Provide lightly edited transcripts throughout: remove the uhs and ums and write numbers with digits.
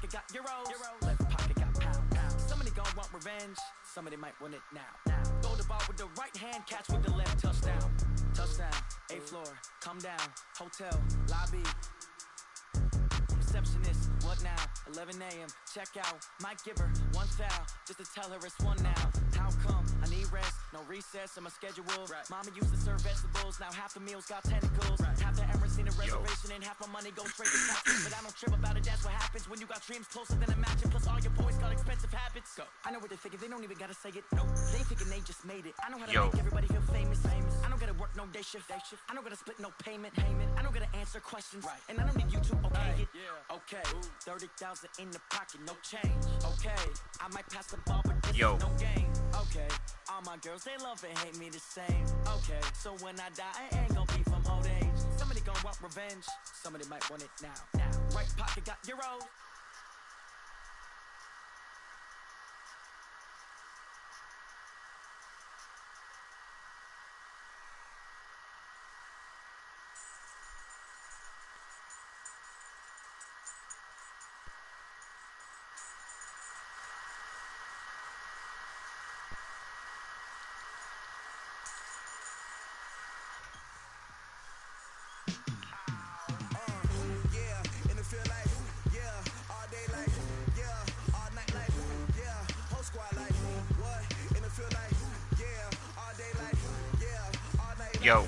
pocket got euros. Left pocket got pounds. Somebody gon' want revenge. Somebody might want it now. Throw the ball with the right hand, catch with the left. Touchdown. Touchdown. 8th floor. Come down. Hotel. Lobby. Receptionist, what now? 11 a.m. Check out. Might give her one foul just to tell her it's one now. How come? I need rest, no recess in my schedule. Right. Mama used to serve vegetables, now half the meals got tentacles. Right. Half the errands need a reservation and half my money goes straight to taxes. But I don't trip about it, that's what happens when you got dreams closer than a matching. Plus all your boys got expensive habits. Go. I know what they're thinking, they don't even gotta say it. No, they thinking they just made it. I know how to make everybody feel famous. I don't gotta work no day shift. I don't gotta split no payment. I don't gotta answer questions. Right. And I don't need you to okay it. Yeah. Okay, 30,000 in the pocket, no change. Okay, I might pass the ball, but this is no game. Okay, all my girls, they love and hate me the same. Okay, so when I die, I ain't gon' be from old age. Somebody gon' want revenge, somebody might want it now. Right pocket got euros. Yo.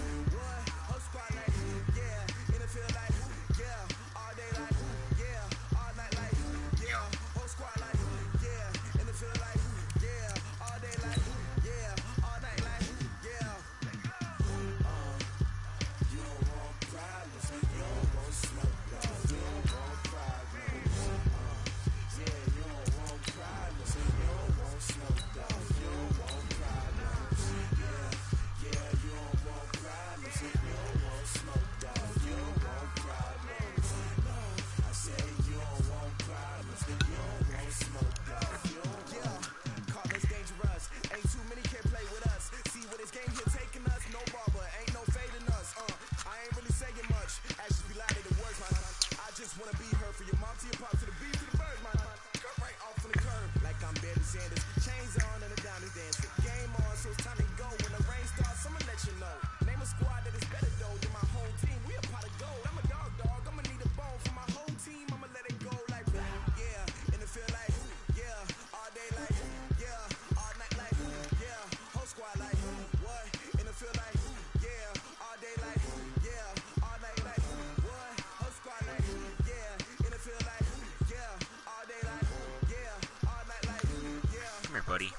Buddy.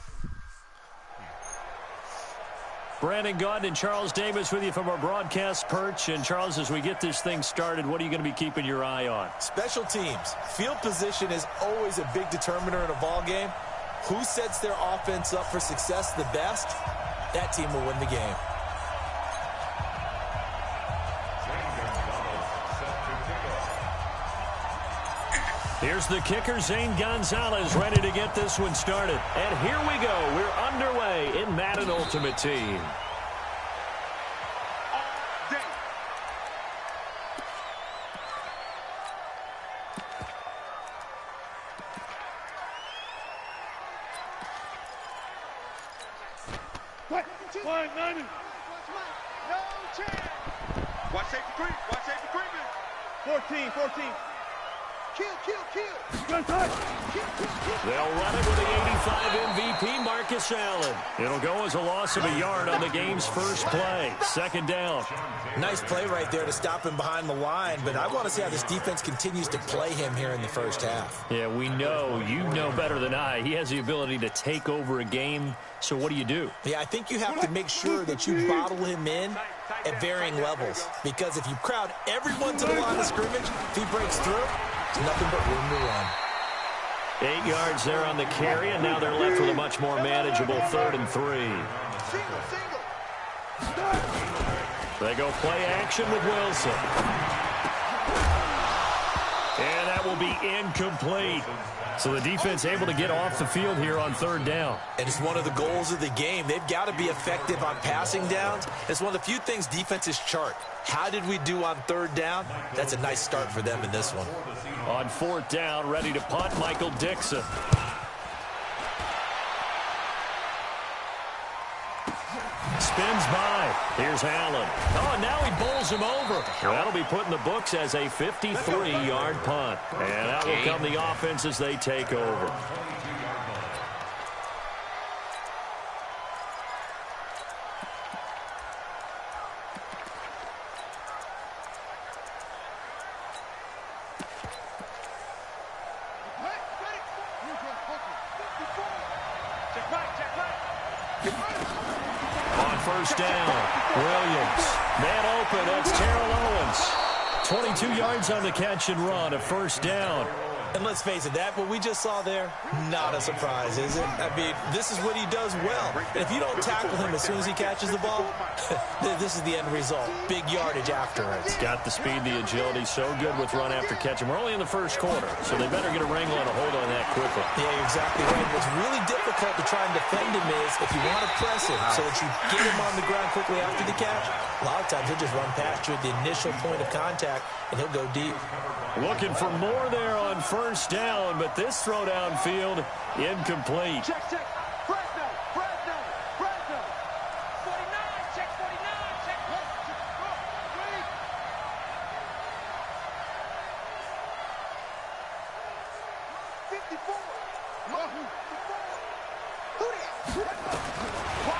Brandon Gaudin and Charles Davis with you from our broadcast perch. And Charles, as we get this thing started, what are you going to be keeping your eye on? Special teams. Field position is always a big determiner in a ball game. Who sets their offense up for success the best, that team will win the game. Here's the kicker, Zane Gonzalez, ready to get this one started. And here we go. We're underway in Madden Ultimate Team. Watch safety creep. Watch safety creeping. 14. Kill. They'll run it with the 85 MVP, Marcus Allen. It'll go as a loss of a yard on the game's first play. Second down. Nice play right there to stop him behind the line, but I want to see how this defense continues to play him here in the first half. Yeah, we know. You know better than I. He has the ability to take over a game. So what do? Yeah, I think you have to make sure that you bottle him in at varying levels, because if you crowd everyone to the line of scrimmage, if he breaks through, it's nothing but room to run. 8 yards there on the carry, and now they're left with a much more manageable 3rd and 3. They go play action with Wilson. And that will be incomplete. So the defense able to get off the field here on third down. And it's one of the goals of the game. They've got to be effective on passing downs. It's one of the few things defenses chart. How did we do on third down? That's a nice start for them in this one. On fourth down, ready to punt, Michael Dixon. Spins by. Here's Allen. Oh, and now he bowls him over. That'll be put in the books as a 53-yard punt. And that will come the offense as they take over. First down, Williams. Man open, that's Terrell Owens. 22 yards on the catch and run, a first down. And let's face it, that what we just saw there, not a surprise, is it? I mean, this is what he does well. And if you don't tackle him as soon as he catches the ball, this is the end result. Big yardage afterwards. Got the speed, the agility, so good with run after catch. And we're only in the first quarter, so they better get a wrangle and a hold on that quickly. Yeah, you're exactly right. What's really difficult to try and defend him is if you want to press him so that you get him on the ground quickly after the catch, a lot of times he'll just run past you at the initial point of contact, and he'll go deep. Looking for more there on first down, but this throw downfield incomplete. Check. Fresno. 49, check 49, check. 54.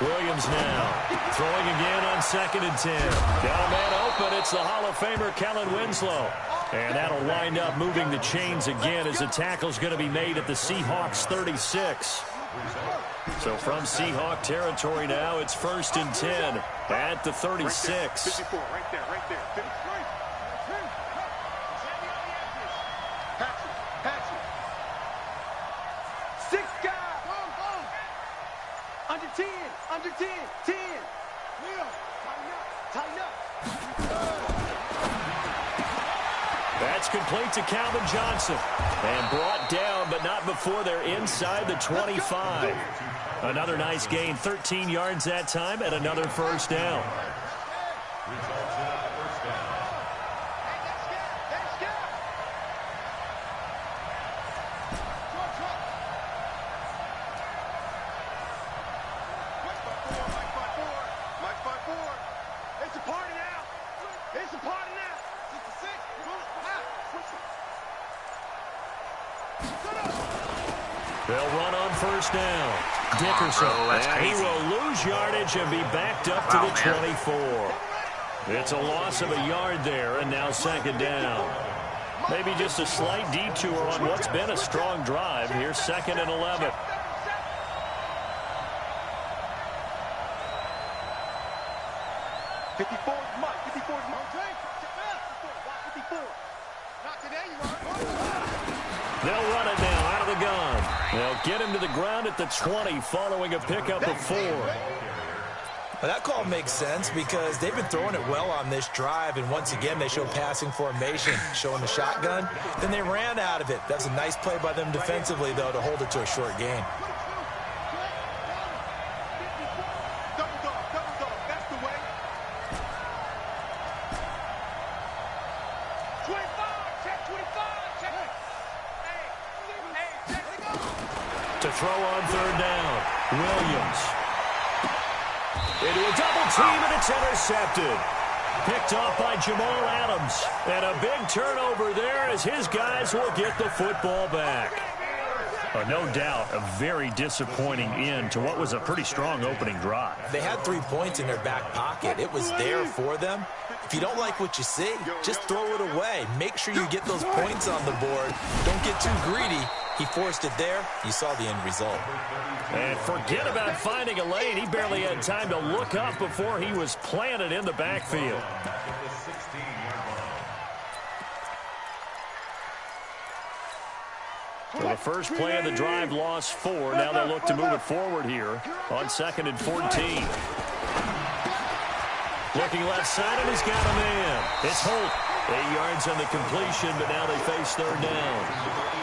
Williams now throwing again on 2nd and 10. Got a man open. It's the Hall of Famer Kellen Winslow. And that'll wind up moving the chains again as the tackle's going to be made at the Seahawks 36. So from Seahawk territory now, it's 1st and 10 at the 36. 54, right there. 53. Patch it. 6 guys. Under 10. 10. Tighten up. That's complete to Calvin Johnson. And brought down, but not before they're inside the 25. Another nice gain, 13 yards that time, and another first down. They'll run on first down. Dickerson, and he will lose yardage and be backed up to the 24. It's a loss of a yard there, and now 2nd down. Maybe just a slight detour on what's been a strong drive. Here's 2nd and 11. They'll run it now out of the gun. They'll get him to the ground at the 20 following a pickup of 4. Well, that call makes sense because they've been throwing it well on this drive, and once again they show passing formation, showing the shotgun. Then they ran out of it. That's a nice play by them defensively, though, to hold it to a short gain. To throw on 3rd down, Williams. Into a double team, and it's intercepted. Picked off by Jamal Adams. And a big turnover there as his guys will get the football back. No doubt a very disappointing end to what was a pretty strong opening drive. They had 3 points in their back pocket. It was there for them. If you don't like what you see, just throw it away. Make sure you get those points on the board. Don't get too greedy. He forced it there. You saw the end result. And forget about finding a lane. He barely had time to look up before he was planted in the backfield. So the first play of the drive lost 4. Now they'll look to move it forward here on 2nd and 14. Looking left side, and he's got a man. It's Holt. 8 yards on the completion, but now they face third down.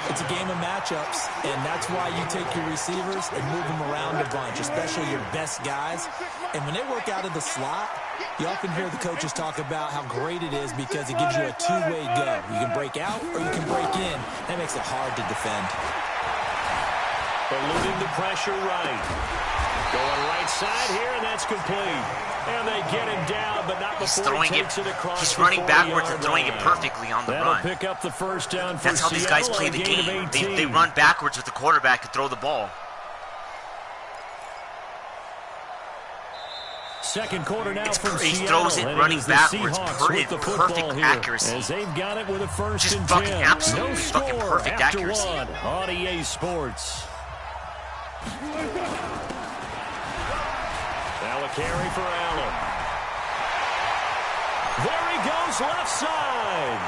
It's a game of matchups, and that's why you take your receivers and move them around a bunch, especially your best guys. And when they work out of the slot, you often hear the coaches talk about how great it is because it gives you a two-way go. You can break out or you can break in. That makes it hard to defend. Eluding the pressure right. Going right side here, and that's complete. And they get him down, but not before he takes it across. He's running backwards and throwing it perfectly on the run. Pick up the first down for That's how these guys play the game. They run backwards with the quarterback and throw the ball. Second quarter now from He Seattle, throws it running backwards. Perfect accuracy. As they've got it with a first Just and fucking 10. absolutely No fucking score perfect after accuracy. one on EA Sports. Now a carry for Allen. There he goes left side.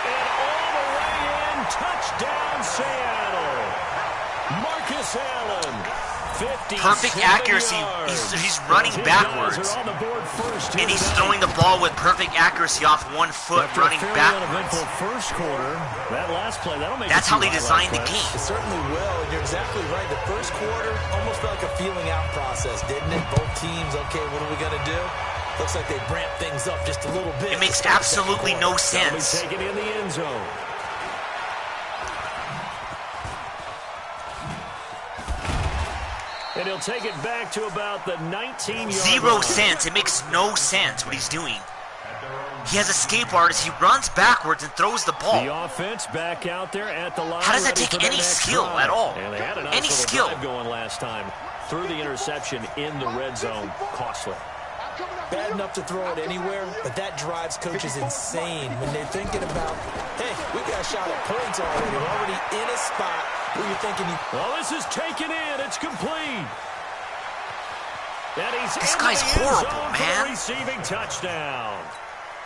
And all the way in, touchdown Seattle. Marcus Allen. Perfect accuracy. He's running backwards. And he's throwing the ball with perfect accuracy off one foot, running backwards. First quarter, that last play, that'll make That's how they designed the game. It certainly will, and you're exactly right. The first quarter almost felt like a feeling out process, didn't it? Both teams, okay, what are we going to do? Looks like they ramped things up just a little bit. It makes absolutely no sense. Take it in the end zone. And he'll take it back to about the 19-yard line. 0 sense. It makes no sense what he's doing. He has escape artists. He runs backwards and throws the ball. The offense back out there at the line. How does that take any skill at all? And they had a nice Any skill going last time. Threw the interception in the red zone. Costly. Bad enough to throw it anywhere, but that drives coaches insane when they're thinking about, hey, we've got a shot at points already. We're already in a spot where you're thinking, well, this is taken in. It's complete. This guy's horrible, man. Receiving touchdown.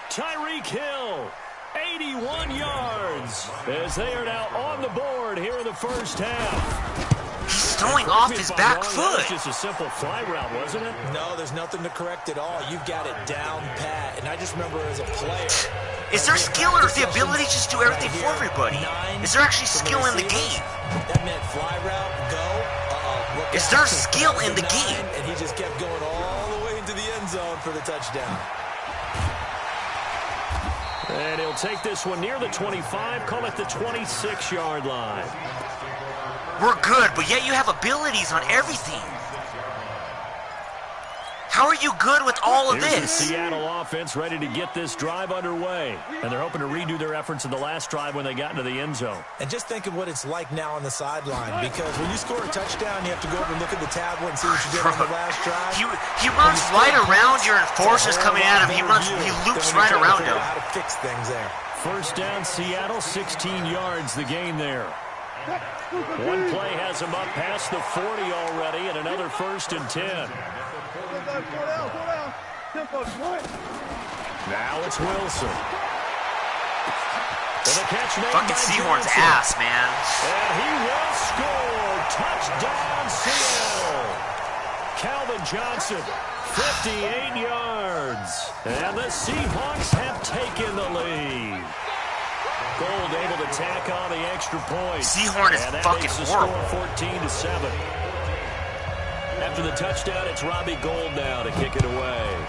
Tyreek Hill, 81 yards, as they are now on the board here in the first half. He's throwing off his back foot. Just a simple fly route, wasn't it? No, there's nothing to correct at all. You've got it down pat. And I just remember as a player. Is there skill or the ability to just do everything for everybody? Is there actually skill in the game? That meant fly route, go. Is there skill in the game? And he just kept going all the way into the end zone for the touchdown. And he'll take this one near the 25, call it the 26-yard line. We're good, but yet you have abilities on everything. How are you good with all of Here's this? The Seattle offense ready to get this drive underway. And they're hoping to redo their efforts in the last drive when they got into the end zone. And just think of what it's like now on the sideline, because when you score a touchdown, you have to go over and look at the tablet and see what you did on the last drive. He runs right around your enforcers coming at him. He loops right around him. How to fix things there. First down, Seattle, 16 yards, the gain there. One play has him up past the 40 already, and another first and 10. Now it's Wilson. Fucking Seymour's ass, man. And he will score. Touchdown, Seattle. Calvin Johnson, 58 yards. And the Seahawks have taken the lead. Gold able to tack on the extra point. Seymour is fucking horrible. 14-7. After the touchdown, it's Robbie Gould now to kick it away.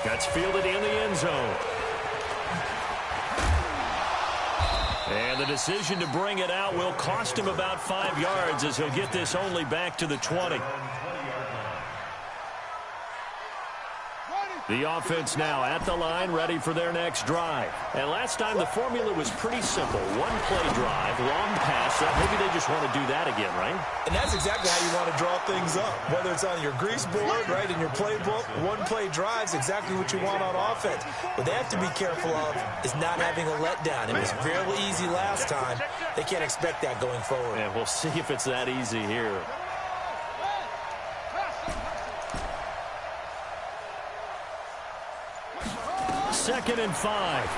That's fielded in the end zone. And the decision to bring it out will cost him about 5 yards as he'll get this only back to the 20. The offense now at the line, ready for their next drive. And last time, the formula was pretty simple. One-play drive, long pass. Maybe they just want to do that again, right? And that's exactly how you want to draw things up. Whether it's on your grease board, right, in your playbook, one-play drive's exactly what you want on offense. What they have to be careful of is not having a letdown. It was fairly easy last time. They can't expect that going forward. And we'll see if it's that easy here. Second and 5.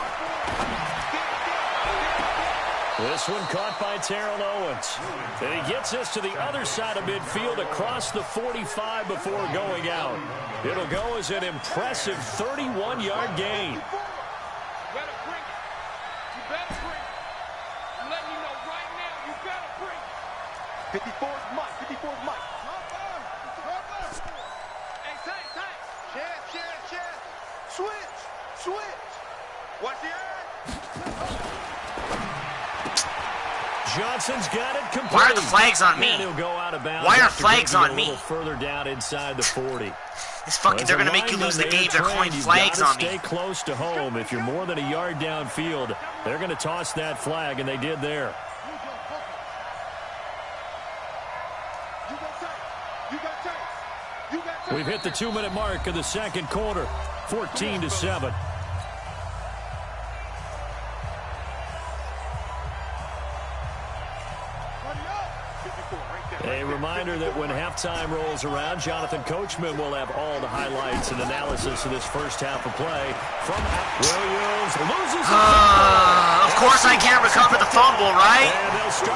This one caught by Terrell Owens. And he gets us to the other side of midfield across the 45 before going out. It'll go as an impressive 31-yard gain. You better bring it. You better bring it. I'm letting you know right now, you better bring it. 54 is Mike. 54 is Mike. Hey, Tank. Chance. Switch. Watch the eye. Johnson's got it complete. Why are the flags on me? And he'll go out of bounds. Why are flags on A me? little further down inside the 40. It's fucking, they're gonna make you lose the game. They're calling flags on me. Stay close to home. If you're more than a yard downfield, they're gonna toss that flag, and they did there. We've hit the 2-minute mark of the second quarter. 14-7. A reminder that when halftime rolls around, Jonathan Coachman will have all the highlights and analysis of this first half of play. From Williams loses the football. Of course I can't recover the fumble, right?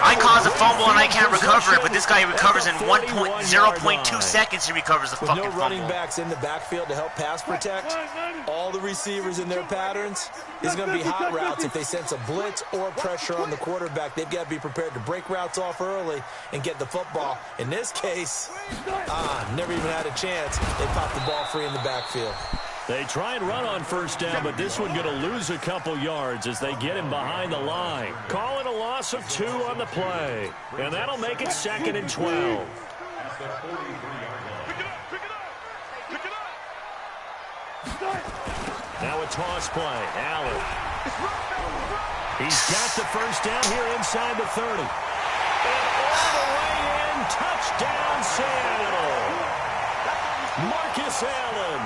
I caused a fumble and I can't recover it, but this guy recovers in 0.2 seconds. He recovers the fucking fumble. With no running fumble. backs in the backfield to help pass protect, all the receivers in their patterns, is going to be hot routes. If they sense a blitz or pressure on the quarterback, they've got to be prepared to break routes off early and get the football. In this case, never even had a chance. They popped the ball free in the backfield. They try and run on first down, but this one going to lose a couple yards as they get him behind the line. Call it a loss of 2 on the play, and that'll make it 2nd and 12. Now a toss play. Allen. He's got the first down here inside the 30. And all the way in, touchdown Seattle. Marcus Allen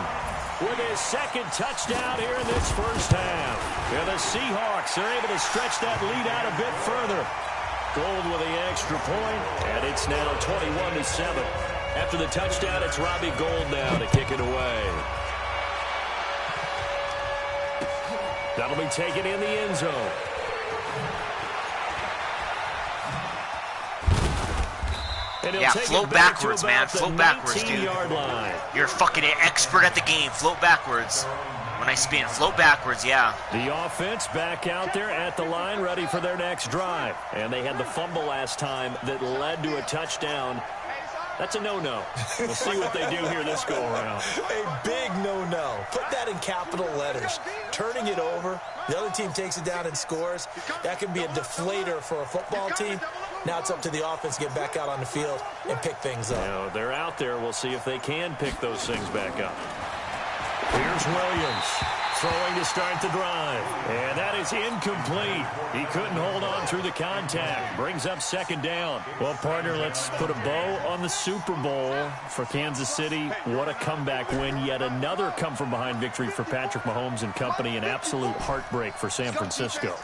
with his second touchdown here in this first half. And the Seahawks are able to stretch that lead out a bit further. Gold with the extra point, and it's now 21-7. After the touchdown, it's Robbie Gould now to kick it away. That'll be taken in the end zone. Yeah, float backwards, man. Float backwards, dude. Line. You're a fucking expert at the game. Float backwards. When I spin, float backwards, yeah. The offense back out there at the line, ready for their next drive. And they had the fumble last time that led to a touchdown. That's a no-no. We'll see what they do here this go-around. A big no-no. Put that in capital letters. Turning it over, the other team takes it down and scores. That can be a deflator for a football team. Now it's up to the offense to get back out on the field and pick things up. You know, they're out there. We'll see if they can pick those things back up. Here's Williams throwing to start the drive. And that is incomplete. He couldn't hold on through the contact. Brings up 2nd down. Well, partner, let's put a bow on the Super Bowl for Kansas City. What a comeback win. Yet another come-from-behind victory for Patrick Mahomes and company. An absolute heartbreak for San Francisco.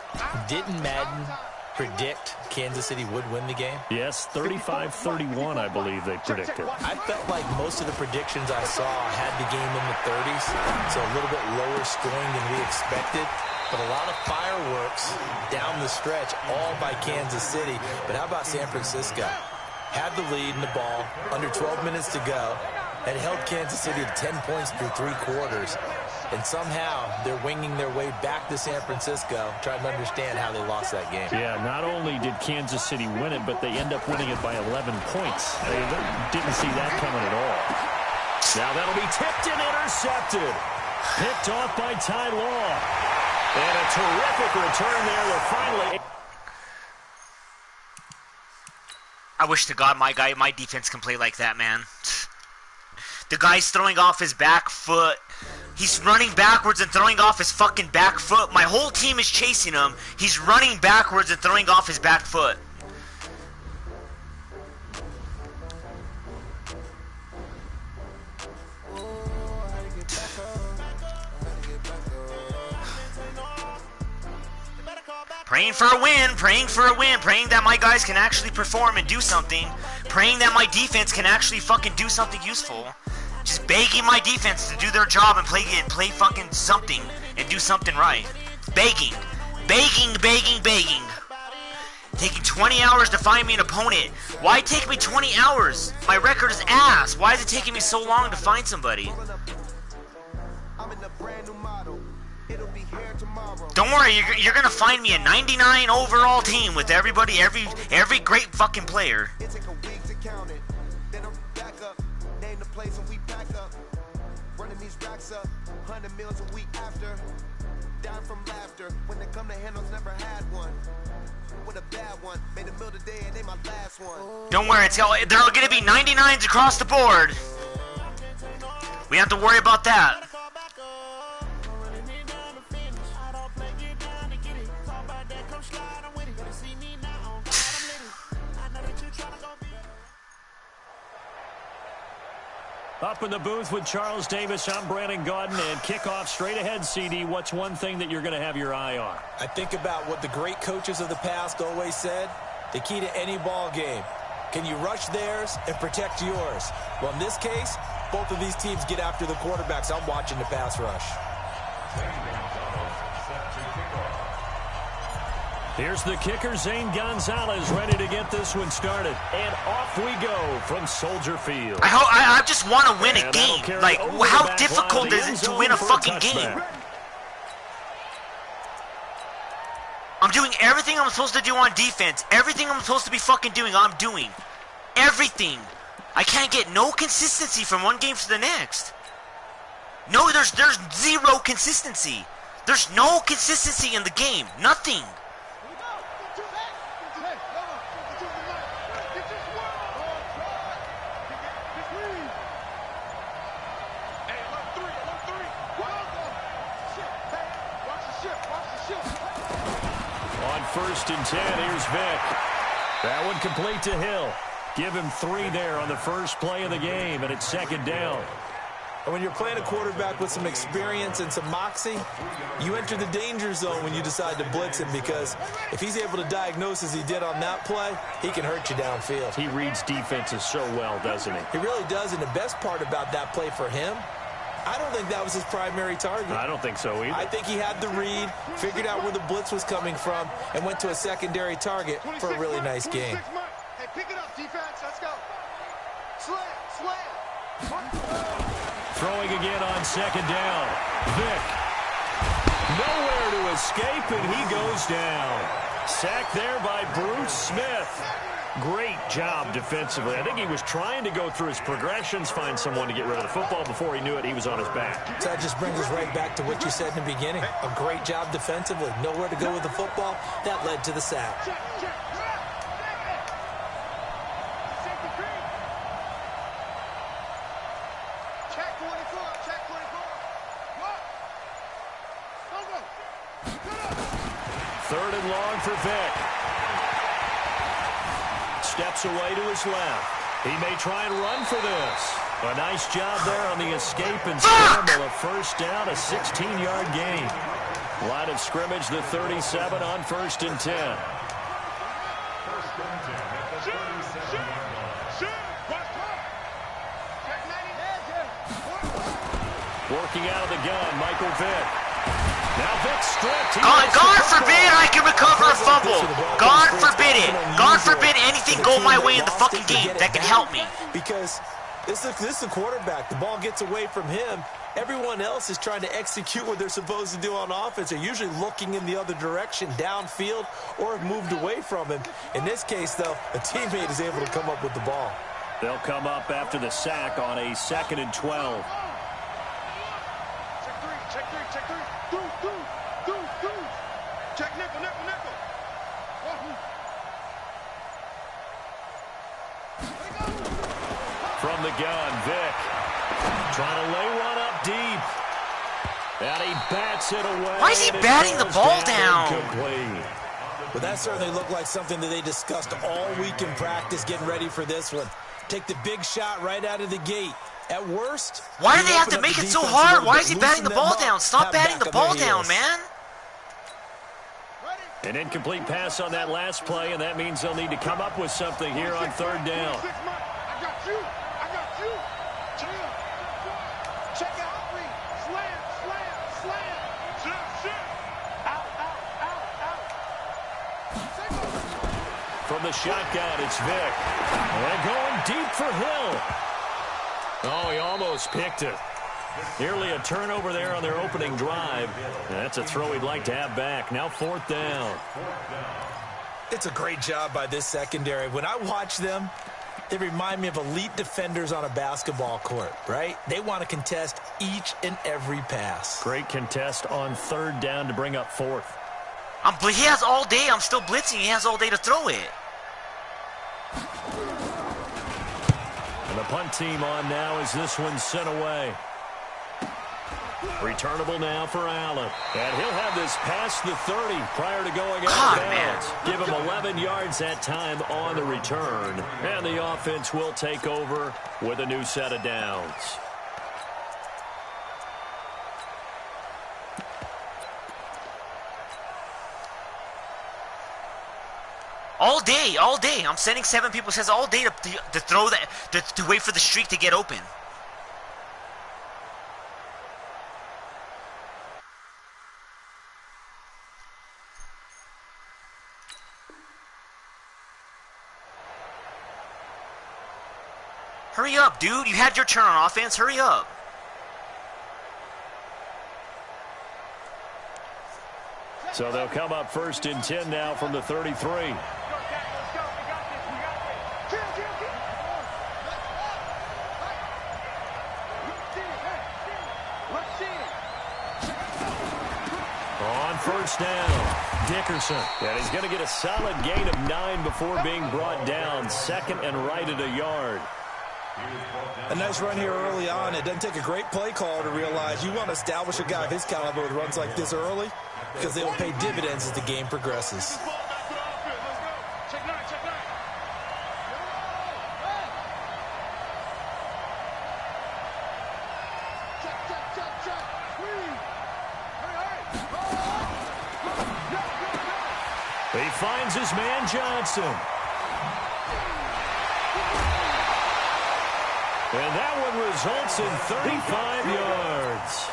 Didn't Madden predict Kansas City would win the game? Yes, 35-31, I believe they predicted. I felt like most of the predictions I saw had the game in the 30s, so a little bit lower scoring than we expected. But a lot of fireworks down the stretch, all by Kansas City. But how about San Francisco? Had the lead in the ball, under 12 minutes to go, and held Kansas City to 10 points through 3 quarters. And somehow they're winging their way back to San Francisco, trying to understand how they lost that game. Yeah, not only did Kansas City win it, but they end up winning it by 11 points. They didn't see that coming at all. Now that'll be tipped and intercepted. Picked off by Ty Law. And a terrific return there to finally... I wish to God my defense can play like that, man. The guy's throwing off his back foot. He's running backwards and throwing off his fucking back foot. My whole team is chasing him. He's running backwards and throwing off his back foot. Praying for a win, praying for a win, praying that my guys can actually perform and do something. Praying that my defense can actually fucking do something useful. Just begging my defense to do their job and play fucking something and do something right. Begging. 20 hours to find me an opponent. Why take me 20 hours? My record is ass. Why is it taking me so long to find somebody? Don't worry, you're gonna find me a 99 overall team with everybody, every great fucking player. Don't worry, there are gonna be 99s across the board. We don't have to worry about that. Up in the booth with Charles Davis, I'm Brandon Gaudin, and kickoff straight ahead, CD. What's one thing that you're going to have your eye on? I think about what the great coaches of the past always said. The key to any ball game. Can you rush theirs and protect yours? Well, in this case, both of these teams get after the quarterbacks. I'm watching the pass rush. Here's the kicker, Zane Gonzalez, ready to get this one started. And off we go from Soldier Field. I just want to win a game. Like, how difficult is it to win a fucking game? I'm doing everything I'm supposed to do on defense. Everything I'm supposed to be fucking doing, I'm doing. Everything. I can't get no consistency from one game to the next. No, there's zero consistency. There's no consistency in the game. Nothing. First and 10, here's Vick. That one complete to Hill. Give him 3 there on the first play of the game, and it's second down. And when you're playing a quarterback with some experience and some moxie, you enter the danger zone when you decide to blitz him, because if he's able to diagnose as he did on that play, he can hurt you downfield. He reads defenses so well, doesn't he? He really does, and the best part about that play for him, I don't think that was his primary target. I don't think so either. I think he had the read, figured out where the blitz was coming from, and went to a secondary target for a really nice game. Hey, pick it up, defense. Let's go. Slam. Throwing again on second down. Vick. Nowhere to escape, and he goes down. Sacked there by Bruce Smith. Great job defensively. I think he was trying to go through his progressions, find someone to get rid of the football. Before he knew it, he was on his back. So that just brings us right back to what you said in the beginning. A great job defensively. Nowhere to go with the football. That led to the sack. Check 24. Check 24. Go. 3rd and long for Vick. Steps away to his left. He may try and run for this. A nice job there on the escape and scramble. A first down, a 16-yard gain. Line of scrimmage, the 37 on 1st and 10. Working out of the gun, Michael Vick. Now Vick stripped. God forbid I can recover a fumble. God forbid it. God forbid anything go my way in the fucking game that can help me. Because this is a quarterback. The ball gets away from him. Everyone else is trying to execute what they're supposed to do on offense. They're usually looking in the other direction, downfield, or have moved away from him. In this case, though, a teammate is able to come up with the ball. They'll come up after the sack on a 2nd and 12. Check three. Do. Check nickel. From the gun, Vick. Trying to lay one up deep. And he bats it away. Why is he batting the ball down? Well, that certainly looked like something that they discussed all week in practice, getting ready for this one. Take the big shot right out of the gate. At worst, why do they have to make it so hard? Why is he batting the ball down? Stop batting the ball down, man. An incomplete pass on that last play, and that means they'll need to come up with something here on 3rd down. I got you. Check out three. Slam. Out. from the shotgun. It's Vick. And going deep for Hill. Oh, he almost picked it. Nearly a turnover there on their opening drive. That's a throw he'd like to have back. Now 4th down. It's a great job by this secondary. When I watch them, they remind me of elite defenders on a basketball court, right? They want to contest each and every pass. Great contest on 3rd down to bring up 4th. He has all day. I'm still blitzing. He has all day to throw it. And the punt team on now as this one's sent away. Returnable now for Allen. And he'll have this past the 30 prior to going out of bounds. Give him 11 yards that time on the return. And the offense will take over with a new set of downs. All day. I'm sending 7 people. It says all day to throw that, to wait for the streak to get open. Hurry up, dude. You had your turn on offense. Hurry up. So they'll come up 1st and 10 now from the 33. On 1st down, Dickerson. And he's going to get a solid gain of 9 before being brought down. 2nd and right at a yard. A nice run here early on. It doesn't take a great play call to realize you want to establish a guy of his caliber with runs like this early because they will pay dividends as the game progresses. He finds his man Johnson. And that one results in 35 yards.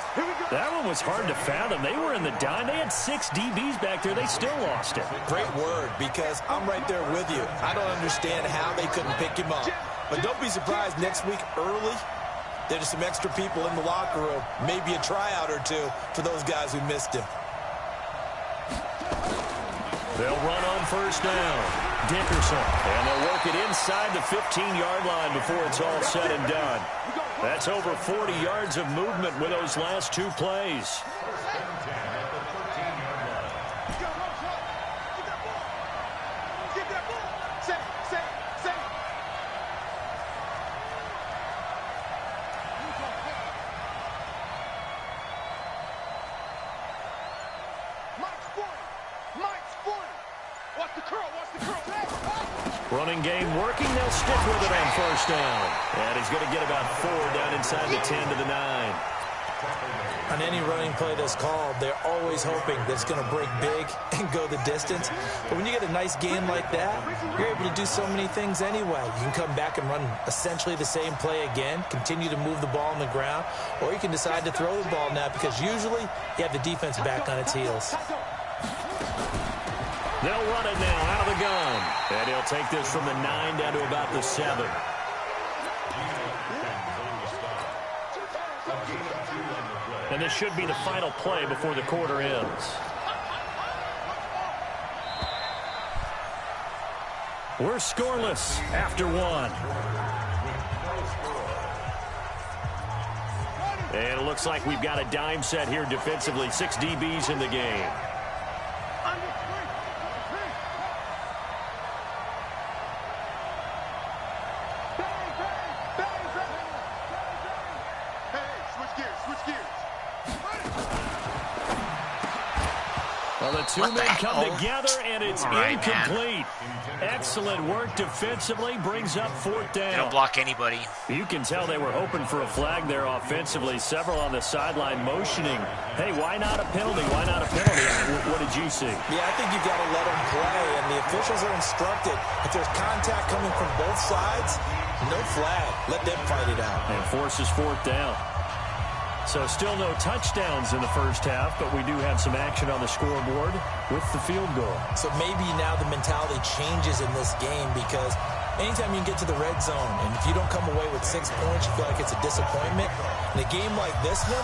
That one was hard to fathom. They were in the dime. They had 6 DBs back there. They still lost it. Great word, because I'm right there with you. I don't understand how they couldn't pick him up. But don't be surprised next week early, there's some extra people in the locker room. Maybe a tryout or two for those guys who missed him. They'll run on 1st down. Dickerson. And they'll work it inside the 15-yard line before it's all said and done. That's over 40 yards of movement with those last 2 plays. Running game working. They'll stick with it on 1st down. And he's going to get about 4 down inside the 10 to the 9. On any running play that's called, they're always hoping that it's going to break big and go the distance. But when you get a nice game like that, you're able to do so many things anyway. You can come back and run essentially the same play again, continue to move the ball on the ground, or you can decide to throw the ball now because usually you have the defense back on its heels. They'll run it now out of the gun. And he'll take this from the 9 down to about the 7. And this should be the final play before the quarter ends. We're scoreless after 1. And it looks like we've got a dime set here defensively. 6 DBs in the game. Well, the 2 men come together, and it's incomplete. Excellent work defensively. Brings up 4th down. They don't block anybody. You can tell they were hoping for a flag there offensively. Several on the sideline motioning. Hey, why not a penalty? Why not a penalty? What did you see? Yeah, I think you've got to let them play, and the officials are instructed. If there's contact coming from both sides, no flag. Let them fight it out. And forces 4th down. So still no touchdowns in the first half, but we do have some action on the scoreboard with the field goal. So maybe now the mentality changes in this game because anytime you can get to the red zone, and if you don't come away with 6 points, you feel like it's a disappointment. In a game like this one,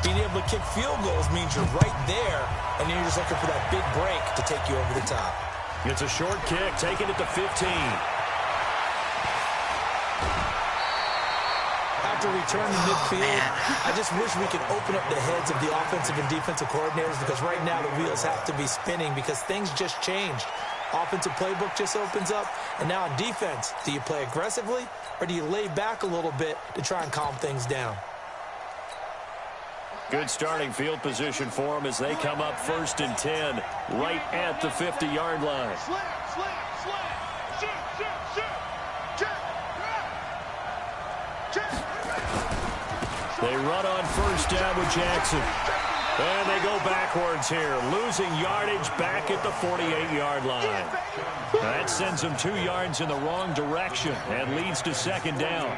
being able to kick field goals means you're right there, and you're just looking for that big break to take you over the top. It's a short kick, taking it to 15. After return to midfield, I just wish we could open up the heads of the offensive and defensive coordinators because right now the wheels have to be spinning because things just changed. Offensive playbook just opens up, and now on defense, do you play aggressively or do you lay back a little bit to try and calm things down? Good starting field position for them as they come up 1st and 10 right at the 50-yard line. Slam, slam, slam. Shoot, shoot, shoot. Check. Check. They run on 1st down with Jackson. And they go backwards here, losing yardage back at the 48-yard line. That sends them 2 yards in the wrong direction and leads to 2nd down.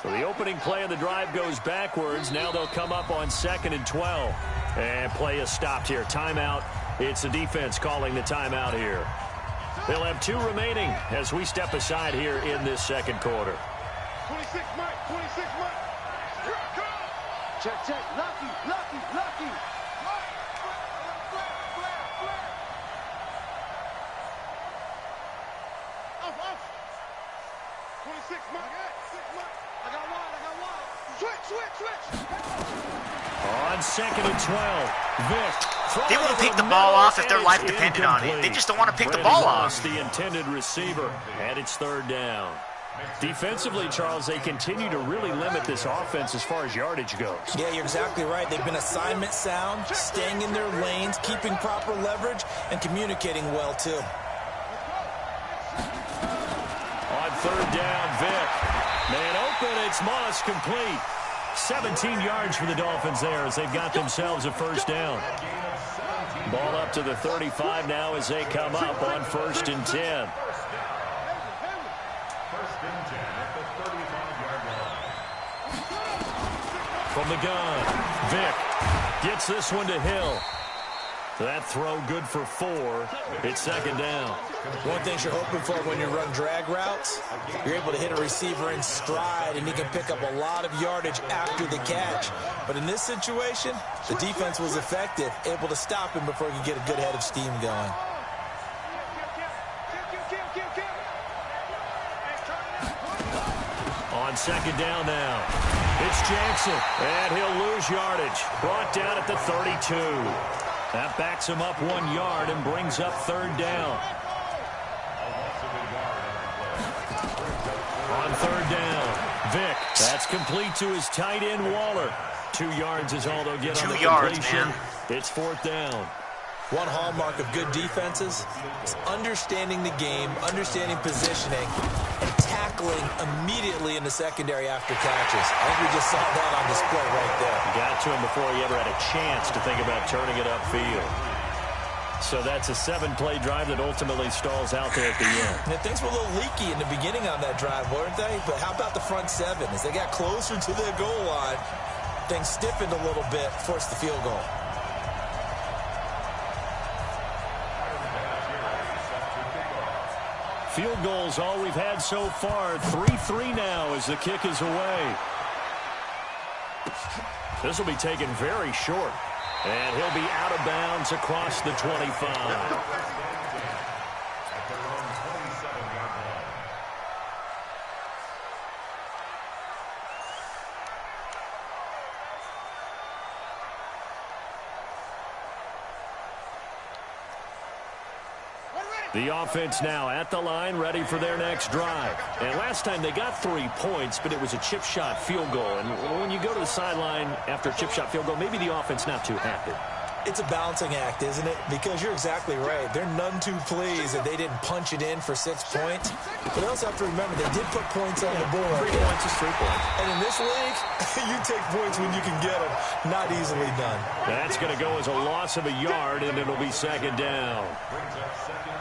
So the opening play of the drive goes backwards. Now they'll come up on 2nd and 12. And play is stopped here. Timeout. It's the defense calling the timeout here. They'll have 2 remaining as we step aside here in this 2nd quarter. 26 Mike, 26 Mike. Here I come. Check, check. Lucky, lucky, lucky. Off, off. 26 Mike. 6 Mike. I got one. Switch. On 2nd and 12, Vick. They won't pick the ball off if their life depended on it. They just don't want to pick the ball off. The intended receiver, and it's 3rd down. Defensively, Charles, they continue to really limit this offense as far as yardage goes. Yeah, you're exactly right. They've been assignment sound, staying in their lanes, keeping proper leverage, and communicating well, too. On 3rd down, Vick. Man open, it's Moss, complete. 17 yards for the Dolphins there as they've got themselves a 1st down. Ball up to the 35 now as they come up on 1st and 10. From the gun, Vick gets this one to Hill. That throw good for 4. It's 2nd down. One thing you're hoping for when you run drag routes, you're able to hit a receiver in stride, and he can pick up a lot of yardage after the catch. But in this situation, the defense was effective, able to stop him before he could get a good head of steam going. On 2nd down now, it's Jackson, and he'll lose yardage. Brought down at the 32. That backs him up 1 yard and brings up 3rd down. On 3rd down, Vick. That's complete to his tight end, Waller. 2 yards is all they'll get on the completion. It's 4th down. One hallmark of good defenses is understanding the game, understanding positioning, and tackling immediately in the secondary after catches. I think we just saw that on display right there. Got to him before he ever had a chance to think about turning it upfield. So that's a 7-play drive that ultimately stalls out there at the end. And things were a little leaky in the beginning on that drive, weren't they? But how about the front 7? As they got closer to the goal line, things stiffened a little bit, forced the field goal. Field goals all we've had so far. 3-3 now as the kick is away. This will be taken very short. And he'll be out of bounds across the 25. The offense now at the line, ready for their next drive. And last time they got 3 points, but it was a chip shot field goal. And when you go to the sideline after a chip shot field goal, maybe the offense not too happy. It's a balancing act, isn't it? Because you're exactly right. They're none too pleased that they didn't punch it in for 6 points. But they also have to remember they did put points on the board. 3 points is 3 points. And in this league, you take points when you can get them. Not easily done. That's going to go as a loss of a yard, and it'll be second down.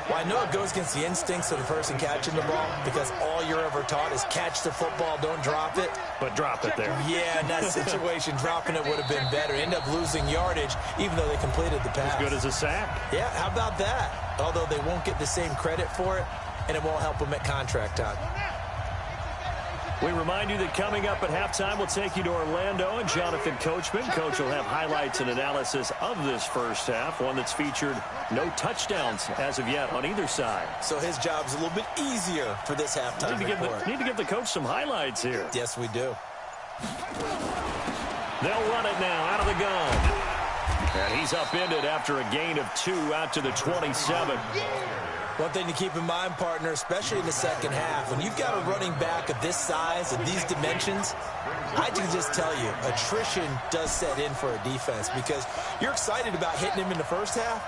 Well, I know it goes against the instincts of the person catching the ball because all you're ever taught is catch the football, don't drop it. But drop it there. Yeah, in that situation, dropping it would have been better. End up losing yardage, even though they completed the pass. As good as a sack. Yeah, how about that? Although they won't get the same credit for it, and it won't help them at contract time. We remind you that coming up at halftime, we'll take you to Orlando and Jonathan Coachman. Coach will have highlights and analysis of this first half, one that's featured no touchdowns as of yet on either side. So his job's a little bit easier for this halftime report. Need to give the coach some highlights here. Yes, we do. They'll run it now out of the gun. And he's upended after a gain of 2 out to the 27. One thing to keep in mind, partner, especially in the second half, when you've got a running back of this size and these dimensions, I can just tell you, attrition does set in for a defense because you're excited about hitting him in the first half,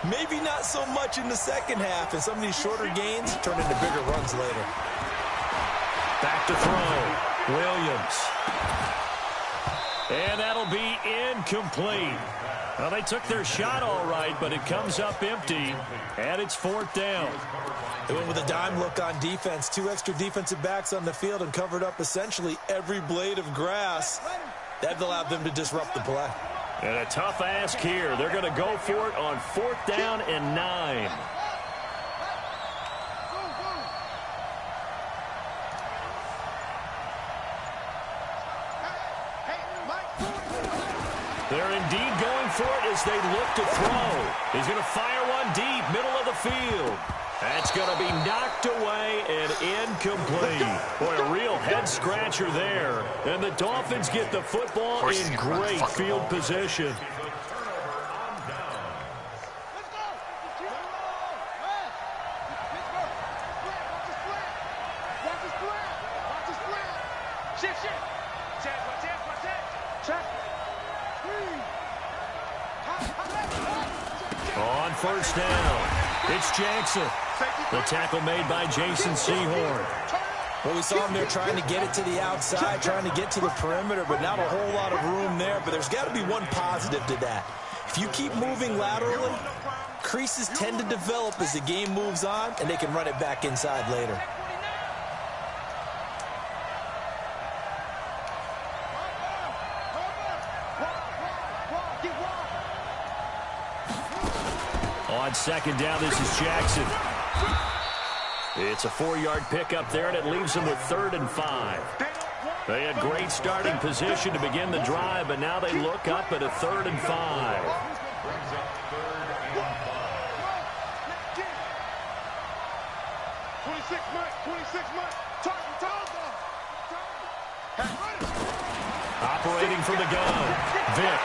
maybe not so much in the second half, and some of these shorter gains turn into bigger runs later. Back to throw, Williams. And that'll be incomplete. Well, they took their shot all right, but it comes up empty, and it's 4th down. They went with a dime look on defense. 2 extra defensive backs on the field and covered up essentially every blade of grass. That allowed them to disrupt the play. And a tough ask here. They're going to go for it on 4th down and 9. They're indeed going for it as they look to throw. He's going to fire one deep, middle of the field. That's going to be knocked away and incomplete. Boy, a real head-scratcher there. And the Dolphins get the football in great field position. On 1st down, it's Jackson. The tackle made by Jason Sehorn. Well, we saw him there trying to get it to the outside, trying to get to the perimeter, but not a whole lot of room there. But there's got to be one positive to that. If you keep moving laterally, creases tend to develop as the game moves on, and they can run it back inside later. On 2nd down, this is Jackson. It's a 4-yard pickup there, and it leaves them with 3rd and 5. They had great starting position to begin the drive, but now they look up at a 3rd and 5. Operating from the gun, Vick.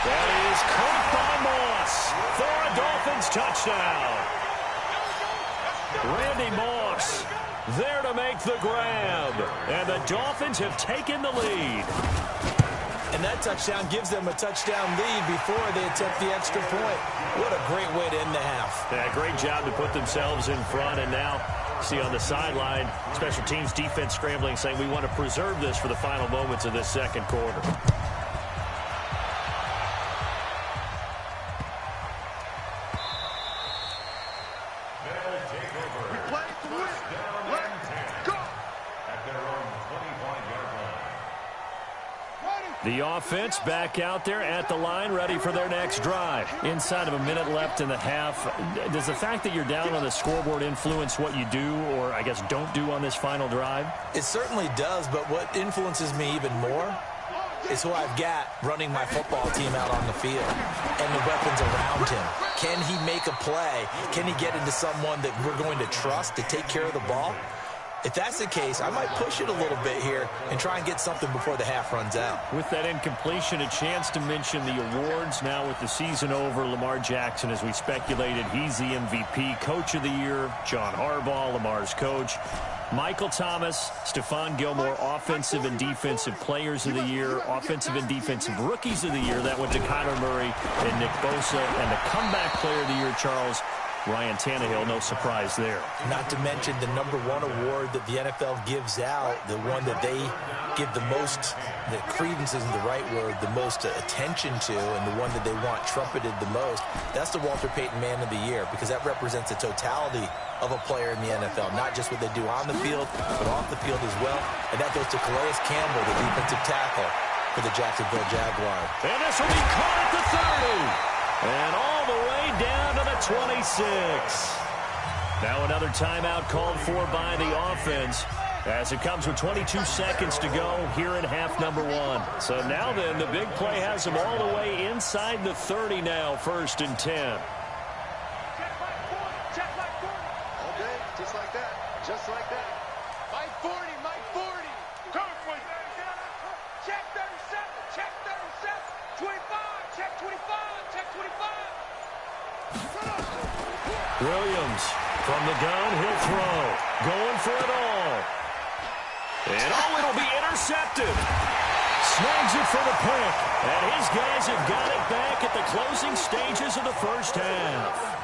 That is caught by Moss for a Dolphins touchdown. Randy Moss there to make the grab. And the Dolphins have taken the lead. And that touchdown gives them a touchdown lead before they attempt the extra point. What a great way to end the half. Yeah, great job to put themselves in front. And now, see on the sideline, special teams defense scrambling, saying we want to preserve this for the final moments of this second quarter. The offense back out there at the line, ready for their next drive. Inside of a minute left in the half, does the fact that you're down on the scoreboard influence what you do, or I guess don't do on this final drive? It certainly does, but what influences me even more is who I've got running my football team out on the field and the weapons around him. Can he make a play? Can he get into someone that we're going to trust to take care of the ball? If that's the case, I might push it a little bit here and try and get something before the half runs out. With that incompletion, a chance to mention the awards. Now with the season over, Lamar Jackson, as we speculated, he's the MVP, Coach of the Year. John Harbaugh, Lamar's coach. Michael Thomas, Stephon Gilmore, Offensive and Defensive Players of the Year, Offensive and Defensive Rookies of the Year. That went to Kyler Murray and Nick Bosa. And the Comeback Player of the Year, Charles, Ryan Tannehill, no surprise there. Not to mention the #1 award that the NFL gives out, the one that they give the most, the credence isn't the right word, the most attention to, and the one that they want trumpeted the most. That's the Walter Payton Man of the Year, because that represents the totality of a player in the NFL, not just what they do on the field, but off the field as well. And that goes to Calais Campbell, the defensive tackle for the Jacksonville Jaguars. And this will be caught at the 30. And all the way down to the 26. Now another timeout called for by the offense as it comes with 22 seconds to go here in half number 1. So now then, the big play has them all the way inside the 30 now, 1st and 10. Okay, just like that. Just like that. Mike 40, Mike 40. Come for you. Check 37, check 37. 25, check 25, check 25. Williams from the gun, he'll throw. Going for it all. And it'll be intercepted. Snags it for the pick. And his guys have got it back at the closing stages of the first half.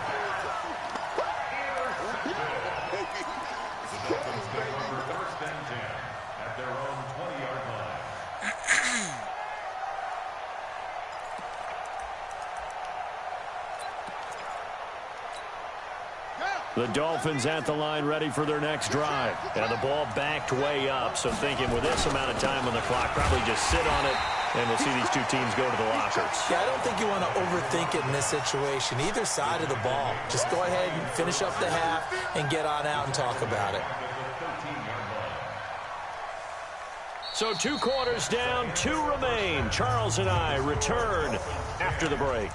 The Dolphins at the line, ready for their next drive. And the ball backed way up, so thinking with this amount of time on the clock, probably just sit on it, and we'll see these two teams go to the lockers. Yeah, I don't think you want to overthink it in this situation. Either side of the ball. Just go ahead and finish up the half and get on out and talk about it. So 2 quarters down, 2 remain. Charles and I return after the break.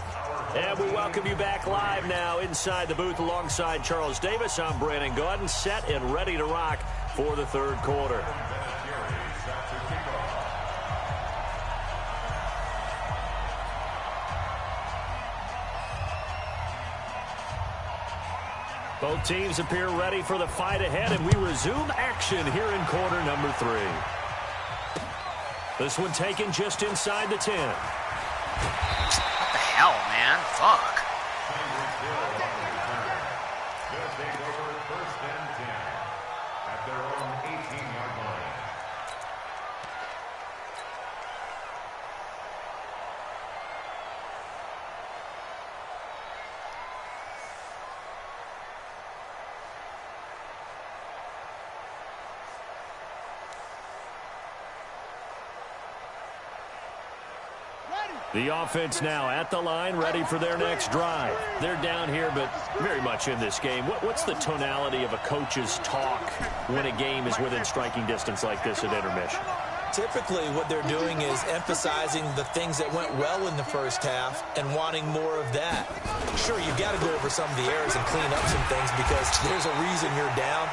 And we welcome you back live now inside the booth alongside Charles Davis. I'm Brandon Gaudin, set and ready to rock for the 3rd quarter. Both teams appear ready for the fight ahead, and we resume action here in quarter number 3. This one taken just inside the 10. What the hell, man? Fuck. The offense now at the line, ready for their next drive. They're down here, but very much in this game. What's the tonality of a coach's talk when a game is within striking distance like this at intermission? Typically, what they're doing is emphasizing the things that went well in the first half and wanting more of that. Sure, you've got to go over some of the errors and clean up some things because there's a reason you're down.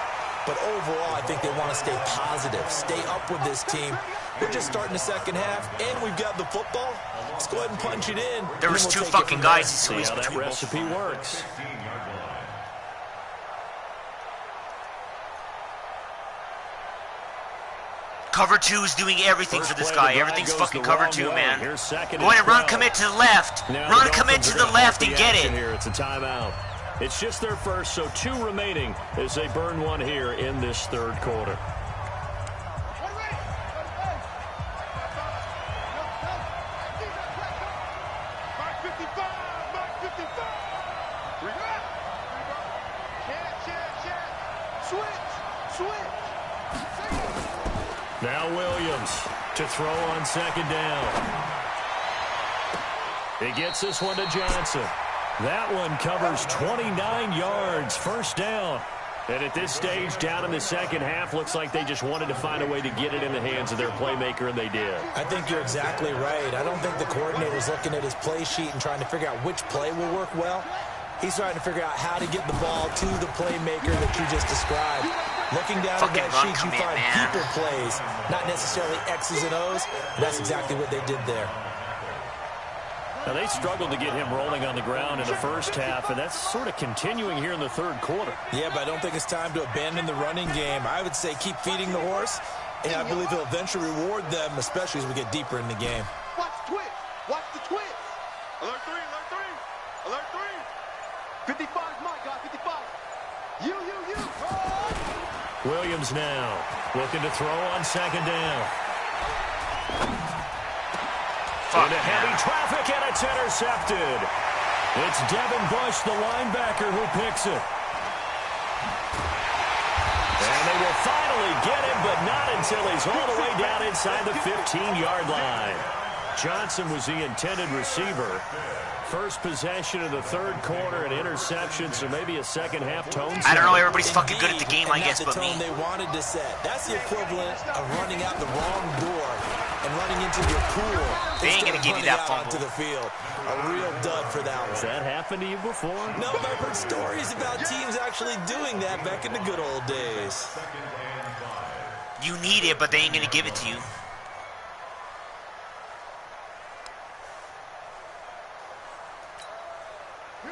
But overall, I think they want to stay positive, stay up with this team. We're just starting the second half, and we've got the football. Let's go ahead and punch it in. There was 2 fucking guys he squeezed how that between. recipe works. Cover 2 is doing everything for this guy. Everything's fucking cover 2, man. Here's second Go ahead and run, 12. commit to the left. Now Run, the commit Dolphins to are the gonna left up and the get action it. Here. It's a timeout. It's just their first, so 2 remaining as they burn one here in this 3rd quarter. Now Williams to throw on second down. He gets this one to Johnson. That one covers 29 yards, first down. And at this stage, down in the second half, looks like they just wanted to find a way to get it in the hands of their playmaker, and they did. I think you're exactly right. I don't think the coordinator's looking at his play sheet and trying to figure out which play will work well. He's trying to figure out how to get the ball to the playmaker that you just described. Looking down at that sheet, you find people plays, not necessarily X's and O's. And that's exactly what they did there. Now, they struggled to get him rolling on the ground in the first half, and that's sort of continuing here in the third quarter. Yeah, but I don't think it's time to abandon the running game. I would say keep feeding the horse, and I believe he'll eventually reward them, especially as we get deeper in the game. Watch the twist. Watch the twist. Alert 3, alert 3. Alert 3. 55 is my guy, 55. You. Williams now looking to throw on second down. Into heavy traffic, and it's intercepted. It's Devin Bush, the linebacker, who picks it. And they will finally get him, but not until he's all the way down inside the 15-yard line. Johnson was the intended receiver. First possession of the third quarter, an interception, so maybe a second-half tone. I don't know. Everybody's fucking good at the game, I guess, but me. That's the tone they wanted to set. That's the equivalent of running out the wrong door and running into your pool. They ain't going to give you that fumble. To the field. A real dud for that one. Has that happened to you before? No, but I've heard stories about teams actually doing that back in the good old days. You need it, but they ain't going to give it to you.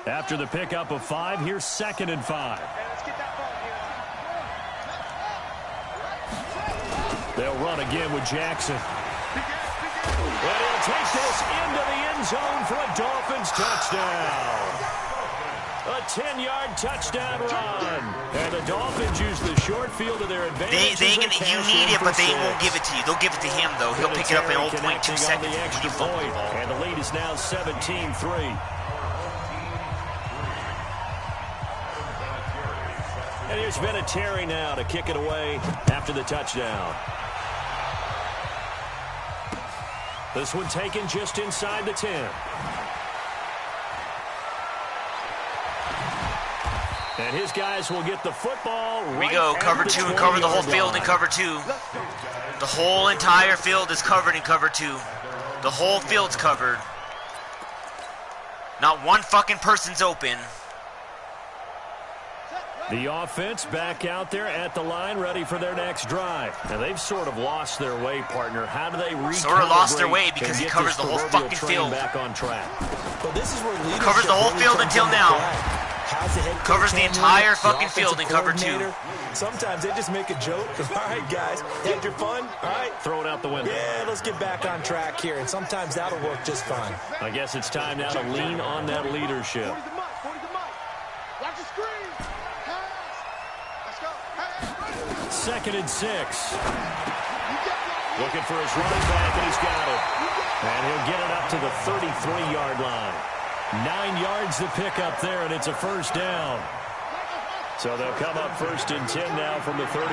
After the pickup of 5, here's 2nd and 5. They'll run again with Jackson. But he'll take this into the end zone for a Dolphins touchdown. A 10-yard touchdown run. And the Dolphins use the short field to their advantage. You need it, but they won't give it to you. They'll give it to him, though. He'll pick it up in 0.2 seconds. And the lead is now 17-3. And here's Vinatieri now to kick it away after the touchdown. This one taken just inside the 10. And his guys will get the football. Here we go, cover 2 and cover the whole field in cover 2. The whole entire field is covered in cover 2. The whole field's covered. Not one fucking person's open. The offense back out there at the line, ready for their next drive. Now, they've sort of lost their way, partner. How do they recalibrate? Sort of lost their way because he covers the whole fucking field. Back on track. Well, this is where covers the whole field until now. Covers the entire fucking field in cover 2. Sometimes they just make a joke. All right, guys, had your fun? All right. Throw it out the window. Yeah, let's get back on track here, and sometimes that'll work just fine. I guess it's time now to lean on that leadership. 40 the mic. Watch the screen. 2nd and 6. Looking for his running back, and he's got it. And he'll get it up to the 33-yard line. 9 yards to pick up there, and it's a first down. So they'll come up 1st and 10 now from the 33.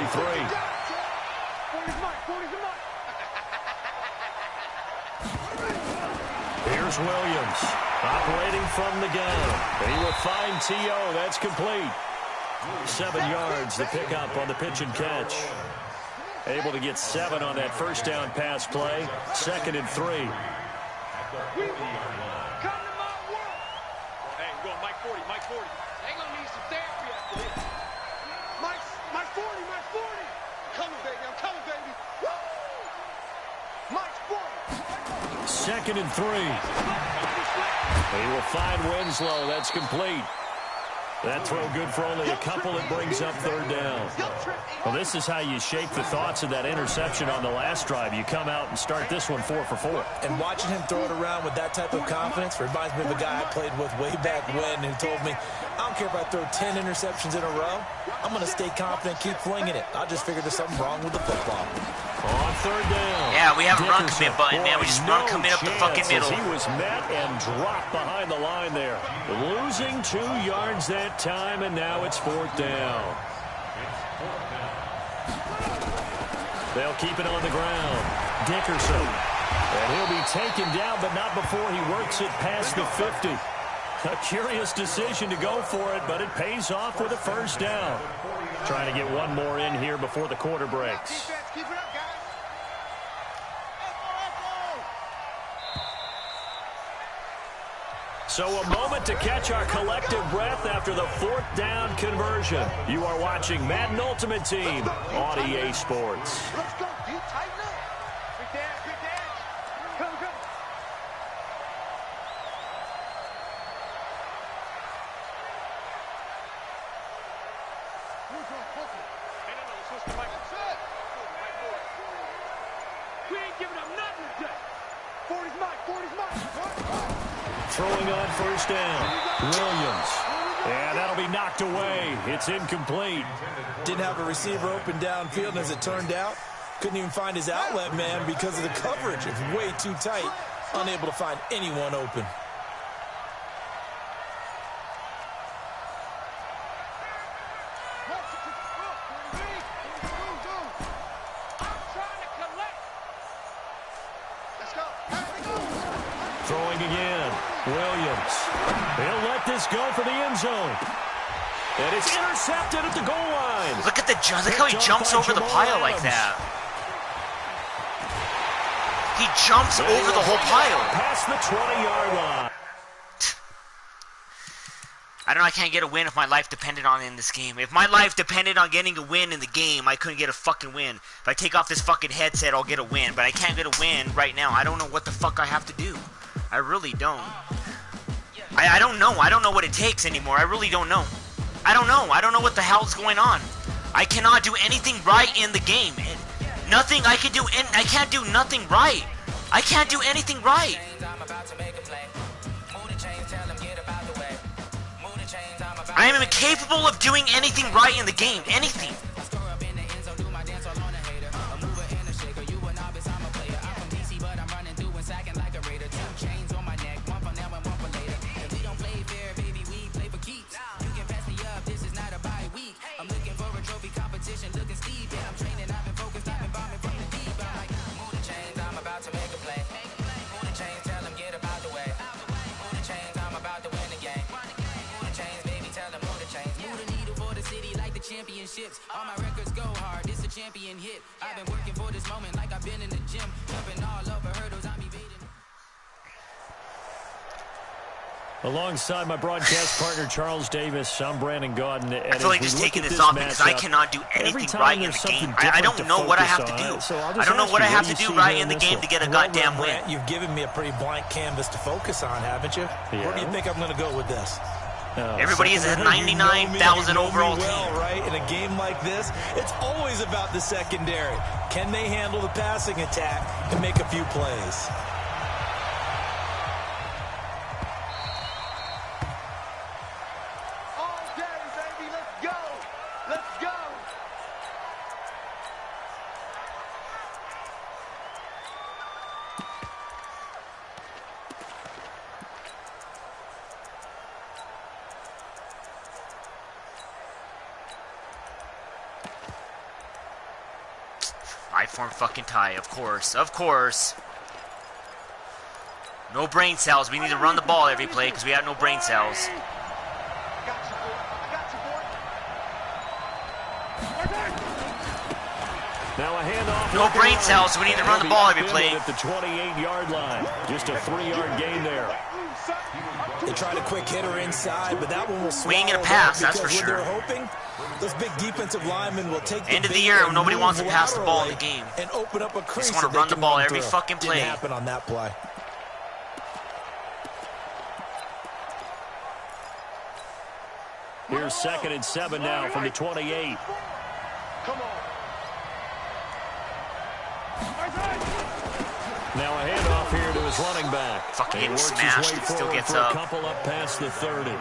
Here's Williams, operating from the gun. And he will find T.O. That's complete. 7 yards to pick up on the pitch and catch. Able to get 7 on that first down pass play. 2nd and 3. Come to my world. Hey, we're going Mike 40, Mike 40. They gonna need some therapy after this. Mike 40, Mike 40. Coming, baby, I'm coming, baby. Woo! Mike 40. 2nd and 3. He will find Winslow. That's complete. That throw good for only a couple. It brings up 3rd down. Well, this is how you shape the thoughts of that interception on the last drive. You come out and start this one 4 for 4. And watching him throw it around with that type of confidence reminds me of a guy I played with way back when who told me, I don't care if I throw 10 interceptions in a row. I'm going to stay confident, keep flinging it. I just figured there's something wrong with the football. On 3rd down. Yeah, we have a run commit button, man. We just run commit up the fucking middle. He was met and dropped behind the line there. Losing 2 yards that time, and now it's 4th down. They'll keep it on the ground. Dickerson. And he'll be taken down, but not before he works it past the 50. A curious decision to go for it, but it pays off with a first down. Trying to get one more in here before the quarter breaks. Keep it up, guys. So a moment to catch our collective breath after the 4th down conversion. You are watching Madden Ultimate Team on EA Sports. Let's go. Do you tighten up? Big dance, big dance. Come, come. Hey, no, let's switch to Mike. We ain't giving up nothing today. 40's Mike, 40's Mike. Throwing on first down, Williams. And that'll be knocked away. It's incomplete. Didn't have a receiver open downfield, and as it turned out, couldn't even find his outlet man because of the coverage. It's way too tight. Unable to find anyone open. Throwing again, Williams. He'll let this go for the end zone. And it's intercepted at the goal line. Look at look how he jumps over the pile like that. He jumps over the whole pile. Past the 20-yard line. I don't know, I can't get a win if my life depended on it in this game. If my life depended on getting a win in the game, I couldn't get a fucking win. If I take off this fucking headset, I'll get a win. But I can't get a win right now. I don't know what the fuck I have to do. I really don't. I don't know. I don't know what it takes anymore. I really don't know. I don't know. I don't know what the hell's going on. I cannot do anything right in the game. Nothing I can do. I can't do nothing right. I can't do anything right. I am incapable of doing anything right in the game. Anything. Championships, all my records go hard. This a champion hit. I've been working for this moment like I've been in the gym, jumping all over hurdles. I'm evading. Alongside my broadcast partner Charles Davis, I'm Brandon Gaudin. I feel like just taking this off because I cannot do anything right in the game. I don't know what I have to do. I don't know what I have to do right in the game to get a goddamn win. You've given me a pretty blank canvas to focus on, haven't you? Yeah. Where do you think I'm going to go with this? Everybody is a 99,000 overall team. Right? In a game like this, it's always about the secondary. Can they handle the passing attack and make a few plays? All day, baby. Let's go. Let's go. I-form fucking tie, of course. Of course. No brain cells. We need to run the ball every play because we have no brain cells. Now a handoff. No brain cells, so we need to run the ball every play. At the 28-yard line. Just a 3-yard gain there. They tried a quick hitter inside, but that one will swallow. We ain't gonna pass, that's for sure. They're hoping those big defensive linemen will take the end of the year when nobody wants to pass the ball in the game. And open up a crease. Just want to run the ball every fucking play. Didn't happen on that play. Here's 2nd and 7 now from the 28. Come on. Now a handoff here to his running back. Fucking getting smashed. Still gets up. A couple up past the 30.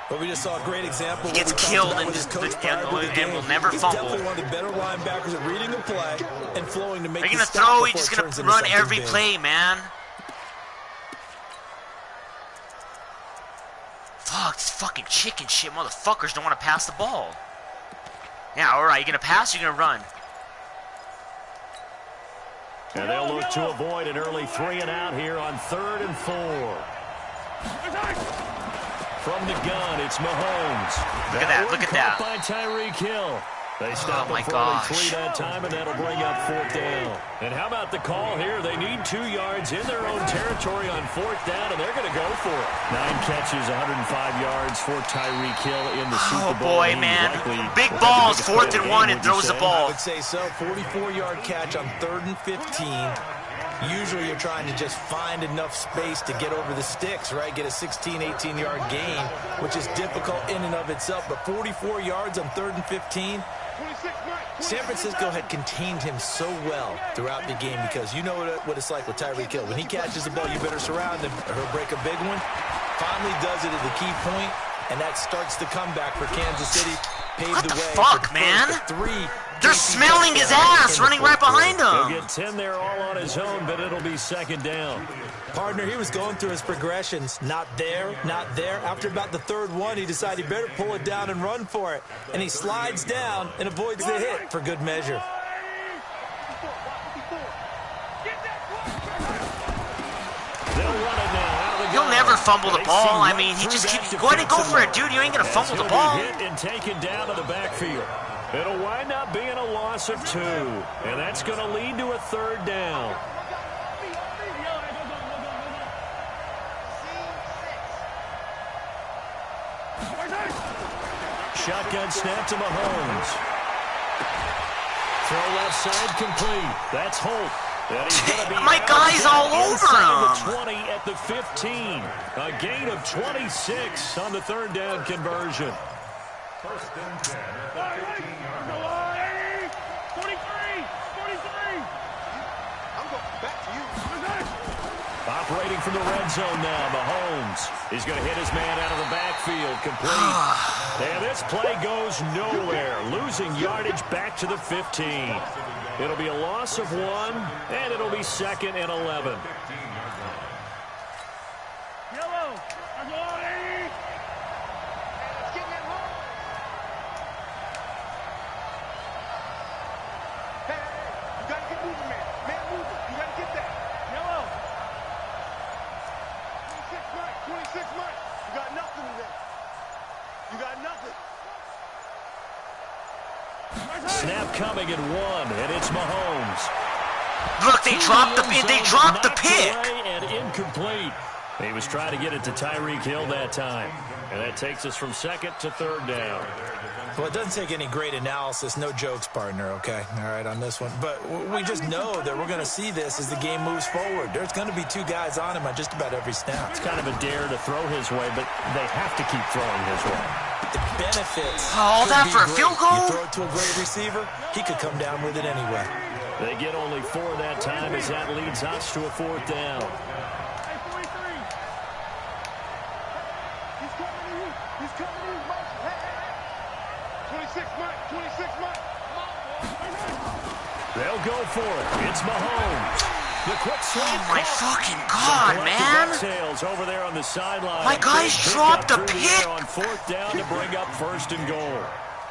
But we just saw a great example. He gets killed and will never He's fumble. definitely one of the better linebackers at reading a play and flowing to make. Are you gonna throw? He's just gonna run every play, man. Fuck, this fucking chicken shit motherfuckers don't want to pass the ball. Yeah, alright, you gonna pass or you gonna run? And they'll look to avoid an early 3 and out here on 3rd and 4. From the gun, it's Mahomes. Look at that, look at that. By Tyreek Hill. They stop Oh my for only gosh. 3 that time, and that'll bring up 4th down. And how about the call here? They need 2 yards in their own territory on 4th down, and they're going to go for it. 9 catches, 105 yards for Tyreek Hill in the Super Bowl. Oh, boy, man. Big balls, 4th and 1, and throws the I ball. would say so. 44-yard catch on 3rd and 15. Usually you're trying to just find enough space to get over the sticks, right? Get a 16, 18-yard gain, which is difficult in and of itself. But 44 yards on 3rd and 15. San Francisco had contained him so well throughout the game because you know what it's like with Tyreek Hill. When he catches the ball, you better surround him or he'll break a big one. Finally does it at the key point, and that starts the comeback for Kansas City. Paved What the the way fuck, for man? three. They're smelling his ass, running right behind He'll him. get 10 there all on his own, but it'll be 2nd down. Partner, he was going through his progressions. Not there, not there. After about the 3rd one, he decided he better pull it down and run for it. And he slides down and avoids the hit for good measure. They'll run it now out of the He'll gun. never fumble the They ball. see I right mean, he through just that keeps go ahead and go for it, dude. You ain't gonna as fumble the he'll ball. be hit and taken down to the backfield. It'll wind up being a loss of 2, and that's going to lead to a 3rd down. Shotgun snap to Mahomes. Throw left side complete. That's Holt. And he's going to be My guy's all over inside him. the 20 at the 15. A gain of 26 on the 3rd down conversion. First and 10 at the 15-yard line. 43. I'm going back to you. Operating from the red zone now, Mahomes. He's going to hit his man out of the backfield, complete. And this play goes nowhere, losing yardage back to the 15. It'll be a loss of 1, and it'll be 2nd and 11. Yellow. Hey, you got to get moving, man. Man moving. You got to get that. Yellow. 26 Mike. 26 Mike. You got nothing today. You got nothing. Snap coming at 1, and it's Mahomes. Look, they dropped the pick. Away and incomplete. He was trying to get it to Tyreek Hill that time. And that takes us from 2nd to 3rd down. Well, it doesn't take any great analysis. No jokes, partner, okay? All right, on this one. But we just know that we're going to see this as the game moves forward. There's going to be 2 guys on him on just about every snap. It's kind of a dare to throw his way, but they have to keep throwing his way. The benefits. All could that be for a great. field goal? You throw it to a great receiver, he could come down with it anyway. They get only 4 that time as that leads us to a 4th down. Hey, 43. He's coming to you. He's coming to you, Mike. Hey. 26 Mike. 26 Mike. They'll go for it. It's Mahomes. The quick slant. Oh my fucking god, man. Tails over there on the sideline. My guys Big dropped pickup the through the air pick. on 4th down to bring up 1st and goal.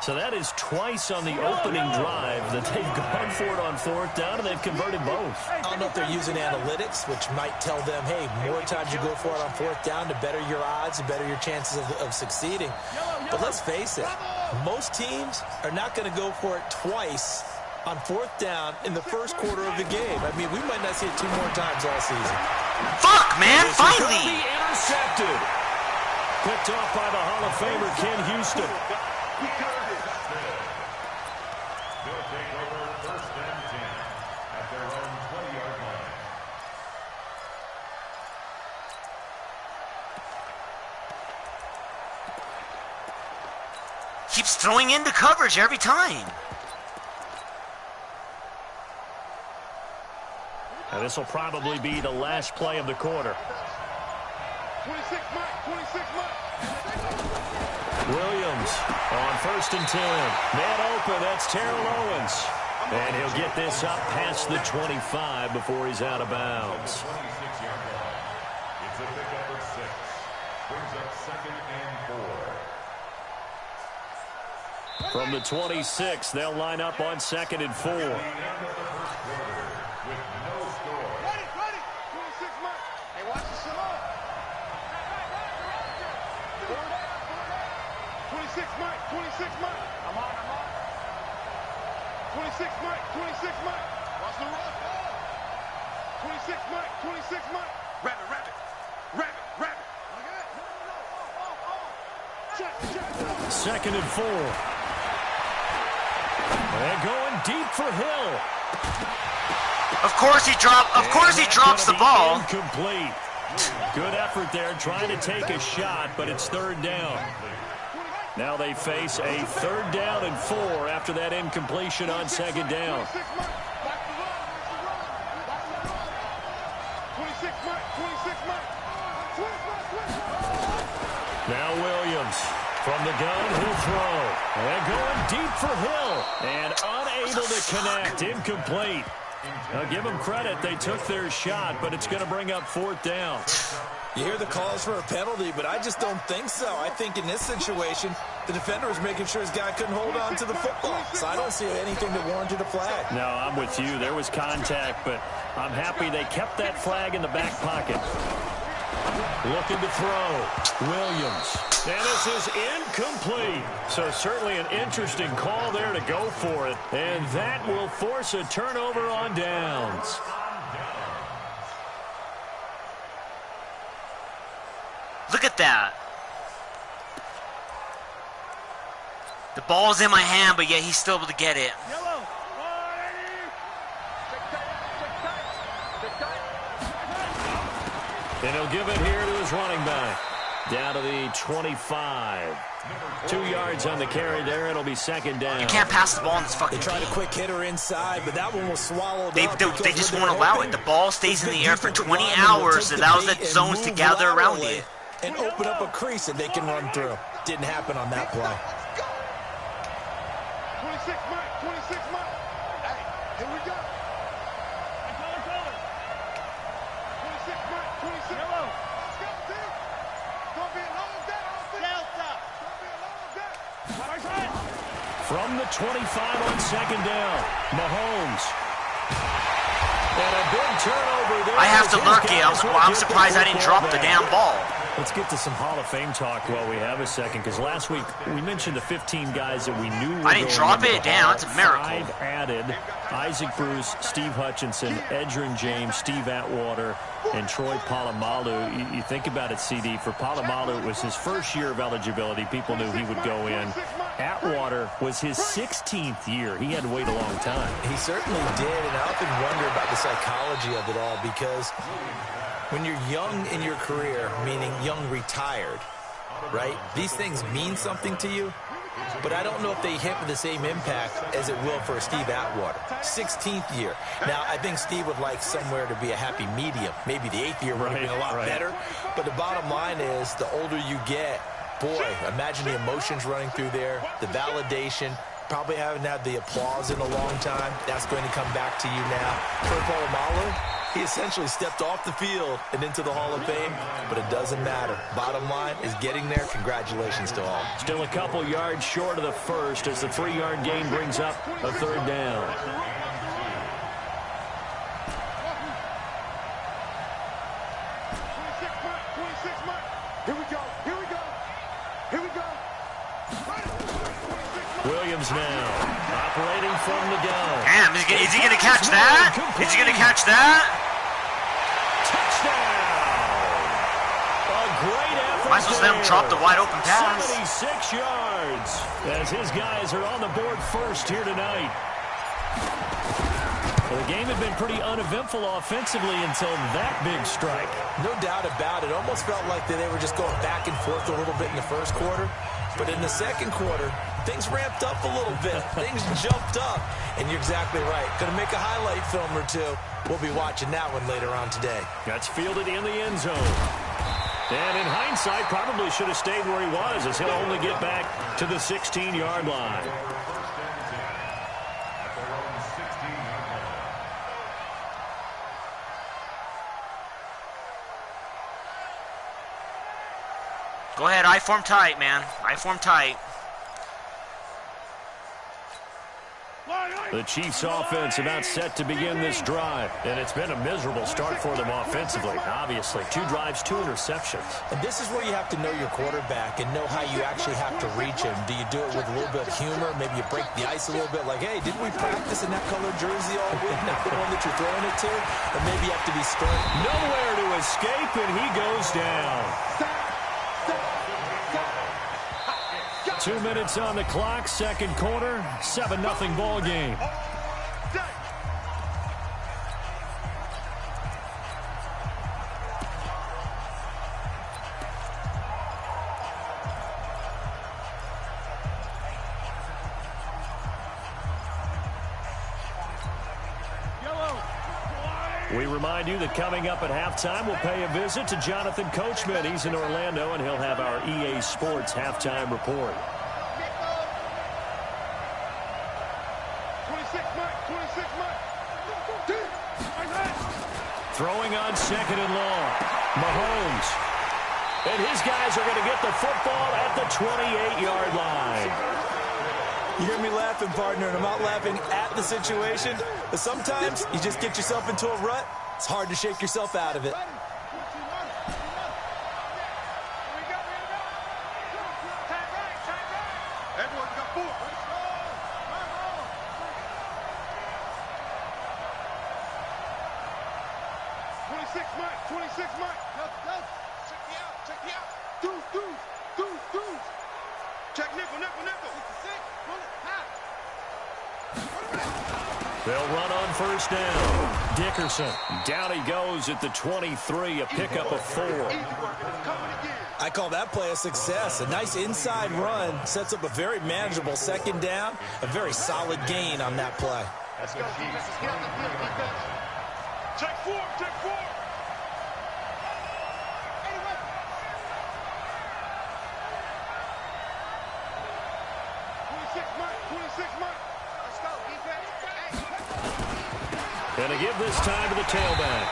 So that is twice on the opening drive that they've gone for it on 4th down, and they've converted both. I don't know if they're using analytics, which might tell them, hey, more times you go for it on 4th down, the better your odds, the better your chances of succeeding. But let's face it, most teams are not going to go for it twice on 4th down in the first quarter of the game. I mean, we might not see it 2 more times all season. Fuck, man, This is gonna finally. be intercepted. Picked off by the Hall of Famer Ken Houston. They'll take over 1st and 10 at their own 20-yard line. Keeps throwing into coverage every time. And this will probably be the last play of the quarter. 26 Mike. 26 Mike. Williams on 1st and 10. Man open, that's Terrell Owens. And he'll get this up past the 25 before he's out of bounds. 26-yard line. It's a pickup of 6. Brings up 2nd and 4. From the 26, they'll line up on 2nd and 4. The end of the first quarter with no score. Ready. 26 Mike. Hey, watch the slow. 26 Mike. 26 Mike. I'm on. 26 Mike, 26 Mike. Watch the run. 26 Mike, 26 Mike. Rabbit, rabbit. Rabbit, rabbit. Check, check. 2nd and 4. They're going deep for Hill. Of course he drops the ball. Incomplete. Good effort there trying to take a shot, but it's 3rd down. Now they face a 3rd down and 4 after that incompletion on 2nd down. 26 Mike, 26 Mike. Now Williams from the gun, he'll throw. And going deep for Hill. And unable to connect, incomplete. Now give them credit, they took their shot, but it's going to bring up 4th down. You hear the calls for a penalty, but I just don't think so. I think in this situation, the defender was making sure his guy couldn't hold on to the football. So I don't see anything that warranted a flag. No, I'm with you. There was contact, but I'm happy they kept that flag in the back pocket. Looking to throw. Williams. And this is incomplete. So certainly an interesting call there to go for it. And that will force a turnover on downs. Look at that. The ball's in my hand, but yet he's still able to get it. Yellow. And he'll give it here to his running back. Down to the 25. 2 yards on the carry there. It'll be 2nd down. You can't pass the ball in this fucking They tried game. a quick hitter inside, but that one was swallowed They up. they just won't allow it. The ball stays in the air for 20 hours, allows the zones to gather around it. And open up a crease that they can run through. Didn't happen on that play. 26 Mike, 26 Mike. Hey, here we go. 26 Mike, 26 Yellow. Let's go, team. It's going to be a long day. Delta. It's going to be a long day. From the 25 on 2nd down, Mahomes. And a big turnover there. I have to His lurk it. guys will I'm get the surprised I didn't football drop the back. damn ball. Let's get to some Hall of Fame talk while we have a second, because last week we mentioned the 15 guys that we knew were I didn't going drop into it the down. Hall. That's a miracle. 5 added: Isaac Bruce, Steve Hutchinson, Edgerrin James, Steve Atwater, and Troy Polamalu. You think about it, CD. For Polamalu, it was his first year of eligibility. People knew he would go in. Atwater was his 16th year. He had to wait a long time. He certainly did, and I often wonder about the psychology of it all, because when you're young in your career, meaning young retired, right, these things mean something to you, but I don't know if they hit with the same impact as it will for Steve Atwater. 16th year. Now, I think Steve would like somewhere to be a happy medium. Maybe the 8th year would have been a lot better, but the bottom line is the older you get, boy, imagine the emotions running through there, the validation, probably haven't had the applause in a long time. That's going to come back to you now. For Polamalu, he essentially stepped off the field and into the Hall of Fame, but it doesn't matter. Bottom line is getting there. Congratulations to all. Still a couple yards short of the first as the 3-yard gain brings up a 3rd down. Here we go. Here we go. Here we go. Williams now operating from the gun. Damn, is he going to catch that? Is he going to catch that? Touchdown! A great effort. Might as well let him drop the wide open pass. 76 yards as his guys are on the board first here tonight. Well, the game had been pretty uneventful offensively until that big strike. No doubt about it. Almost felt like they were just going back and forth a little bit in the first quarter. But in the second quarter, things ramped up a little bit. Things jumped up. And you're exactly right. Going to make a highlight film or two. We'll be watching that one later on today. That's fielded in the end zone. And in hindsight, probably should have stayed where he was, as he'll only get back to the 16-yard line. Go ahead, I form tight, man. I form tight. The Chiefs' offense about set to begin this drive. And it's been a miserable start for them offensively. Obviously, 2 drives, 2 interceptions. And this is where you have to know your quarterback and know how you actually have to reach him. Do you do it with a little bit of humor? Maybe you break the ice a little bit like, hey, didn't we practice in that colored jersey all week? Not the one that you're throwing it to? Or maybe you have to be stern. Nowhere to escape, and he goes down. 2 minutes on the clock, second quarter, 7-0 ball game. We remind you that coming up at halftime, we'll pay a visit to Jonathan Coachman. He's in Orlando, and he'll have our EA Sports halftime report. 26 Mike. Throwing on second and long. Mahomes. And his guys are going to get the football at the 28-yard line. You hear me laughing, partner, and I'm not laughing at the situation. But sometimes you just get yourself into a rut. It's hard to shake yourself out of it. Everyone's got 4. 26 Mike. 26 Mike. Go. Check me out. Deuce. Check nickel. They'll run on first down. Dickerson. Down he goes at the 23, a pickup of 4. I call that play a success. A nice inside run sets up a very manageable second down. A very solid gain on that play. Let's go, defense. Let's get on the field, defense. Check 4. 26 Mike. Let's go, defense. And to give this time to the tailback.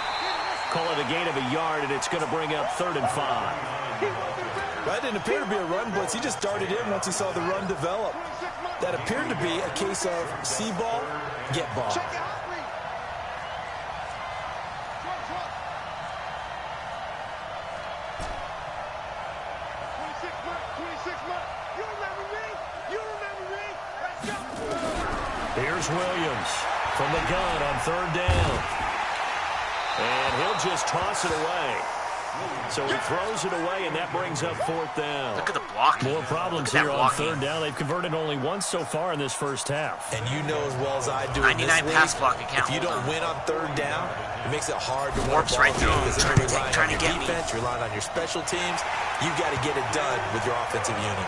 Call it a gain of a yard, and it's going to bring up 3rd and 5. That didn't appear to be a run blitz. He just darted in once he saw the run develop. That appeared to be a case of see ball, get ball. Here's Williams from the gun on 3rd down. And he'll just toss it away. So he throws it away, and that brings up 4th down. Look at the blocking. More problems here on 3rd down. They've converted only once so far in this first half. And you know as well as I do, 99 in this league, pass blocking count. if you don't win on 3rd down, it makes it hard to Warps right through him, trying to get me. Defense, relying on your special teams. You've got to get it done with your offensive unit.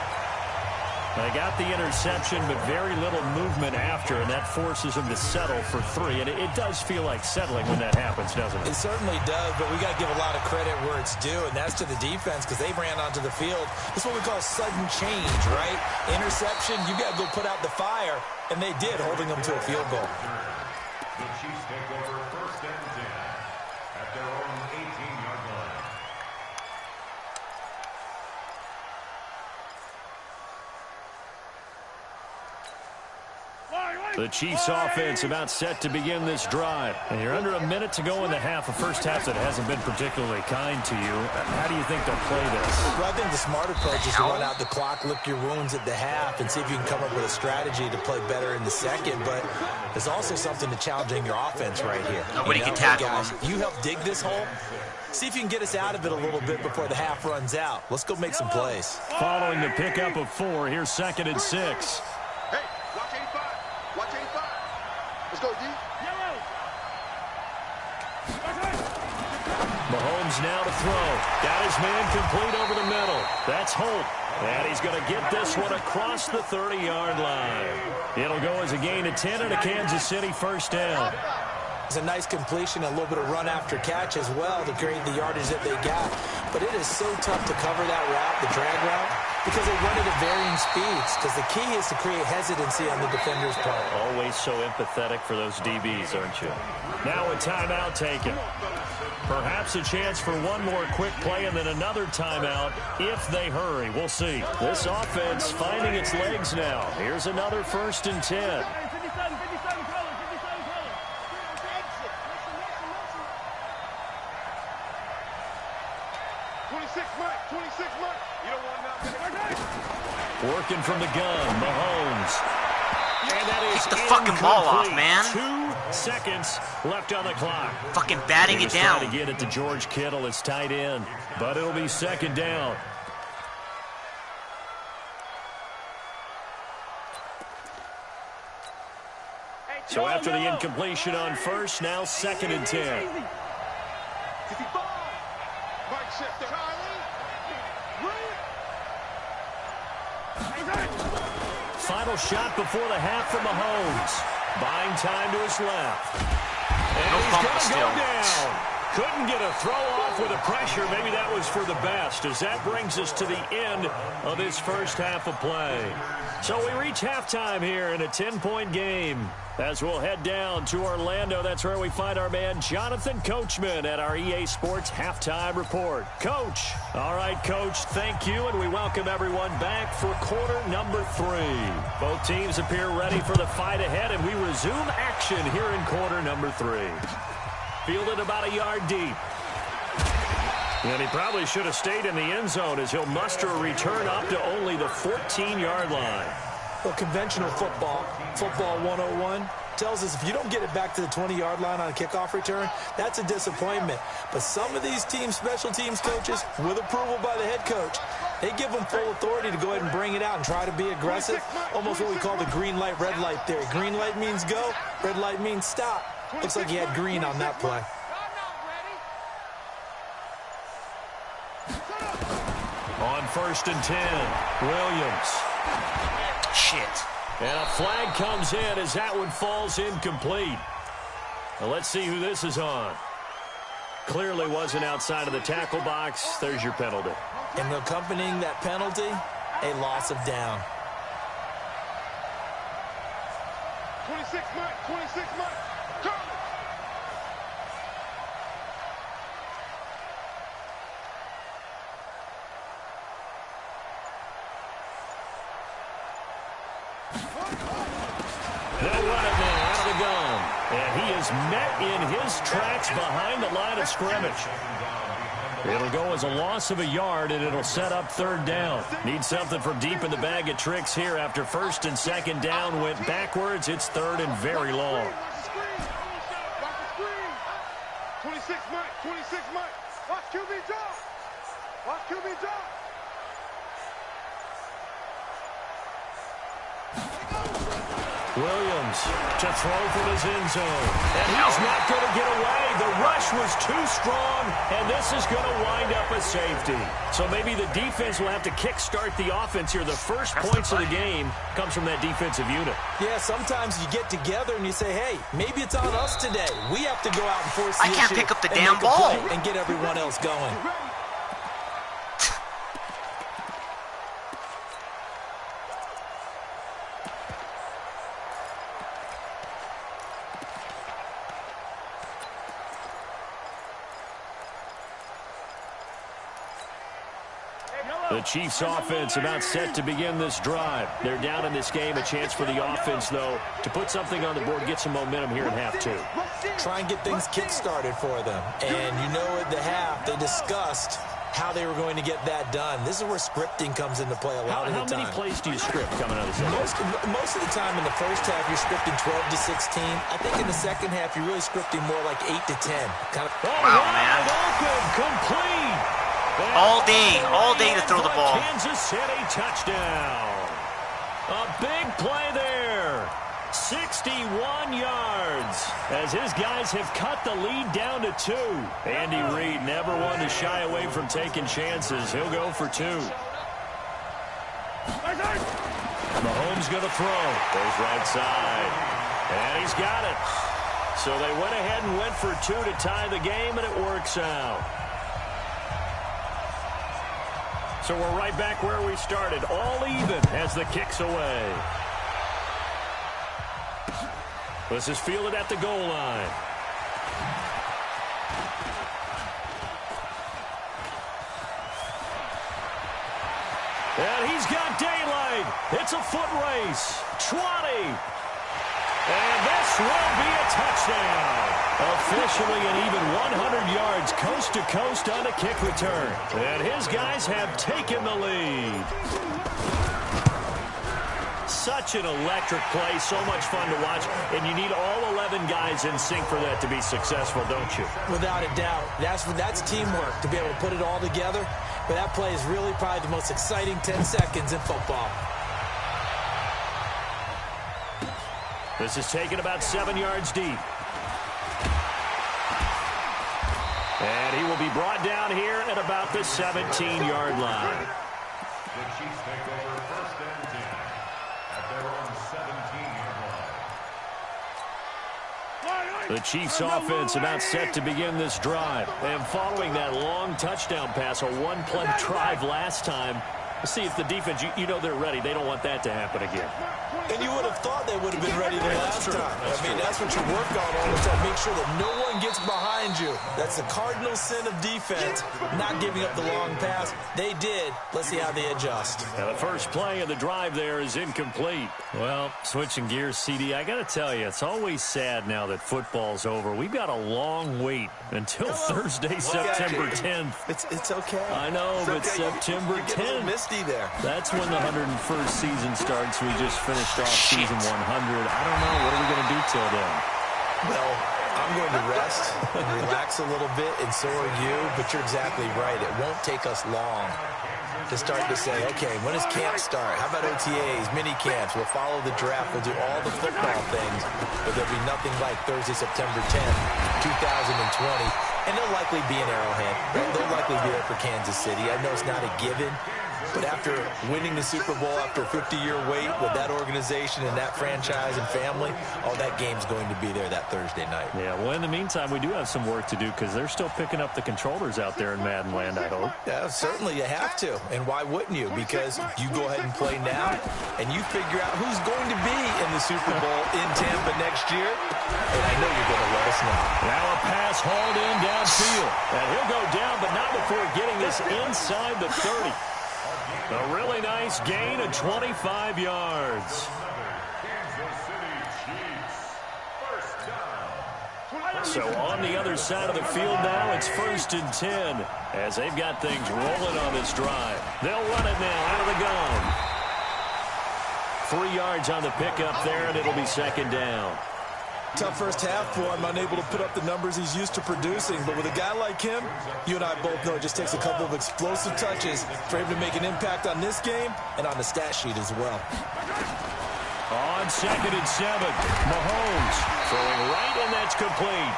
They got the interception, but very little movement after, and that forces them to settle for 3. And it does feel like settling when that happens, doesn't it? It certainly does, but we got to give a lot of credit where it's due, and that's to the defense because they ran onto the field. This is what we call sudden change, right? Interception, you got to go put out the fire, and they did, holding them to a field goal. The Chiefs take over 1st and 10 at their own 18-yard line. The Chiefs offense about set to begin this drive. And you're under a minute to go in the half. A first half that hasn't been particularly kind to you. How do you think they'll play this? Well, I think the smart approach is to run out the clock, lick your wounds at the half, and see if you can come up with a strategy to play better in the second. But there's also something to challenging your offense right here. Nobody can tackle guys, them. you help dig this hole. See if you can get us out of it a little bit before the half runs out. Let's go make some plays. Following the pickup of 4, here's 2nd and 6. Hey, watch 85. Watch 85. Let's go, D. Mahomes now to throw. Got his man complete over the middle. That's Holt. And he's going to get this one across the 30-yard line. It'll go as a gain of 10 and a Kansas City first down. It's a nice completion, a little bit of run after catch as well to create the yardage that they got. But it is so tough to cover that route, the drag route, because they run it at varying speeds. Because the key is to create hesitancy on the defender's part. Always so empathetic for those DBs, aren't you? Now a timeout taken. Perhaps a chance for one more quick play and then another timeout if they hurry. We'll see. This offense finding its legs now. Here's another 1st and 10. working from the gun. Mahomes. And that is Kick the fucking ball off, man. 2 seconds left on the clock. Fucking batting it down. Trying to get it to George Kittle. It's tight end, but it'll be second down. So after the incompletion on first, now 2nd and 10. Final shot before the half from Mahomes. Buying time to his left. And he's going to go down. Couldn't get a throw off with the pressure. Maybe that was for the best, as that brings us to the end of this first half of play. So we reach halftime here in a 10-point game. As we'll head down to Orlando, that's where we find our man Jonathan Coachman at our EA Sports Halftime Report. Coach. All right, Coach, thank you, and we welcome everyone back for quarter number 3. Both teams appear ready for the fight ahead, and we resume action here in quarter number 3. Fielded about a yard deep. And he probably should have stayed in the end zone as he'll muster a return up to only the 14-yard line. Well, conventional football 101, tells us if you don't get it back to the 20-yard line on a kickoff return, that's a disappointment. But some of these teams, special teams coaches, with approval by the head coach, they give them full authority to go ahead and bring it out and try to be aggressive, almost what we call the green light, red light theory. Green light means go, red light means stop. Looks like he had green on that play. On 1st and 10, Williams. Shit. And a flag comes in as that one falls incomplete. Now let's see who this is on. Clearly wasn't outside of the tackle box. There's your penalty. And accompanying that penalty, a loss of down. 26 months, 26 months. Come! They'll run it now out of the gun. And he is met in his tracks behind the line of scrimmage. It'll go as a loss of a yard, and it'll set up 3rd down. Need something from deep in the bag of tricks here after 1st and 2nd down went backwards. It's 3rd and very long. Watch the screen. 26 months, 26 months. Watch QB drop. Watch QB drop. Williams to throw from his end zone. And he's not going to get away. The rush was too strong, and this is going to wind up a safety. So maybe the defense will have to kickstart the offense here. The first points of the game comes from that defensive unit. Yeah, sometimes you get together and you say, hey, maybe it's on us today. We have to go out and force the issue. I can't pick up the and damn make a ball. play and get everyone else going. The Chiefs offense about set to begin this drive. They're down in this game. A chance for the offense, though, to put something on the board, get some momentum here in half 2. Try and get things kick-started for them. And you know at the half, they discussed how they were going to get that done. This is where scripting comes into play a lot of the time. How many plays do you script coming out of the second? Most of the time in the first half, you're scripting 12 to 16. I think in the second half, you're really scripting more like 8 to 10. Kind of. Wow, man. Open, complete. All day to throw the ball. Kansas City touchdown. A big play there. 61 yards as his guys have cut the lead down to 2. Andy Reid never one to shy away from taking chances. He'll go for 2. Mahomes going to throw. Goes right side. And he's got it. So they went ahead and went for 2 to tie the game, and it works out. So we're right back where we started, all even as the kick's away. This is fielded at the goal line. And he's got daylight. It's a foot race. 20. And this will be a touchdown. Officially an even 100 yards coast to coast on a kick return. And his guys have taken the lead. such an electric play, so much fun to watch, and you need all 11 guys in sync for that to be successful, don't you? Without a doubt. That's teamwork, to be able to put it all together. But that play is really probably the most exciting 10 seconds in football. This is taken about 7 yards deep. And he will be brought down here at about the 17-yard line. The Chiefs take over first and 10 at their own 17-yard line. The Chiefs offense about set to begin this drive. And following that long touchdown pass, a one-play drive last time, see if the defense, you know they're ready. They don't want that to happen again. And you would have thought they would have been ready the last time. I mean, that's what you work on all the time. Make sure that no one gets behind you. That's the cardinal sin of defense, not giving up the long pass. They did. Let's see how they adjust. Now the first play of the drive there is incomplete. Well, switching gears, CD, I got to tell you, it's always sad now that football's over. We've got a long wait until Thursday, September 10th. It's okay. I know, but September 10th. Misty there. That's when the 101st season starts. We just finished off season 100. I don't know. What are we going to do till then? Well, I'm going to rest and relax a little bit, and so are you. But you're exactly right. It won't take us long to start to say, okay, when does camp start? How about OTAs, mini camps? We'll follow the draft. We'll do all the football things. But there'll be nothing like Thursday, September 10th, 2020. And they'll likely be in Arrowhead. They'll likely be there for Kansas City. I know it's not a given. But after winning the Super Bowl, after a 50-year wait with that organization and that franchise and family, that game's going to be there that Thursday night. Yeah, well, in the meantime, we do have some work to do because they're still picking up the controllers out there in Madden land, I hope. Yeah, certainly you have to. And why wouldn't you? Because you go ahead and play now, and you figure out who's going to be in the Super Bowl in Tampa next year. And I know you're going to let us know. Now a pass hauled in downfield. And he'll go down, but not before getting this inside the 30. A really nice gain of 25 yards. So on the other side of the field now, it's 1st and 10 as they've got things rolling on this drive. They'll run it now out of the gun. 3 yards on the pickup there, and it'll be 2nd down. Tough first half for him, unable to put up the numbers he's used to producing. But with a guy like him, you and I both know it just takes a couple of explosive touches for him to make an impact on this game and on the stat sheet as well. On 2nd and 7, Mahomes throwing right, and that's complete.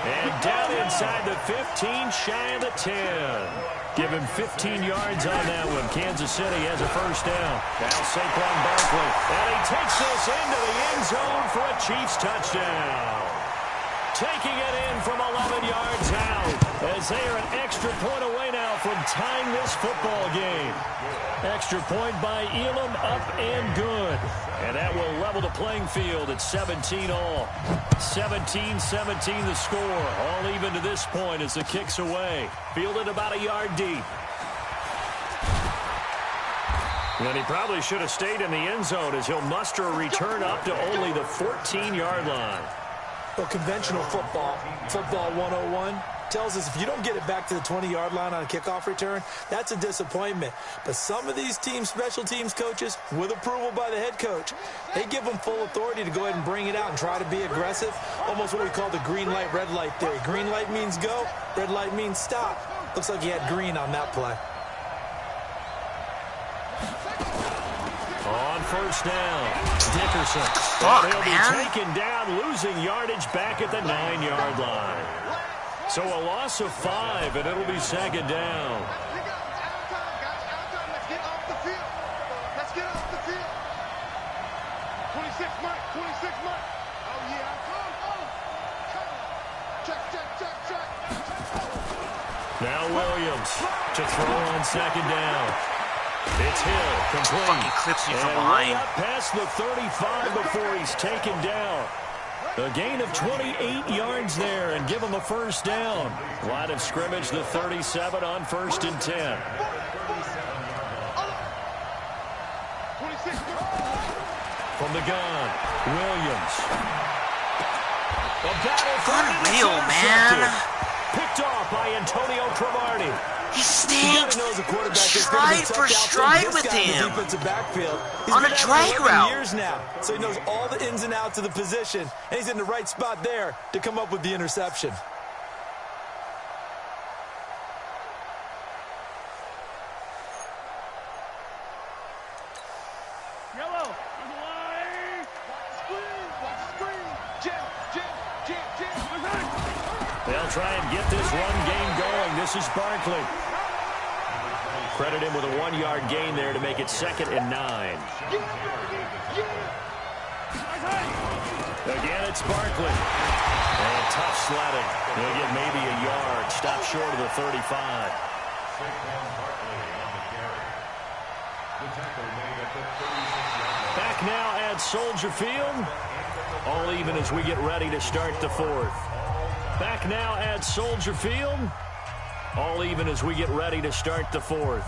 And down inside the 15, shy of the 10. Give him 15 yards on that one. Kansas City has a first down. Now Saquon Barkley. And he takes this into the end zone for a Chiefs touchdown. Taking it in from 11 yards out as they are an extra point away now from tying this football game. Extra point by Elam, up and good. And that will level the playing field at 17 all. 17-17 the score. All even to this point as the kick's away. Fielded about a yard deep. And he probably should have stayed in the end zone as he'll muster a return up to only the 14-yard line. Well, conventional football 101, tells us if you don't get it back to the 20-yard line on a kickoff return, that's a disappointment. But some of these teams, special teams coaches, with approval by the head coach, they give them full authority to go ahead and bring it out and try to be aggressive. Almost what we call the green light, red light theory. Green light means go, red light means stop. Looks like he had green on that play. On first down, Dickerson. He'll be taken down, losing yardage back at the 9-yard line. So a loss of 5, and it'll be 2nd down. Let's get off the field. Let's get off the field. 26 Mike. Oh, yeah. Come. Check. Now Williams to throw on 2nd down. It's Hill, complete. Fucking clips you from and behind. way up past the 35 before he's taken down. A gain of 28 yards there and give him a first down. Line of scrimmage, the 37 on 1st and 10. From the gun, Williams. A battle for Unreal, man. Picked picked off by Antonio Cromartie. He stayed knows a quarterback is stride for stride with him on a drag route. Years now, so he knows all the ins and outs of the position, and he's in the right spot there to come up with the interception. They'll try and get this run game going. This is Barkley. Credit him with a 1-yard gain there to make it 2nd and 9. Again, it's Barkley. And tough sledding. He'll get maybe a yard. Stop short of the 35. Back now at Soldier Field. All even as we get ready to start the 4th. Back now at Soldier Field. All even as we get ready to start the 4th.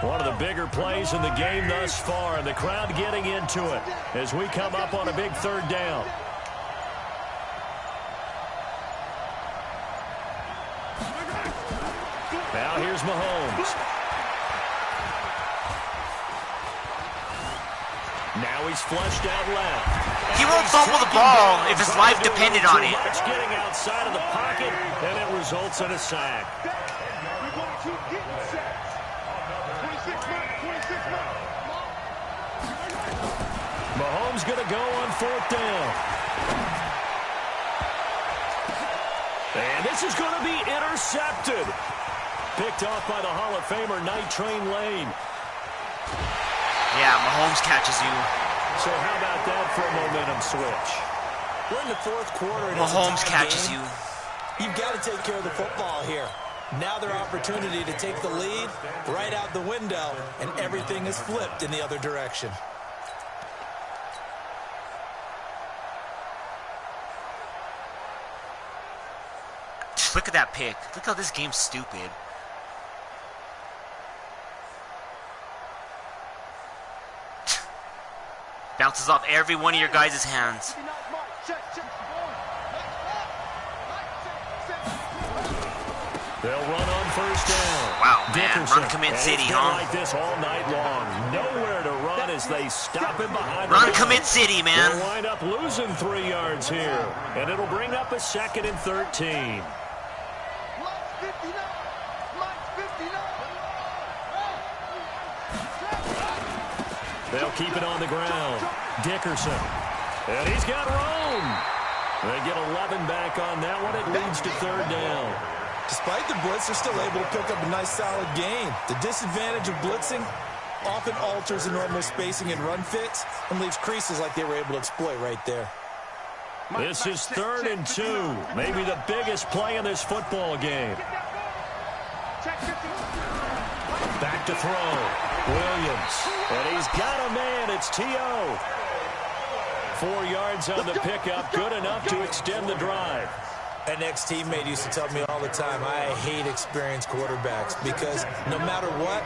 One of the bigger plays in the game thus far, and the crowd getting into it as we come up on a big 3rd down. Now here's Mahomes. Now he's flushed out left. He won't fumble the ball if his life depended on it. Getting outside of the pocket, and it results in a sack. Mahomes going to go on 4th down. And this is going to be intercepted. Picked off by the Hall of Famer, Night Train Lane. Yeah, Mahomes catches you. So how about that for a momentum switch? We're in the 4th quarter. And Mahomes catches you. You've got to take care of the football here. Now their opportunity to take the lead right out the window, and everything is flipped in the other direction. Look at that pick. Look how this game's stupid. Bounces off every one of your guys' hands. They'll run on 1st down. Wow, man. Run commit city, huh? Like this all night long. Nowhere to run as they stop him behind. Run commit city, man. They'll wind up losing 3 yards here. And it'll bring up a 2nd and 13. They'll keep it on the ground. Dickerson. And he's got room. They get 11 back on that one. It leads to 3rd down. Despite the blitz, they're still able to pick up a nice, solid gain. The disadvantage of blitzing often alters the normal spacing and run fits and leaves creases like they were able to exploit right there. This is 3rd and 2. Maybe the biggest play in this football game. Back to throw. Williams. And he's got a man. It's T.O. 4 yards on the pickup. Good enough to extend the drive. An ex-teammate used to tell me all the time, I hate experienced quarterbacks because no matter what,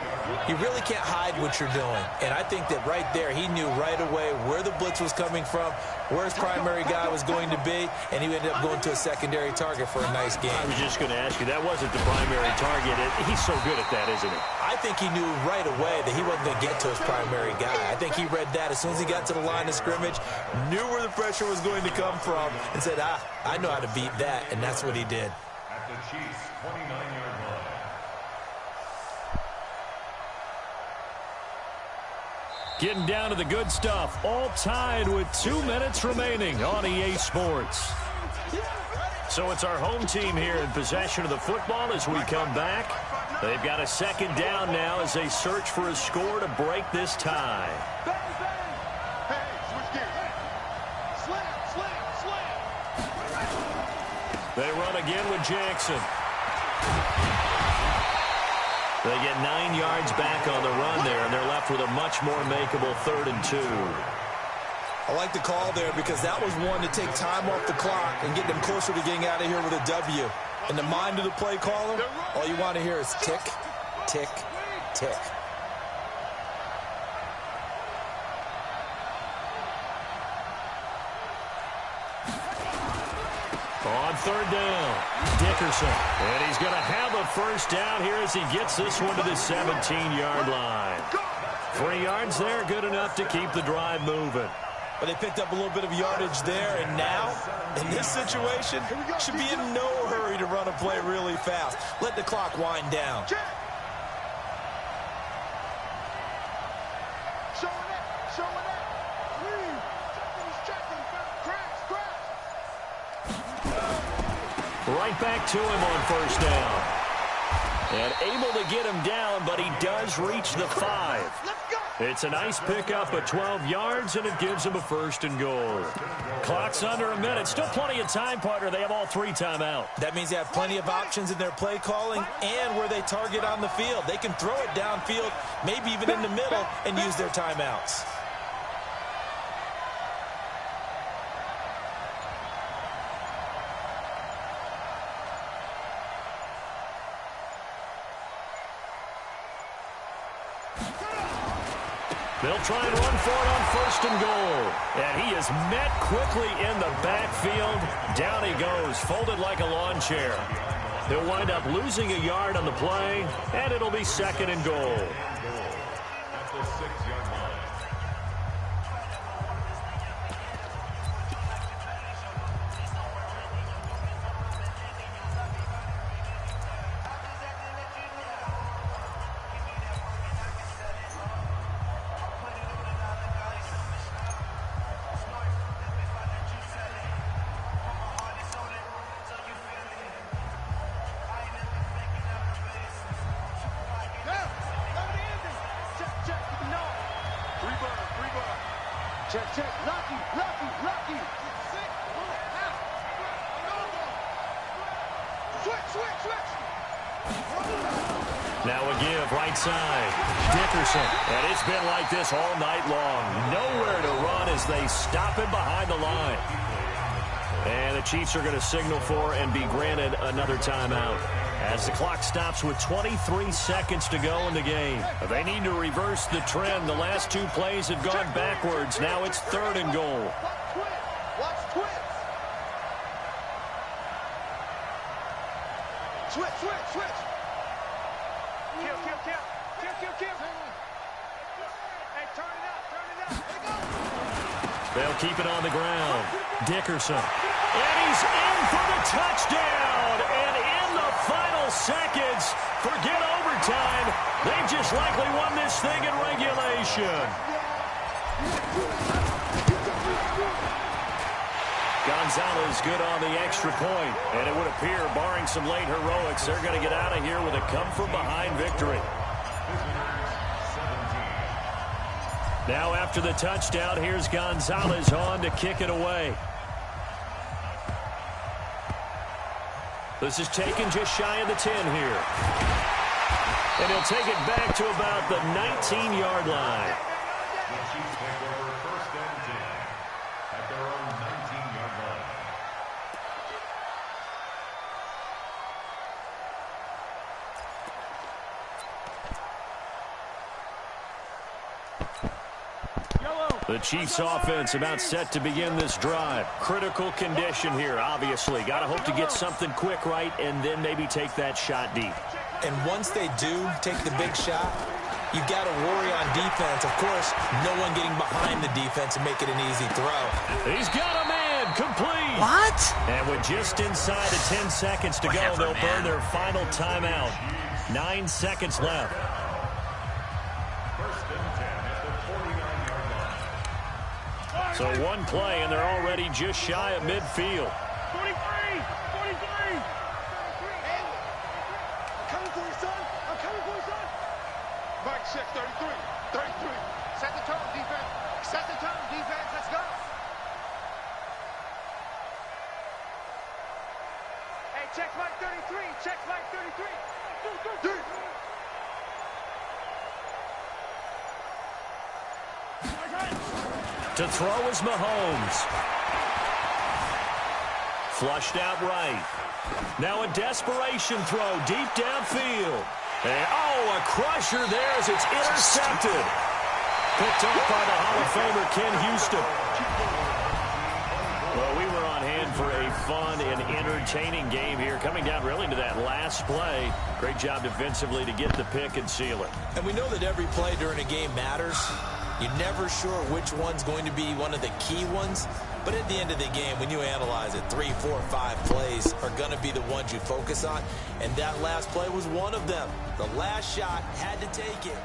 you really can't hide what you're doing. And I think that right there, he knew right away where the blitz was coming from, where his primary guy was going to be, and he ended up going to a secondary target for a nice game. I was just going to ask you, that wasn't the primary target. He's so good at that, isn't he? I think he knew right away that he wasn't going to get to his primary guy. I think he read that as soon as he got to the line of scrimmage, knew where the pressure was going to come from, and said, I know how to beat that, and that's what he did. At the Chiefs' 29-yard line. Getting down to the good stuff. All tied with 2 minutes remaining on EA Sports. So it's our home team here in possession of the football as we come back. They've got a 2nd down now as they search for a score to break this tie. They run again with Jackson. They get 9 yards back on the run there, and they're left with a much more makeable 3rd and 2. I like the call there because that was one to take time off the clock and get them closer to getting out of here with a W. In the mind of the play caller, all you want to hear is tick, tick, tick. third down. Dickerson. And he's going to have a first down here as he gets this one to the 17-yard line. 3 yards there, good enough to keep the drive moving. But they picked up a little bit of yardage there, and now, in this situation, should be in no hurry to run a play really fast. Let the clock wind down. Right back to him on first down. And able to get him down, but he does reach the 5. It's a nice pickup of 12 yards, and it gives him a first and goal. Clock's under a minute. Still plenty of time, partner. They have all 3 timeout. That means they have plenty of options in their play calling and where they target on the field. They can throw it downfield, maybe even in the middle, and use their timeouts. They'll try and run for it on first and goal. And he is met quickly in the backfield. Down he goes, folded like a lawn chair. They'll wind up losing a yard on the play, and it'll be second and goal. At the 6-yard line. Check, check. Lucky, lucky, lucky. Switch. Now a give, right side. Dickerson. And it's been like this all night long. Nowhere to run as they stop him behind the line. And the Chiefs are going to signal for and be granted another timeout. As the clock stops with 23 seconds to go in the game. They need to reverse the trend. The last 2 plays have gone backwards. Now it's third and goal. Watch twist. Switch. Kill. Hey, turn it up. They'll keep it on the ground. Dickerson. And he's in for the touchdown. And in the final seconds, forget overtime. They've just likely won this thing in regulation. Gonzalez good on the extra point. And it would appear, barring some late heroics, they're going to get out of here with a come-from-behind victory. Now after the touchdown, here's Gonzalez on to kick it away. This is taken just shy of the 10 here. And he'll take it back to about the 19-yard line. The Chiefs take over first and 10 at their own 19-yard line. The Chiefs offense about set to begin this drive. Critical condition here, obviously. Got to hope to get something quick right and then maybe take that shot deep. And once they do take the big shot, you got to worry on defense. Of course, no one getting behind the defense and make it an easy throw. He's got a man, complete. What? And with just inside of 10 seconds to Whatever, go, they'll burn man. their final timeout. 9 seconds left. First and 10 at the 49-yard line. So one play, and they're already just shy of midfield. 43. I'm coming for you, son. Mike 6, 33. Set the tone, defense. Let's go. Hey, check Mike 33. Dude. To throw is Mahomes. Flushed out right. Now a desperation throw deep downfield. And, a crusher there as it's intercepted. Picked up by the Hall of Famer Ken Houston. Well, we were on on hand for a fun and entertaining game here. Coming down really to that last play. Great job defensively to get the pick and seal it. And we know that every play during a game matters. You're never sure which one's going to be one of the key ones. But at the end of the game, when you analyze it, 3, 4, 5 plays are going to be the ones you focus on. And that last play was one of them. The last shot had to take it.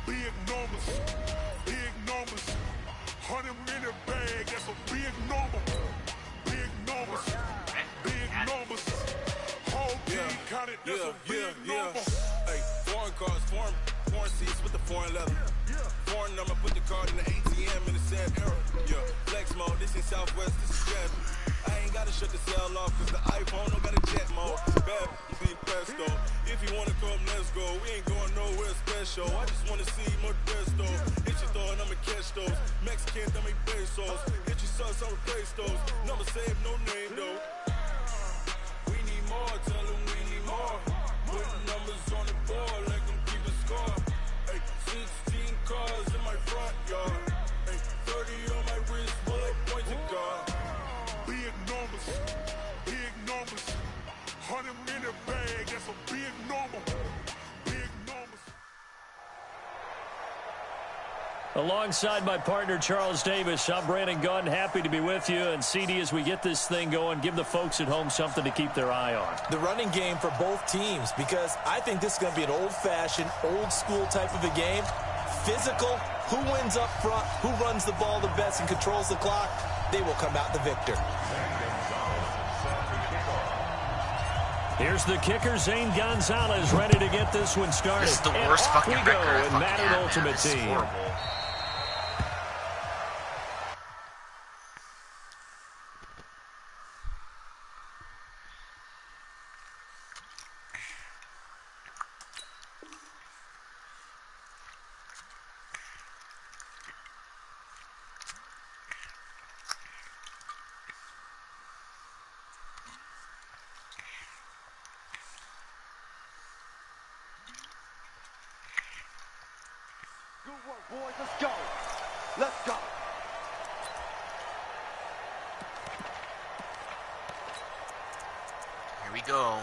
Big numbers, 100 in the bag, that's a big number. Big numbers, whole team counted, that's a big number. Hey, foreign cars, foreign seats with the foreign leather. Foreign number, put the card in the ATM in the sad era. Yeah, flex mode, this in Southwest, this is bad. I ain't gotta shut the cell off, cause the iPhone don't got a jet mode. Bad, be presto. If you wanna come, let's go. We ain't going nowhere special. I just wanna see more Modesto. Hit your throw and I'ma catch those. Mexican, dame pesos. Hit your sons, I'll replace those. Number save, no name though. We need more, tell them we need more. Put numbers on the board, like them keep a score. Hey, 16 cars in my front yard. Hey, 30 on my wrist, bullet points of God. Big numbers, 100 in the bag, that's a big number. Big numbers. Alongside my partner, Charles Davis, I'm Brandon Gunn. Happy to be with you. And CD, as we get this thing going, give the folks at home something to keep their eye on. The running game for both teams, because I think this is going to be an old-fashioned, old-school type of a game. Physical, who wins up front, who runs the ball the best and controls the clock, they will come out the victor. Here's the kicker, Zane Gonzalez, ready to get this one started. This is the worst fucking record I've and fucking Madden had, Ultimate man. This is Team. horrible. Good work, boys. Let's go. Let's go. Here we go.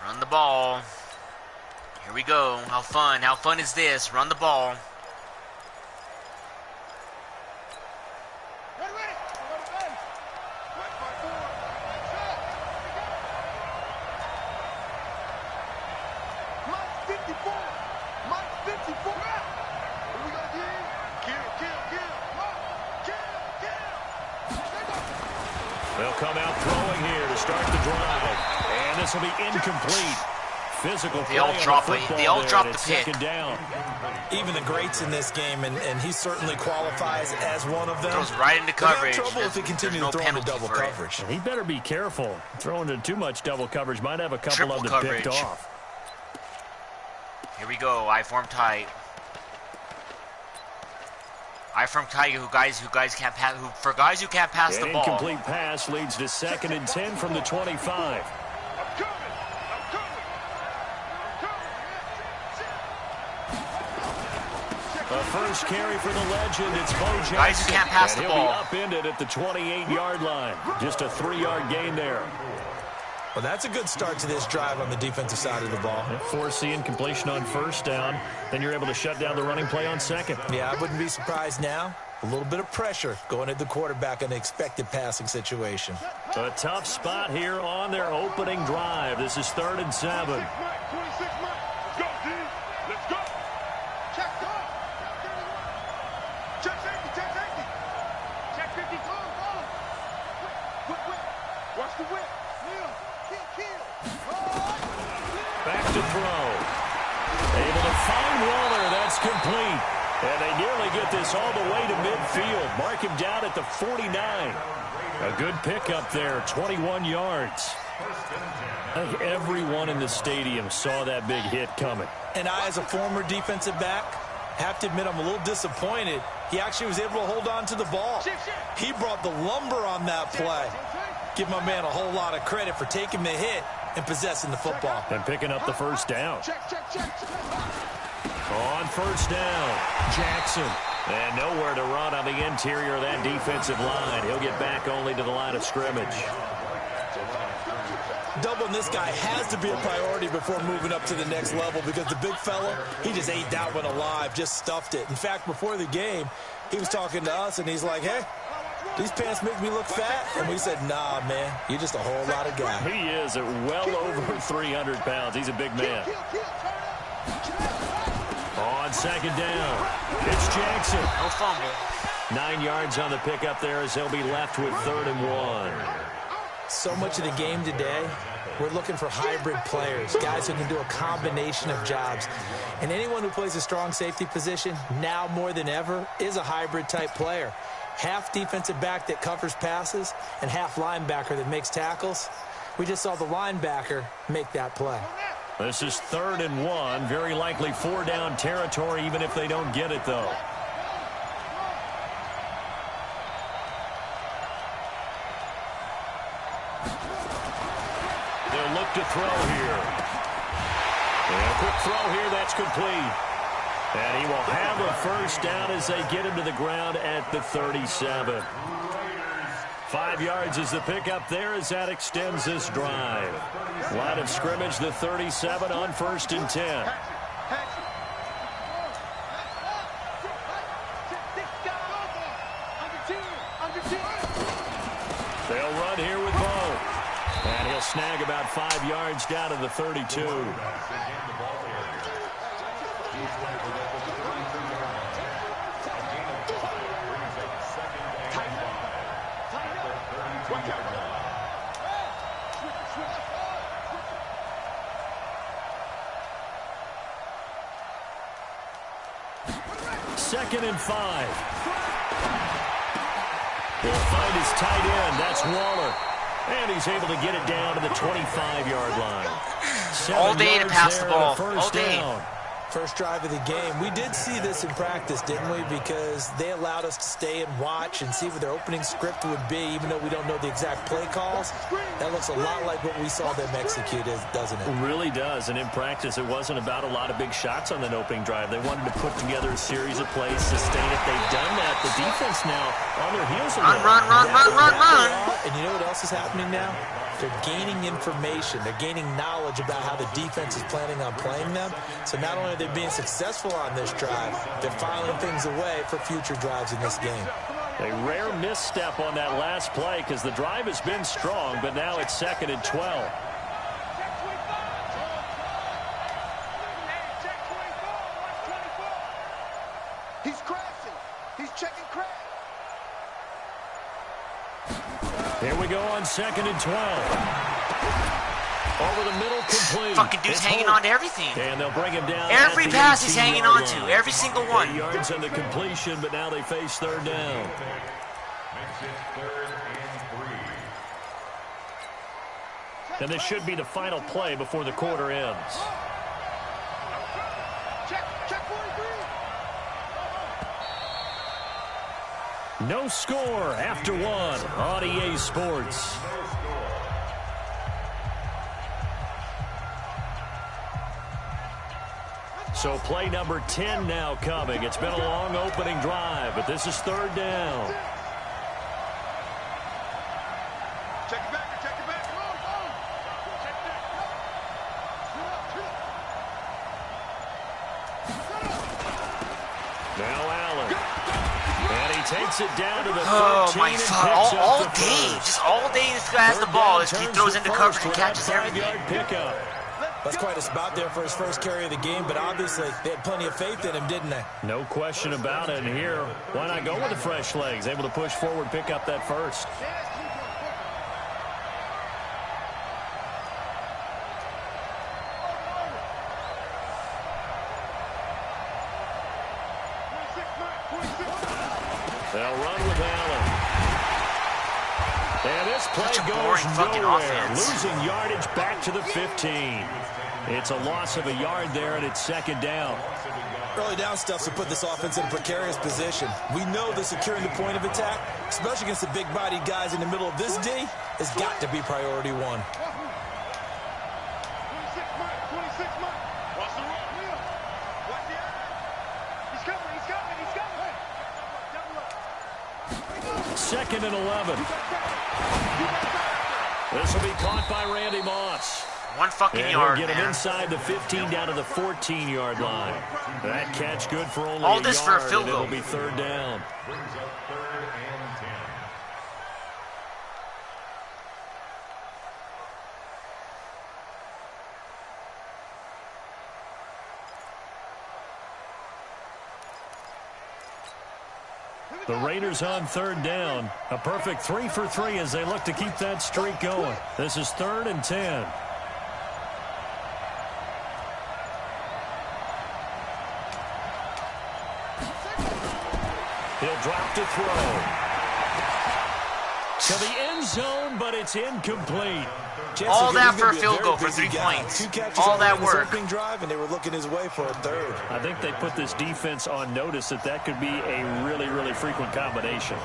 Run the ball. Here we go. How fun is this? Run the ball. Ready, ready. Ready, Wait for it. Mike 54. Mike 54. What we gonna do? Kill. They'll come out throwing here to start the drive. And this will be incomplete. Physical play on the football they all there, drop and the it's pick. second down. Even the greats in this game, and he certainly qualifies as one of them. Throws right into coverage. They'll have trouble if he continues to throw into double coverage. He better be careful. Throwing into too much double coverage might have a couple Triple of them coverage. picked off. Here we go. I form tight. I form tight. For guys who can't pass An the ball. incomplete pass leads to 2nd and 10 from the 25. A first carry for the legend. It's Bo Jackson. Guys who can't pass the and he'll ball. be upended at the 28-yard line. Just a 3-yard gain there. Well, that's a good start to this drive on the defensive side of the ball. Force the incompletion on first down. Then you're able to shut down the running play on second. Yeah, I wouldn't be surprised now. A little bit of pressure going at the quarterback in an expected passing situation. A tough spot here on their opening drive. This is 3rd and 7. 26 Mike. Let's go, D. Let's go. Check go. Check safety. Check safety. Check 50. Go. Whip. Watch the whip. Kneel. Kill. Back to throw. Able to find Waller. That's complete. And they nearly get this all the way to midfield. Mark him down at the 49. A good pickup there, 21 yards. I think everyone in the stadium saw that big hit coming. And I, as a former defensive back, have to admit I'm a little disappointed. He actually was able to hold on to the ball. He brought the lumber on that play. Give my man a whole lot of credit for taking the hit and possessing the football. And picking up the first down. On first down, Jackson. And nowhere to run on the interior of that defensive line. He'll get back only to the line of scrimmage. Doubling this guy has to be a priority before moving up to the next level because the big fella, he just ate that one alive, just stuffed it. In fact, before the game, he was talking to us, and he's like, hey, these pants make me look fat. And we said, nah, man, you're just a whole lot of guy. He is at well over 300 pounds. He's a big man. On second down, it's Jackson. No fumble. 9 yards on the pickup there as they'll be left with 3rd and 1. So much of the game today, we're looking for hybrid players, guys who can do a combination of jobs. And anyone who plays a strong safety position, now more than ever, is a hybrid-type player. Half defensive back that covers passes and half linebacker that makes tackles. We just saw the linebacker make that play. This is 3rd and 1. Very likely 4-down territory, even if they don't get it, though. They'll look to throw here. And a quick throw here, that's complete. And he will have a first down as they get him to the ground at the 37. 5 yards is the pickup there as that extends this drive. Line of scrimmage, the 37 on 1st and 10. They'll run here with Bo. And he'll snag about 5 yards down to the 32. Second and 5. He'll find his tight end. That's Waller. And he's able to get it down to the 25-yard line. All day to pass the ball. All day. Down. First drive of the game. We did see this in practice, didn't we? Because they allowed us to stay and watch and see what their opening script would be, even though we don't know the exact play calls. That looks a lot like what we saw them execute, doesn't it? It really does. And in practice, it wasn't about a lot of big shots on that opening drive. They wanted to put together a series of plays, sustain it. They've done that. The defense now on their heels. Run. And you know what else is happening now? They're gaining information. They're gaining knowledge about how the defense is planning on playing them. So not only are they being successful on this drive, they're filing things away for future drives in this game. A rare misstep on that last play because the drive has been strong, but now it's 2nd and 12. He's crashing. He's checking crash. Here we go on 2nd and 12. Over the middle, complete. Fucking dude's hanging on to everything. And they'll bring him down. Every pass he's hanging on to. Every single one. 8 yards on the completion, but now they face 3rd down. Makes it 3rd and 3. And this should be the final play before the quarter ends. Check 43. No score after 1 on EA Sports. So play number 10 now coming. It's been a long opening drive, but this is third down. Check it back, check it back. Come on, go. Check it back. Now Allen. And he takes it down to the 13. Oh my God. all day. Just all day this guy has the ball. He throws into coverage and catches everything. Pickup. That's quite a spot there for his first carry of the game, but obviously they had plenty of faith in him, didn't they? No question about it. And here, why not go with the fresh legs? Able to push forward, pick up that first. They'll run with Allen. And this play goes nowhere. Losing yardage back to the 15. It's a loss of a yard there, and it's second down. Early down stuff to put this offense in a precarious position. We know that securing the point of attack, especially against the big-bodied guys in the middle of this D, has got to be priority one. 26 Mike. Watch the run. Watch the eye. He's coming, he's coming, he's coming. Double up. Second and 11. This will be caught by Randy Moss. One fucking yard, get him man. inside the 15 down to the 14-yard line. That catch good for only all a this yard, for a field goal. It'll be third down. Brings up 3rd and 10. The Raiders on third down. A perfect 3 for 3 as they look to keep that streak going. This is 3rd and 10. He'll drop to throw. To the end zone, but it's incomplete. All that for a field goal for 3 points. All that work. Drive, and they were looking his way for a third. I think they put this defense on notice that could be a really, really frequent combination.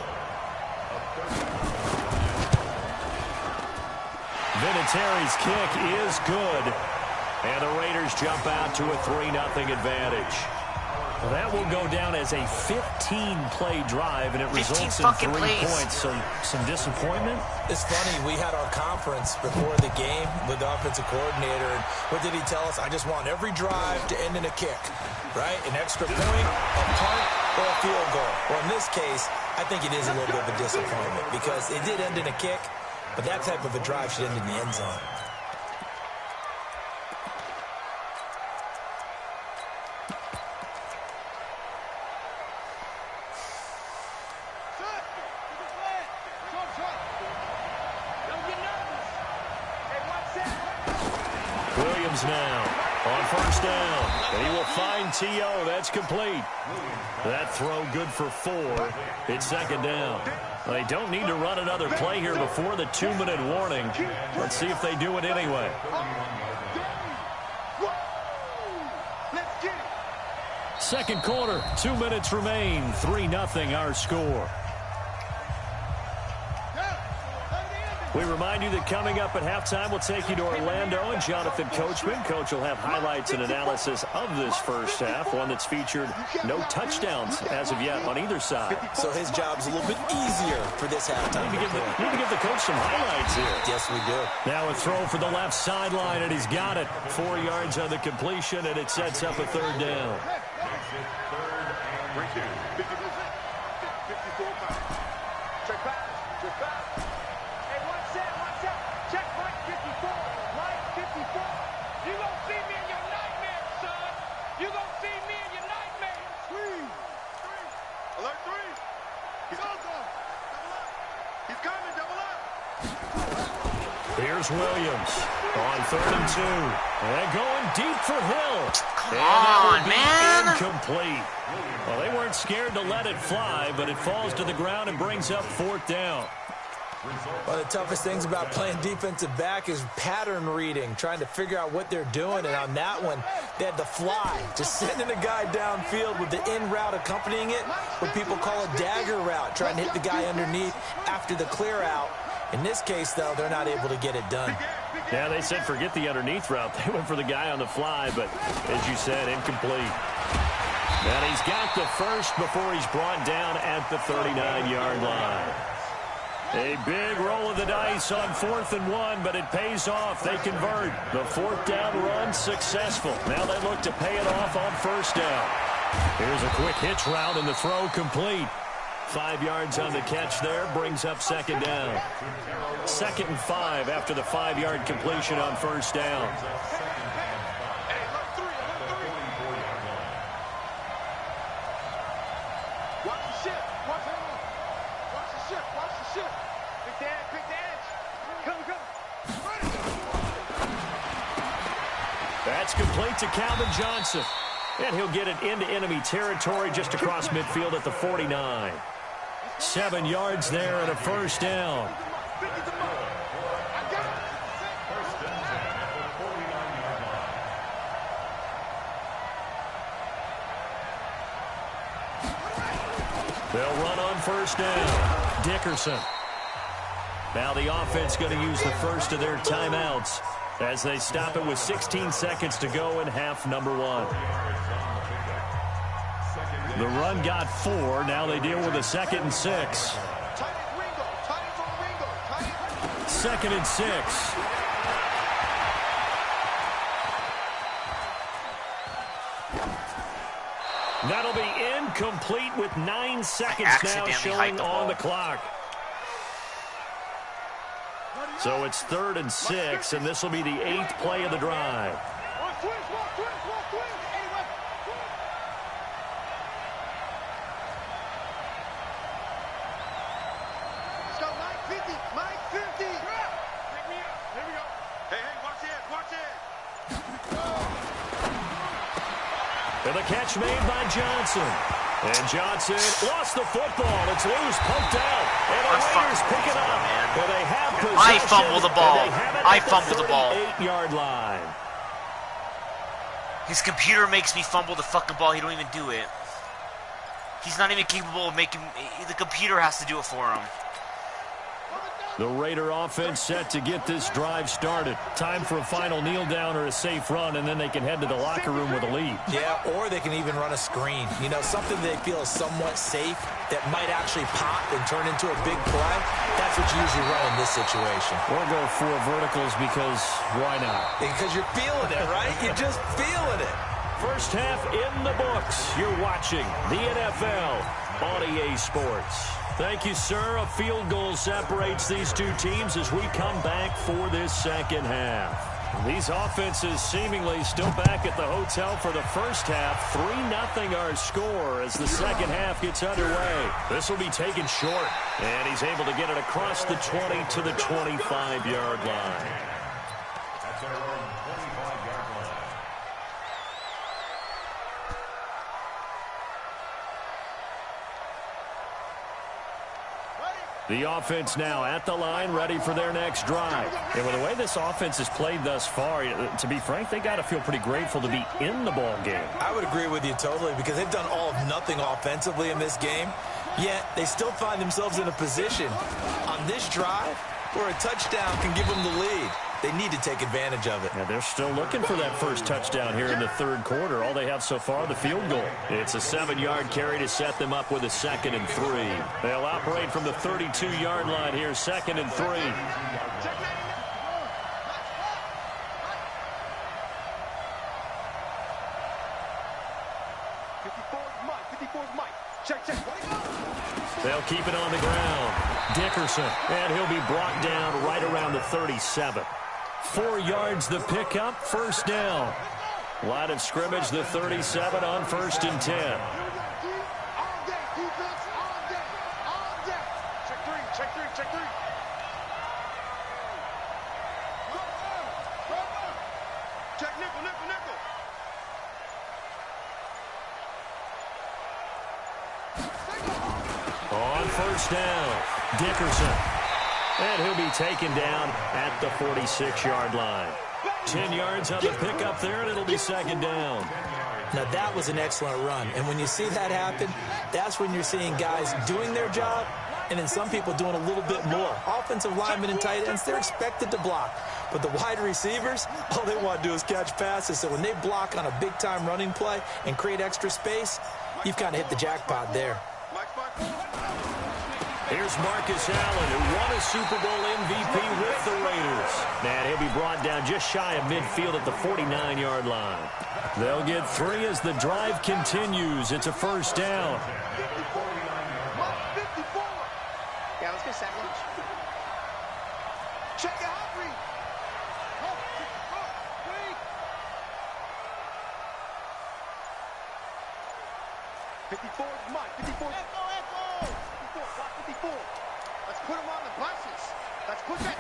Vinatieri's kick is good. And the Raiders jump out to a 3-0 advantage. Well, that will go down as a 15-play drive, and it results in 3 points. So some disappointment. It's funny, we had our conference before the game with the offensive coordinator, and what did he tell us? I just want every drive to end in a kick, right? An extra point, a punt, or a field goal. Well, in this case, I think it is a little bit of a disappointment because it did end in a kick, but that type of a drive should end in the end zone. Now on first down, and he will find T.O. That's complete. That throw good for 4. It's second down. They don't need to run another play here before the 2-minute warning. Let's see if they do it anyway. Second quarter, 2 minutes remain. 3-0 our score. We remind you that coming up at halftime, we'll take you to Orlando and Jonathan Coachman. Coach will have highlights and analysis of this first half, one that's featured no touchdowns as of yet on either side. So his job's a little bit easier for this halftime. Need to give the coach some highlights here. Yes, we do. Now a throw for the left sideline, and he's got it. 4 yards on the completion, and it sets up a third down. Right there. 54 pounds. Check back. Check back. Hey, what's that? Check Mike 54. Mike 54. You gonna see me in your nightmares, son. You gonna see me in your nightmares. 3. Alert 3. He's on. Double up. He's coming. Double up. Here's Williams on 3rd and 2. And going deep for Hill. Come on, man. Incomplete. Well, they weren't scared to let it fly, but it falls to the ground and brings up 4th down. One of the toughest things about playing defensive back is pattern reading, trying to figure out what they're doing. And on that one, they had the fly, just sending a guy downfield with the in route accompanying it, what people call a dagger route, trying to hit the guy underneath after the clear out. In this case, though, they're not able to get it done. Yeah, they said forget the underneath route. They went for the guy on the fly, but as you said, incomplete. And he's got the first before he's brought down at the 39-yard line. A big roll of the dice on 4th and 1, but it pays off. They convert. The 4th down run successful. Now they look to pay it off on 1st down. Here's a quick hitch route and the throw complete. 5 yards on the catch there, brings up 2nd down. 2nd and 5 after the 5-yard completion on 1st down. Watch the shift. Watch the shift. Watch the shift. Quick dance. Come. That's complete to Calvin Johnson. And he'll get it into enemy territory just across midfield at the 49. 7 yards there and a 1st down. They'll run on 1st down. Dickerson. Now the offense going to use the first of their timeouts as they stop it with 16 seconds to go in half number 1. The run got 4. Now they deal with a 2nd and 6. 2nd and 6. That'll be incomplete with 9 seconds now showing on the clock. So it's 3rd and 6, and this will be the 8th play of the drive. And the catch made by Johnson. And Johnson lost the football. It's loose, poked out. And the Raiders pick it up. And they have possession. I fumble the ball. I fumble the ball. 8-yard line. His computer makes me fumble the fucking ball. He don't even do it. He's not even capable of making... The computer has to do it for him. The Raider offense set to get this drive started. Time for a final kneel down or a safe run, and then they can head to the locker room with a lead. Yeah, or they can even run a screen. You know, something they feel is somewhat safe that might actually pop and turn into a big play. That's what you usually run in this situation. Or go 4 verticals because why not? Because you're feeling it, right? You're just feeling it. First half in the books. You're watching the NFL on EA Sports. Thank you, sir. A field goal separates these two teams as we come back for this second half. These offenses seemingly still back at the hotel for the first half. 3-0 our score as the second half gets underway. This will be taken short, and he's able to get it across the 20 to the 25-yard line. That's our own 25-yard line. The offense now at the line, ready for their next drive. And with the way this offense has played thus far, to be frank, they got to feel pretty grateful to be in the ball game. I would agree with you totally because they've done all of nothing offensively in this game, yet they still find themselves in a position on this drive where a touchdown can give them the lead. They need to take advantage of it. Yeah, they're still looking for that first touchdown here in the third quarter. All they have so far, the field goal. It's a 7-yard carry to set them up with a 2nd and 3. They'll operate from the 32-yard line here, 2nd and 3. They'll keep it on the ground. Dickerson, and he'll be brought down right around the 37. 4 yards the pickup, first down. Line of scrimmage, the 37 on 1st and 10. Check three. Check nickel. On 1st down, Dickerson. And he'll be taken down at the 46-yard line. 10 yards on the pickup there, and it'll be 2nd down. Now, that was an excellent run. And when you see that happen, that's when you're seeing guys doing their job And then some people doing a little bit more. Offensive linemen and tight ends, they're expected to block. But the wide receivers, all they want to do is catch passes. So when they block on a big-time running play and create extra space, you've kind of hit the jackpot there. Here's Marcus Allen, who won a Super Bowl MVP with the Raiders. And he'll be brought down just shy of midfield at the 49-yard line. They'll get 3 as the drive continues. It's a first down. Yeah, let's get a second. Check it out, Reed. 54 is Mike. 54. Echo. 54. Let's put him on the buses. Let's put that.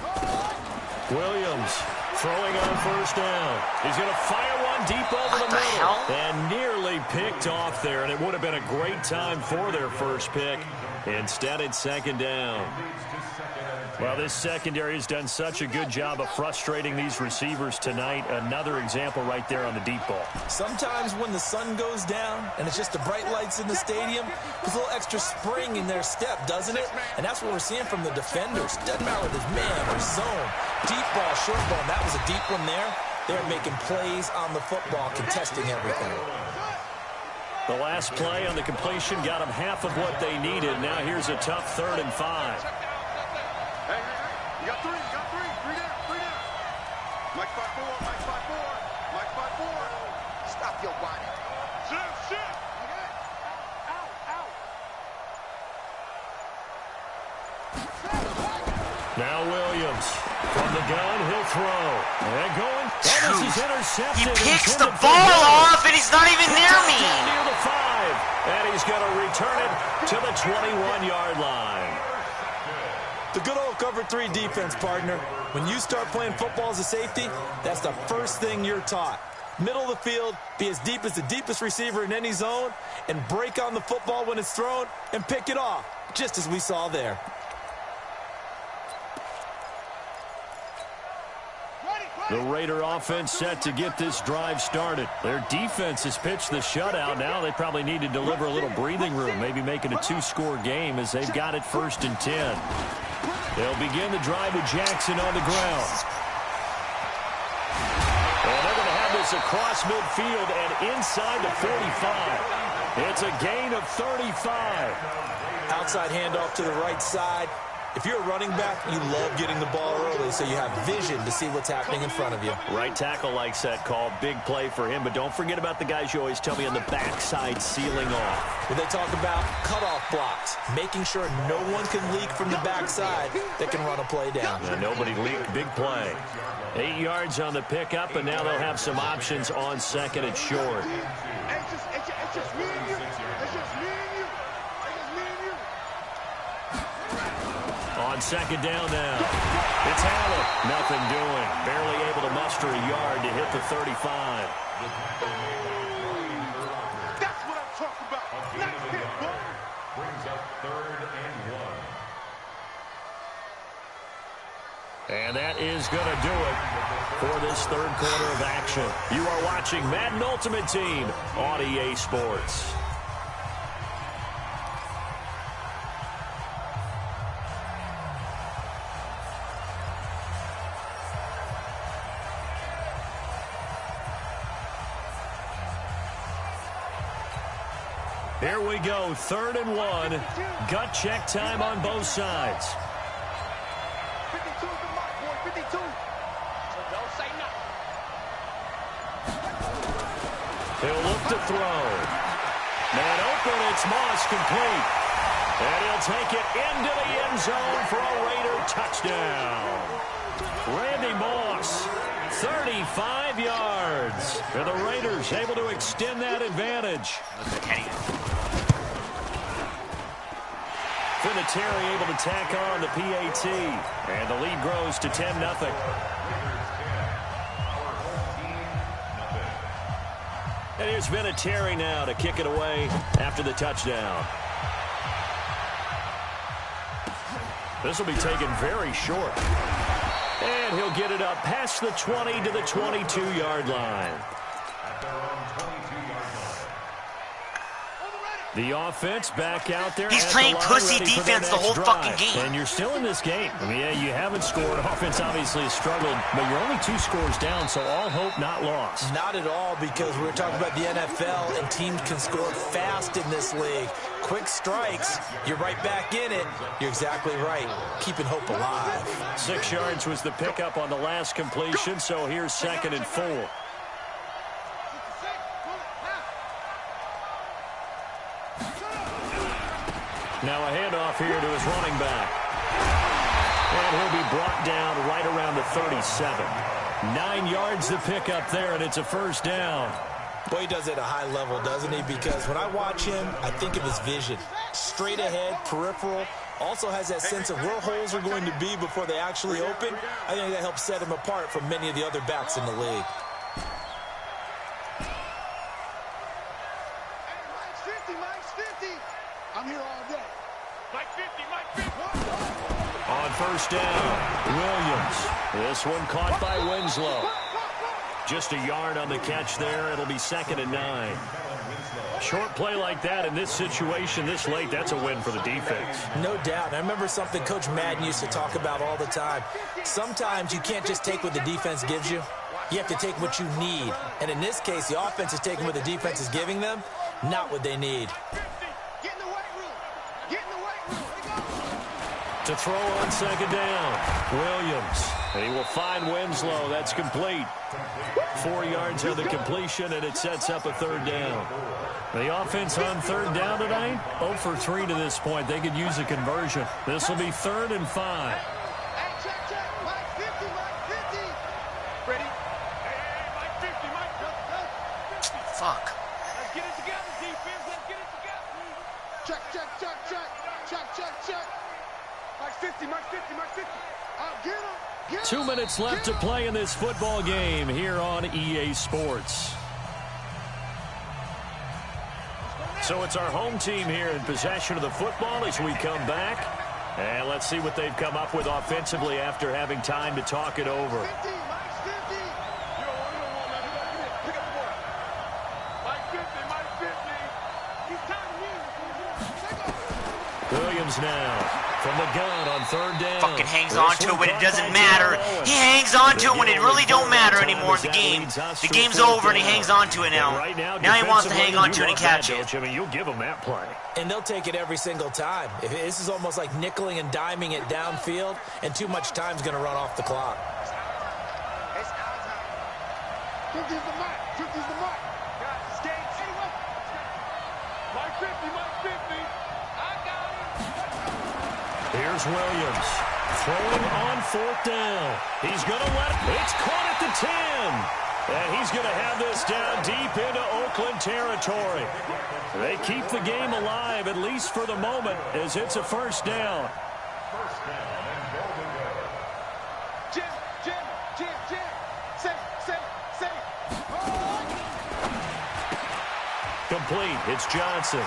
Williams throwing on first down. He's going to fire one deep over the middle. And nearly picked off there, and it would have been a great time for their first pick. Instead, it's second down. Well, this secondary has done such a good job of frustrating these receivers tonight. Another example right there on the deep ball. Sometimes when the sun goes down and it's just the bright lights in the stadium, there's a little extra spring in their step, doesn't it? And that's what we're seeing from the defenders. Doesn't matter whether it's man or zone. Deep ball, short ball. That was a deep one there. They're making plays on the football, contesting everything. The last play on the completion got them half of what they needed. Now here's a tough 3rd and 5. Hey, you got 3. Three down. Mike 5-4. Mike 5-4. Stop your bonnet. Shit. Now Williams from the gun, he'll throw. And going. And this is intercepted. He picks the ball off, and he's not even near me. Near the 5. And he's going to return it to the 21-yard line. The good old cover 3 defense, partner. When you start playing football as a safety, that's the first thing you're taught. Middle of the field, be as deep as the deepest receiver in any zone, and break on the football when it's thrown and pick it off, just as we saw there. The Raider offense set to get this drive started. Their defense has pitched the shutout. Now they probably need to deliver a little breathing room, maybe make it a 2-score game as they've got it 1st and 10. They'll begin the drive with Jackson on the ground. And they're going to have this across midfield and inside the 45. It's a gain of 35. Outside handoff to the right side. If you're a running back, you love getting the ball early so you have vision to see what's happening in front of you. Right tackle likes that call. Big play for him, but don't forget about the guys you always tell me on the backside sealing off. When they talk about cutoff blocks, making sure no one can leak from the backside that can run a play down. And nobody leaked. Big play. 8 yards on the pickup, and now they'll have some options on 2nd and short. It's just me and you. On 2nd down now. It's Allen. Nothing doing. Barely able to muster a yard to hit the 35. That's what I'm talking about. Nice hit, boy. Brings up 3rd and 1. And that is going to do it for this 3rd quarter of action. You are watching Madden Ultimate Team on EA Sports. Here we go, 3rd and 1. Gut check time on both sides. 52's the mark, boy. 52. So don't say nothing. He'll look to throw. Man open, it's Moss complete. And he'll take it into the end zone for a Raider touchdown. Randy Moss, 35 yards. And the Raiders able to extend that advantage. Vinatieri able to tack on the PAT. And the lead grows to 10-0. And here's Vinatieri now to kick it away after the touchdown. This will be taken very short. And he'll get it up past the 20 to the 22-yard line. The offense back out there. He's at playing the line, pussy ready for their defense the next whole drive. fucking game. And you're still in this game. I mean, yeah, you haven't scored. Offense obviously has struggled, but you're only 2 scores down, so all hope not lost. Not at all, because we're talking about the NFL, and teams can score fast in this league. Quick strikes, you're right back in it. You're exactly right. Keeping hope alive. 6 yards was the pickup on the last completion, so here's 2nd and 4. Now a handoff here to his running back. And he'll be brought down right around the 37. 9 yards to pick up there, and it's a first down. Boy, he does it at a high level, doesn't he? Because when I watch him, I think of his vision. Straight ahead, peripheral. Also has that sense of where holes are going to be before they actually open. I think that helps set him apart from many of the other backs in the league. Mike's 50. I'm here all day. Mike 50, Mike 50. On first down, Williams. This one caught by Winslow. Just a yard on the catch there. It'll be 2nd and 9. Short play like that in this situation this late, that's a win for the defense. No doubt. I remember something Coach Madden used to talk about all the time. Sometimes you can't just take what the defense gives you. You have to take what you need. And in this case, the offense is taking what the defense is giving them, not what they need. Get in the weight room. Get in the weight room. To throw on 2nd down, Williams. And he will find Winslow. That's complete. 4 yards on the completion, and it sets up a 3rd down. The offense on 3rd down tonight, 0 for 3 to this point. They could use a conversion. This will be 3rd and 5. Hey, check. Mike 50, Mike 50. Ready? Hey, Mike 50, Mike 50. Fuck. Let's get it together, defense. Let's get it together. Check. Mike 50, Mike 50, Mike 50. I'll get him. 2 minutes left to play in this football game here on EA Sports. So it's our home team here in possession of the football as we come back. And let's see what they've come up with offensively after having time to talk it over. 50, Mike's 50. You don't want that. Pick up the ball. Mike 50, Mike 50. He's time to use. Williams now. From the gun on 3rd down. Fucking hangs on to it when it doesn't matter. He hangs on to it when it really don't matter anymore in the game. The game's over and he hangs on to it now. Now he wants to hang on to it and catch it. I mean, you'll give him that play. And they'll take it every single time. This is almost like nickeling and diming it downfield, and too much time's going to run off the clock. 50's the mark. 50's the mark. Skates. Mike 50, Mike 50. I got him. Here's Williams. Throwing on 4th down. He's going to let it. It's caught at the 10. And he's going to have this down deep into Oakland territory. They keep the game alive, at least for the moment, as it's a first down. Jim. Say. Complete. It's Johnson.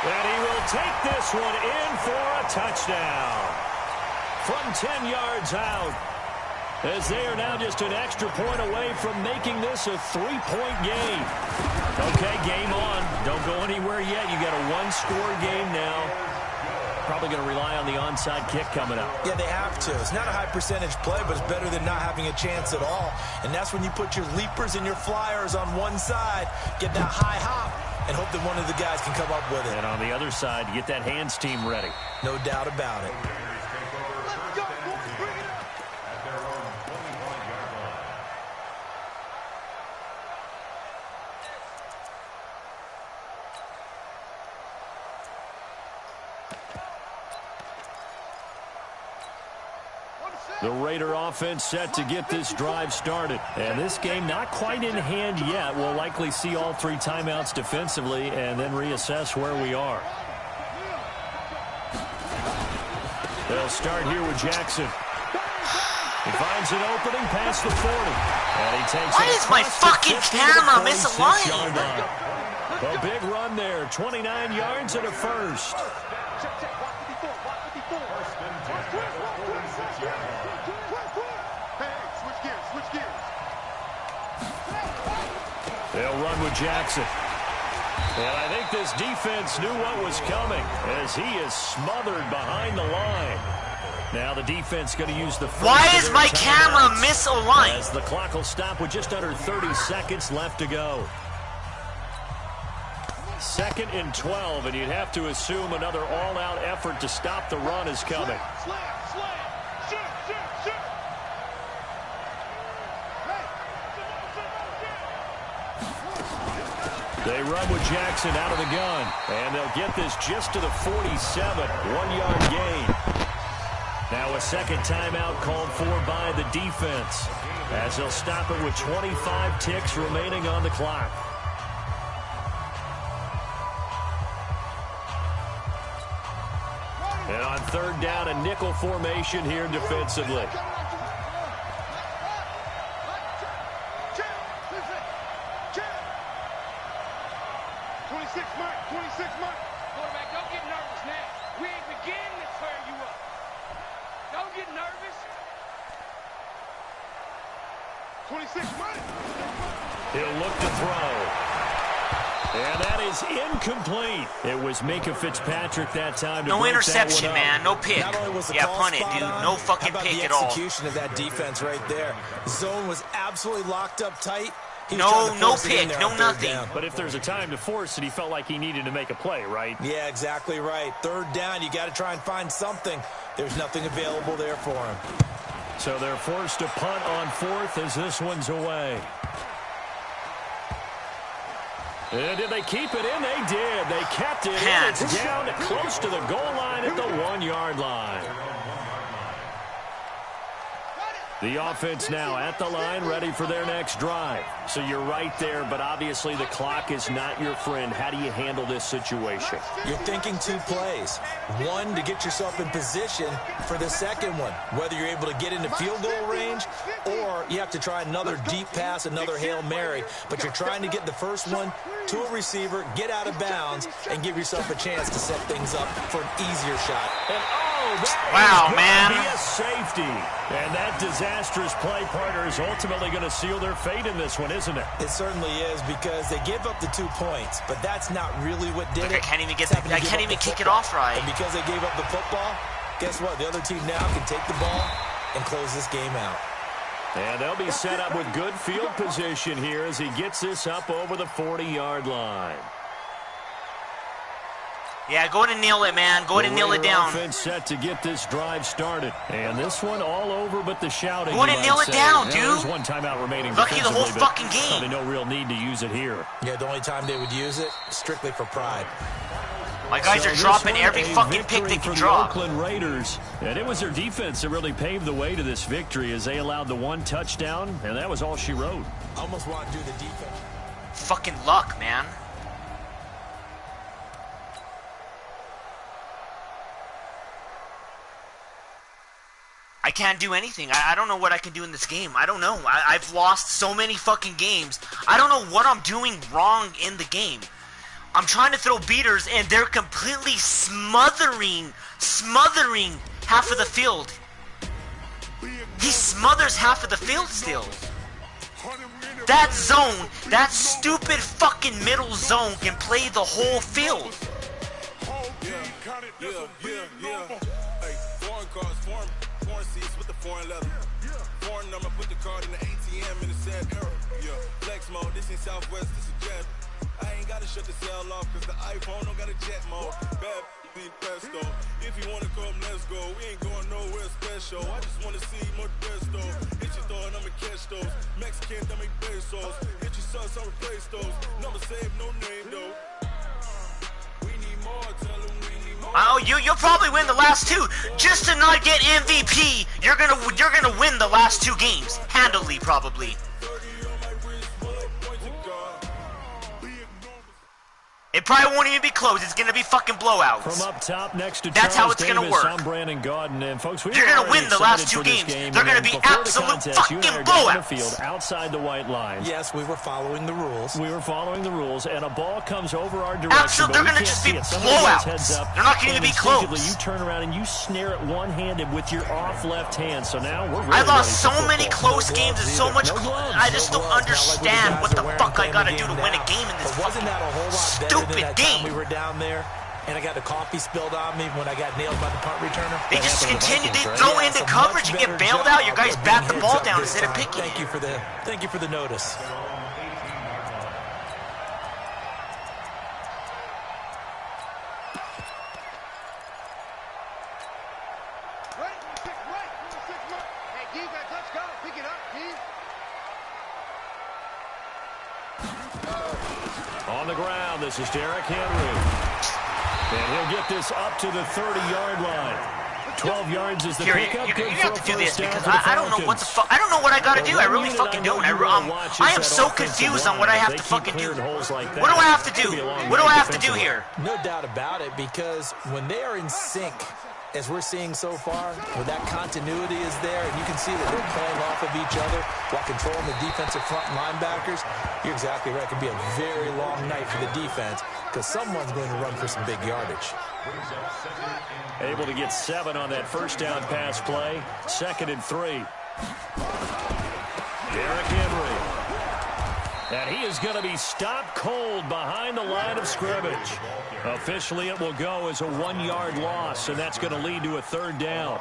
And he will take this one in for a touchdown. From 10 yards out, as they are now just an extra point away from making this a 3-point game. Okay, game on. Don't go anywhere yet. You got a 1-score game now. Probably going to rely on the onside kick coming up. Yeah, they have to. It's not a high percentage play, but it's better than not having a chance at all. And that's when you put your leapers and your flyers on one side, get that high hop, and hope that one of the guys can come up with it. And on the other side, you get that hands team ready. No doubt about it. Let's go, boys. Bring it up. At their own 21-yard line. The Raider offense set to get this drive started. And this game not quite in hand yet. We'll likely see all 3 timeouts defensively and then reassess where we are. They'll start here with Jackson. He finds an opening past the 40. And he takes Why is my fucking camera misaligned? A big run there. 29 yards and a first. They'll run with Jackson. And I think this defense knew what was coming as he is smothered behind the line. Now the defense going to use the first. Why is my camera misaligned? As the clock will stop with just under 30 seconds left to go. 2nd and 12, and you'd have to assume another all-out effort to stop the run is coming. They run with Jackson out of the gun, and they'll get this just to the 47, 1-yard gain. Now a second timeout called for by the defense, as they'll stop it with 25 ticks remaining on the clock. And on 3rd down, a nickel formation here defensively. 26 months. Quarterback, don't get nervous now. We ain't beginning to tear you up. Don't get nervous. 26 months. He'll look to throw. And that is incomplete. It was Minka Fitzpatrick that time to no break interception, that one man. No pick. Not only was the Yeah, call punt it, spot dude. on, No fucking how about pick the at all. execution of that defense right there. Zone was absolutely locked up tight. He was No, trying to no force it in pick, there no on 3rd nothing. down. But if there's a time to force it, he felt like he needed to make a play, right? Yeah, exactly right. 3rd down, you got to try and find something. There's nothing available there for him. So they're forced to punt on 4th as this one's away. And did they keep it in? They did. They kept it in. It's down close to the goal line at the 1-yard line. The offense now at the line, ready for their next drive. So you're right there, but obviously the clock is not your friend. How do you handle this situation? You're thinking 2 plays. One, to get yourself in position for the second one, whether you're able to get into field goal range or you have to try another deep pass, another Hail Mary. But you're trying to get the first one to a receiver, get out of bounds, and give yourself a chance to set things up for an easier shot. And wow, man. Be a safety. And that disastrous play, partner, is ultimately going to seal their fate in this one, isn't it? It certainly is, because they gave up the 2 points, but that's not really what did it. I can't even get I can't even kick it off right. And because they gave up the football, guess what? The other team now can take the ball and close this game out. And they'll be set up with good field position here as he gets this up over the 40-yard line. Yeah, go ahead and nail it, man. Go ahead and nail it down. Offense set to get this drive started. And this one all over but the shouting. Go ahead and nail it down, dude. There's one timeout remaining. Lucky the whole fucking game. Probably no real need to use it here. Yeah, the only time they would use it, strictly for pride. My guys are dropping every fucking pick they can drop. The Oakland Raiders. And it was their defense that really paved the way to this victory as they allowed the 1 touchdown, and that was all she wrote. Almost want to do the defense. Fucking luck, man. I can't do anything. I don't know what I can do in this game. I don't know. I've lost so many fucking games. I don't know what I'm doing wrong in the game. I'm trying to throw beaters, and they're completely smothering half of the field. He smothers half of the field still. That zone, that stupid fucking middle zone can play the whole field. Yeah. Hey, foreign cars, foreign seats with the foreign leather. Foreign number, put the card in the ATM in the sad era. Yeah, flex mode, this ain't Southwest, this is jet. I ain't gotta shut the cell off, cause the iPhone don't got a jet mode. Bad be pesto. If you wanna come, let's go. We ain't going nowhere special. I just wanna see more desto. Hit your thought, I'ma catch those. Mexican, that make pesos. Hit your sus, I'll replace those. Number save, no name though. We need more, tell them we need more. Oh, you'll probably win the last 2. Just to not get MVP, you're gonna win the last 2 games. Handily, probably. It probably won't even be close. It's going to be fucking blowouts. From up top next to That's how it's going to work. I'm Brandon Gaudin, and folks, you're going to win the last 2 games. They're going to be absolute fucking blowouts. Field outside the white line. Yes, we were following the rules. We were following the rules, and a ball comes over our direction. Absolutely, they're going to just be blowouts. They're not going to be close. You turn around and you snare it one-handed with your off left hand. So now we're really I lost so many close games and so much. I just don't understand what the fuck I got to do to win a game in this fucking stupid game. We were down there, and I got the coffee spilled on me when I got nailed by the punt returner. They just continue. They throw into coverage and get bailed out. You guys bat the ball down instead of picking. Thank you for the notice. On the ground, this is Derrick Henry. And he'll get this up to the 30-yard line. 12 yards is the pickup. You have to do this because I don't know what the fuck. I don't know what I gotta do. I really fucking don't. I am so confused on what I have to fucking do. What do I have to do? What do I have to do here? No doubt about it, because when they are in sync, as we're seeing so far, where that continuity is there, and you can see that they're playing off of each other while controlling the defensive front linebackers, you're exactly right. It could be a very long night for the defense because someone's going to run for some big yardage. Able to get 7 on that first down pass play. 2nd and 3. Derrick Henry. And he is going to be stopped cold behind the line of scrimmage. Officially, it will go as a 1-yard loss, and that's going to lead to a 3rd down.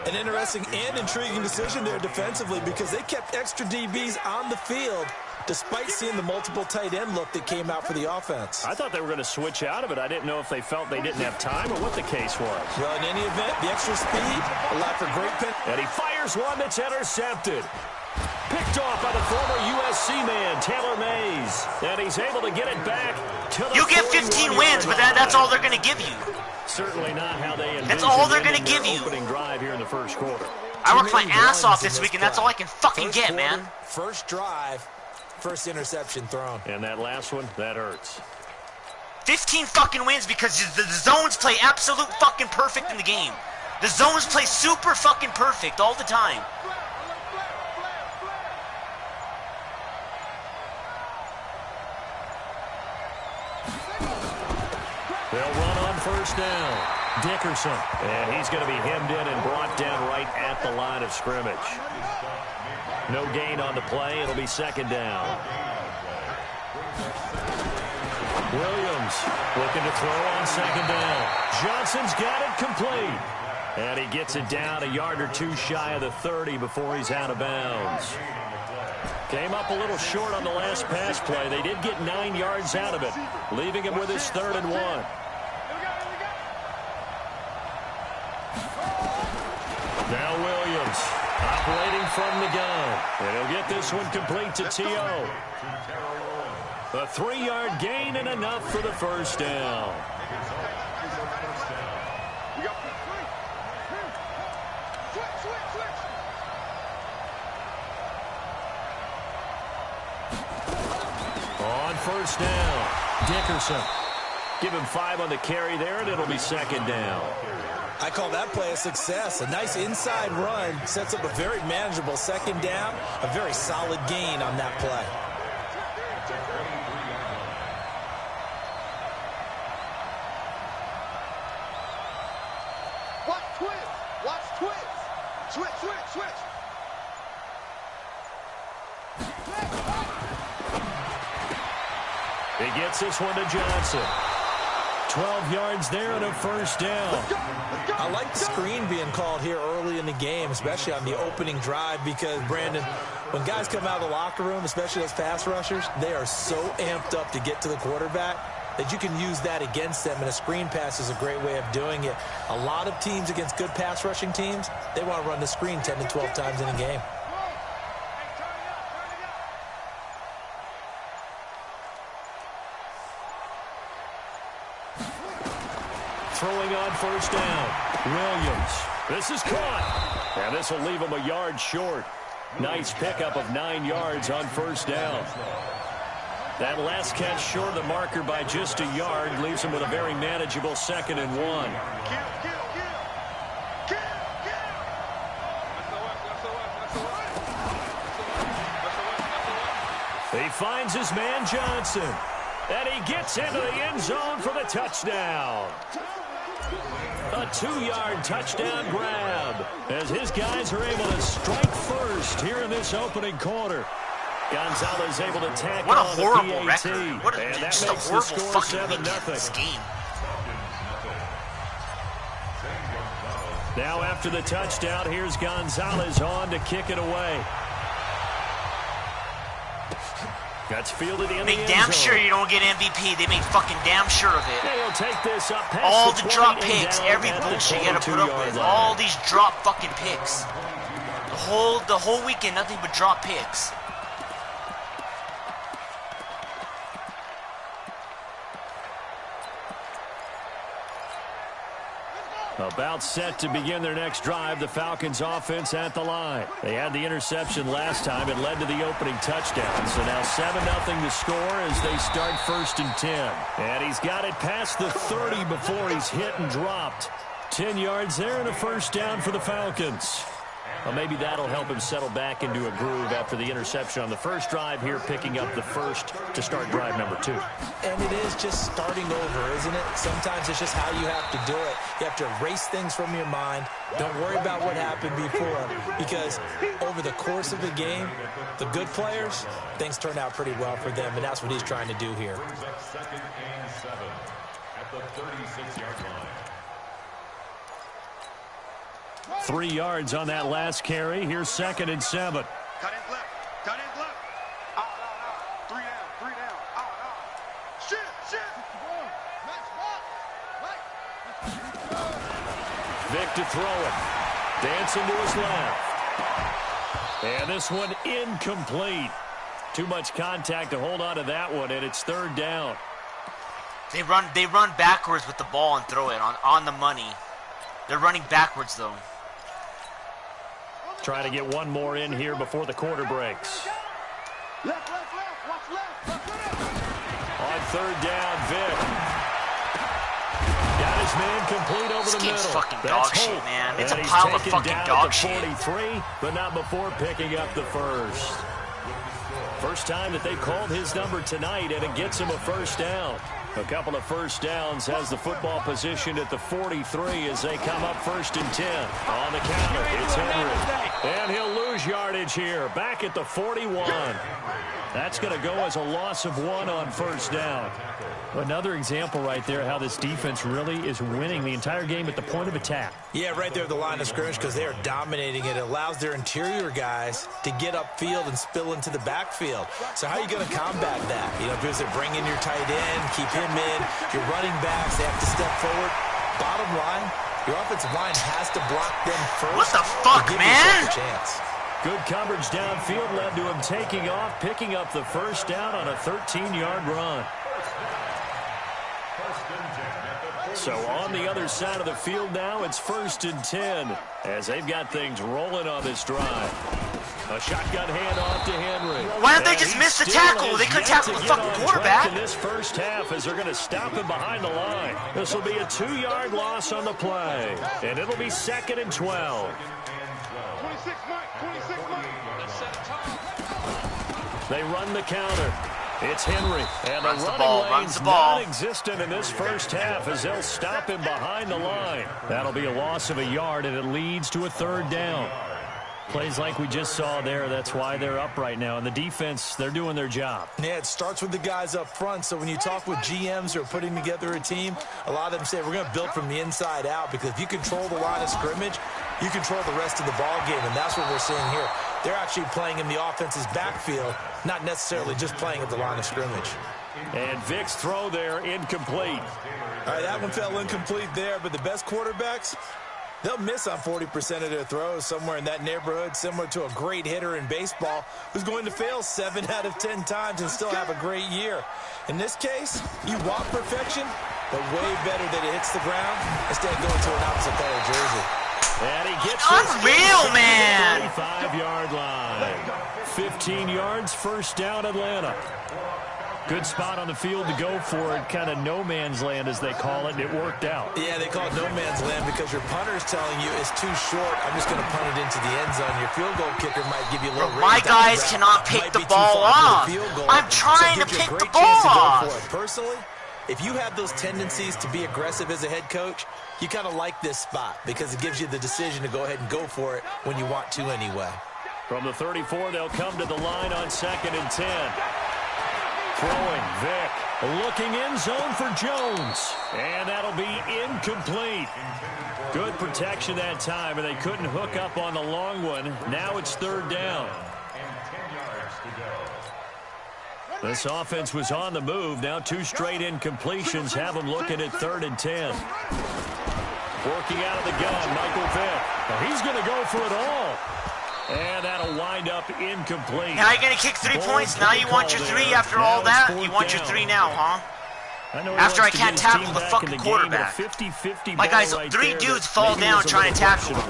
An interesting and intriguing decision there defensively because they kept extra DBs on the field despite seeing the multiple tight end look that came out for the offense. I thought they were going to switch out of it. I didn't know if they felt they didn't have time or what the case was. Well, in any event, the extra speed allowed for great pen. And he fires one that's intercepted. Picked off by the former USC man, Taylor Mays. And he's able to get it back to the You get 15 wins, but that's all they're going to give you. Certainly not how they envisioned. That's all they're going to give you. Opening drive here in the first quarter. I worked my ass off this week, and that's all I can fucking get, man. First drive, first interception thrown. And that last one, that hurts. 15 fucking wins because the zones play absolute fucking perfect in the game. The zones play super fucking perfect all the time. They'll run on first down. Dickerson. And he's going to be hemmed in and brought down right at the line of scrimmage. No gain on the play. It'll be 2nd down. Williams looking to throw on 2nd down. Johnson's got it complete. And he gets it down a yard or 2 shy of the 30 before he's out of bounds. Came up a little short on the last pass play. They did get 9 yards out of it, leaving him with his 3rd and 1. Now Williams operating from the gun. And he'll get this one complete to T.O. A 3-yard gain and enough for the first down. On first down, Dickerson. Give him 5 on the carry there, and it'll be 2nd down. I call that play a success. A nice inside run sets up a very manageable 2nd down. A very solid gain on that play. Watch twist. Watch twist. Switch, switch, switch. He gets this one to Johnson. 12 yards there and a first down. I like the screen being called here early in the game, especially on the opening drive, because, Brandon, when guys come out of the locker room, especially those pass rushers, they are so amped up to get to the quarterback that you can use that against them, and a screen pass is a great way of doing it. A lot of teams against good pass rushing teams, they want to run the screen 10 to 12 times in a game. Throwing on first down, Williams. This is caught. And this will leave him a yard short. Nice pickup of 9 yards on first down. That last catch short of the marker by just a yard leaves him with a very manageable 2nd and 1. He finds his man Johnson, and he gets into the end zone for the touchdown. A 2-yard touchdown grab as his guys are able to strike first here in this opening quarter. Gonzalez able to tackle what a on the horrible PAT. record. What a, just a horrible fucking weekend this game. Now after the touchdown, here's Gonzalez on to kick it away. That's fielded in the end damn zone. sure you don't get MVP. They make fucking damn sure of it. He'll take this up past all the the drop 20 picks, down every at the bullshit you gotta put up with. line. All these drop fucking picks. The whole weekend, nothing but drop picks. About set to begin their next drive, the Falcons offense at the line. They had the interception last time. It led to the opening touchdown. So now 7-0 to score as they start 1st and 10. And he's got it past the 30 before he's hit and dropped. 10 yards there and a 1st down for the Falcons. Well, maybe that'll help him settle back into a groove after the interception on the first drive here, picking up the 1st to start drive number 2. And it is just starting over, isn't it? Sometimes it's just how you have to do it. You have to erase things from your mind. Don't worry about what happened before, because over the course of the game, the good players, things turn out pretty well for them, and that's what he's trying to do here. 2nd and 7 at the 36-yard line. 3 yards on that last carry. Here's 2nd and 7. Cut in left. Cut in left. Out. 3 down. Out. Shit. Vic to throw it. Dancing to his left. And this one incomplete. Too much contact to hold on to that one, and it's 3rd down. They run backwards with the ball and throw it on the money. They're running backwards though. Trying to get one more in here before the quarter breaks. Left. Watch left. On 3rd down, Vic. Got his man complete over the middle. Fucking That's dog shit, Hope. man. It's And a he's pile of taken fucking down dog at the shit. 43, but not before picking up the 1st. First time that they called his number tonight, and it gets him a 1st down. A couple of 1st downs has the football positioned at the 43 as they come up 1st and 10. On the counter, it's Henry. And he'll lose yardage here, back at the 41. That's going to go as a loss of 1 on 1st down. Another example right there how this defense really is winning the entire game at the point of attack. Yeah, right there at the line of scrimmage, because they are dominating it. It allows their interior guys to get upfield and spill into the backfield. So how are you going to combat that? Because they bring in your tight end, keep him in. Your running backs, they have to step forward. Bottom line, your offensive line has to block them first. What the fuck, to give man? yourself a chance. Good coverage downfield led to him taking off, picking up the 1st down on a 13-yard run. So on the other side of the field now, it's 1st and 10 as they've got things rolling on this drive. A shotgun handoff to Henry. Why don't they just miss the tackle? They could tackle the fucking quarterback. In this first half as they're going to stop him behind the line. This will be a 2-yard loss on the play. And it'll be 2nd and 12. 26 Mike. They run the counter. It's Henry. And Runs the the ball, running runs lane's the ball. non-existent in this first half as they'll stop him behind the line. That'll be a loss of a yard, and it leads to a 3rd down. Plays like we just saw there, that's why they're up right now. And the defense, they're doing their job. Yeah, it starts with the guys up front. So when you talk with GMs who are putting together a team, a lot of them say we're going to build from the inside out, because if you control the line of scrimmage, you control the rest of the ball game, and that's what we're seeing here. They're actually playing in the offense's backfield, not necessarily just playing at the line of scrimmage. And Vic's throw there, incomplete. All right, that one fell incomplete there, but the best quarterbacks, they'll miss on 40% of their throws, somewhere in that neighborhood, similar to a great hitter in baseball who's going to fail 7 out of 10 times and still have a great year. In this case, you want perfection, but way better that it hits the ground instead of going to an opposite color jersey. And he gets Unreal, man! 35-yard line. 15 yards, 1st down, Atlanta. Good spot on the field to go for it. Kind of no man's land, as they call it, and it worked out. Yeah, they call it no man's land because your punter's telling you it's too short. I'm just going to punt it into the end zone. Your field goal kicker might give you a little My guys cannot pick the ball off. I'm trying to pick the ball off. Personally, if you have those tendencies to be aggressive as a head coach, you kind of like this spot because it gives you the decision to go ahead and go for it when you want to anyway. From the 34, they'll come to the line on 2nd and 10. Throwing, Vick. Looking in zone for Jones. And that'll be incomplete. Good protection that time, and they couldn't hook up on the long one. Now it's 3rd down. This offense was on the move. Now 2 straight incompletions have them looking at 3rd and 10. Working out of the gun, Michael Vick. Now he's going to go for it all. And that'll wind up incomplete. Now you're going to kick 3 points? Now you want your 3 after all that? You want your 3 now, huh? After I can't tackle the fucking quarterback. My guys, 3 dudes fall down trying to tackle him.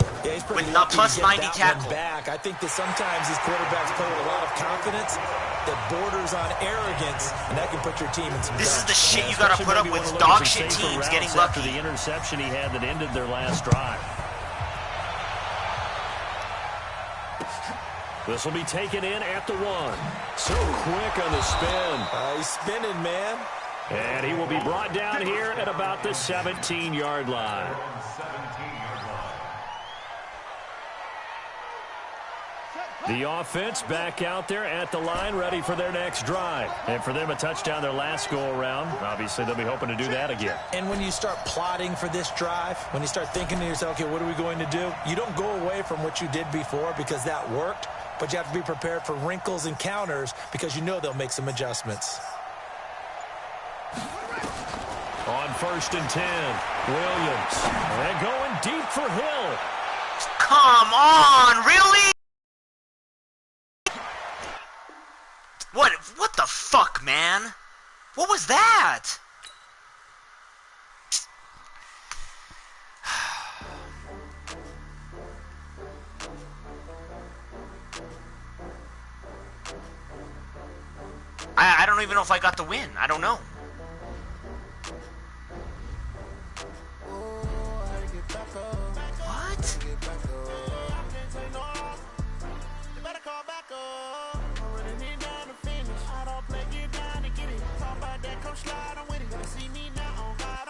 With a plus 90 tackle. I think that sometimes these quarterbacks play with a lot of confidence that borders on arrogance, and that can put your team in some This is the shit you got to put up with dog shit teams getting lucky. The interception he had that ended their last drive. This will be taken in at the 1. So quick on the spin. He's spinning, man. And he will be brought down here at about the 17-yard line. The offense back out there at the line, ready for their next drive. And for them, a touchdown their last go-around. Obviously, they'll be hoping to do that again. And when you start plotting for this drive, when you start thinking to yourself, okay, what are we going to do? You don't go away from what you did before because that worked, but you have to be prepared for wrinkles and counters because you know they'll make some adjustments. On 1st and 10, Williams. And going deep for Hill. Come on, really? What the fuck, man? What was that? I don't even know if I got the win. I don't know. What?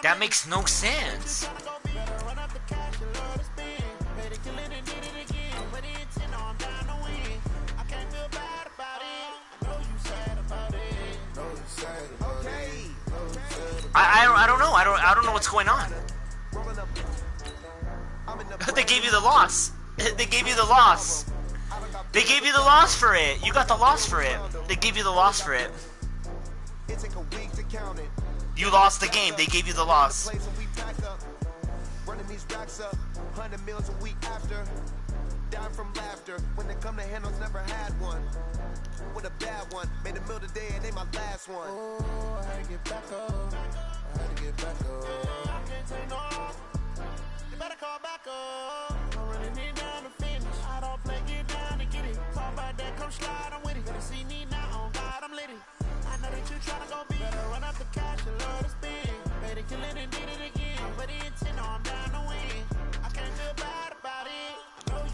That makes no sense. I don't know. I don't know what's going on. They gave you the loss. They gave you the loss. They gave you the loss for it. You got the loss for it. They gave you the loss for it. You lost the game. They gave you the loss. From laughter when they come to handles, never had one. With a bad one, made a meal today and they my last one. Oh, I had to get back up. I had to get back up. I can't take no off. You better call back up. I'm running in down the finish. I don't play, get down and get it. Talk about that, come slide, I'm with it. Better see me now, on God, I'm lit it. I know that you tryna go big. Better run up the cash, you love to spin. Better kill it and did it again. But the intent, no, I'm down to win. I can't feel bad about it.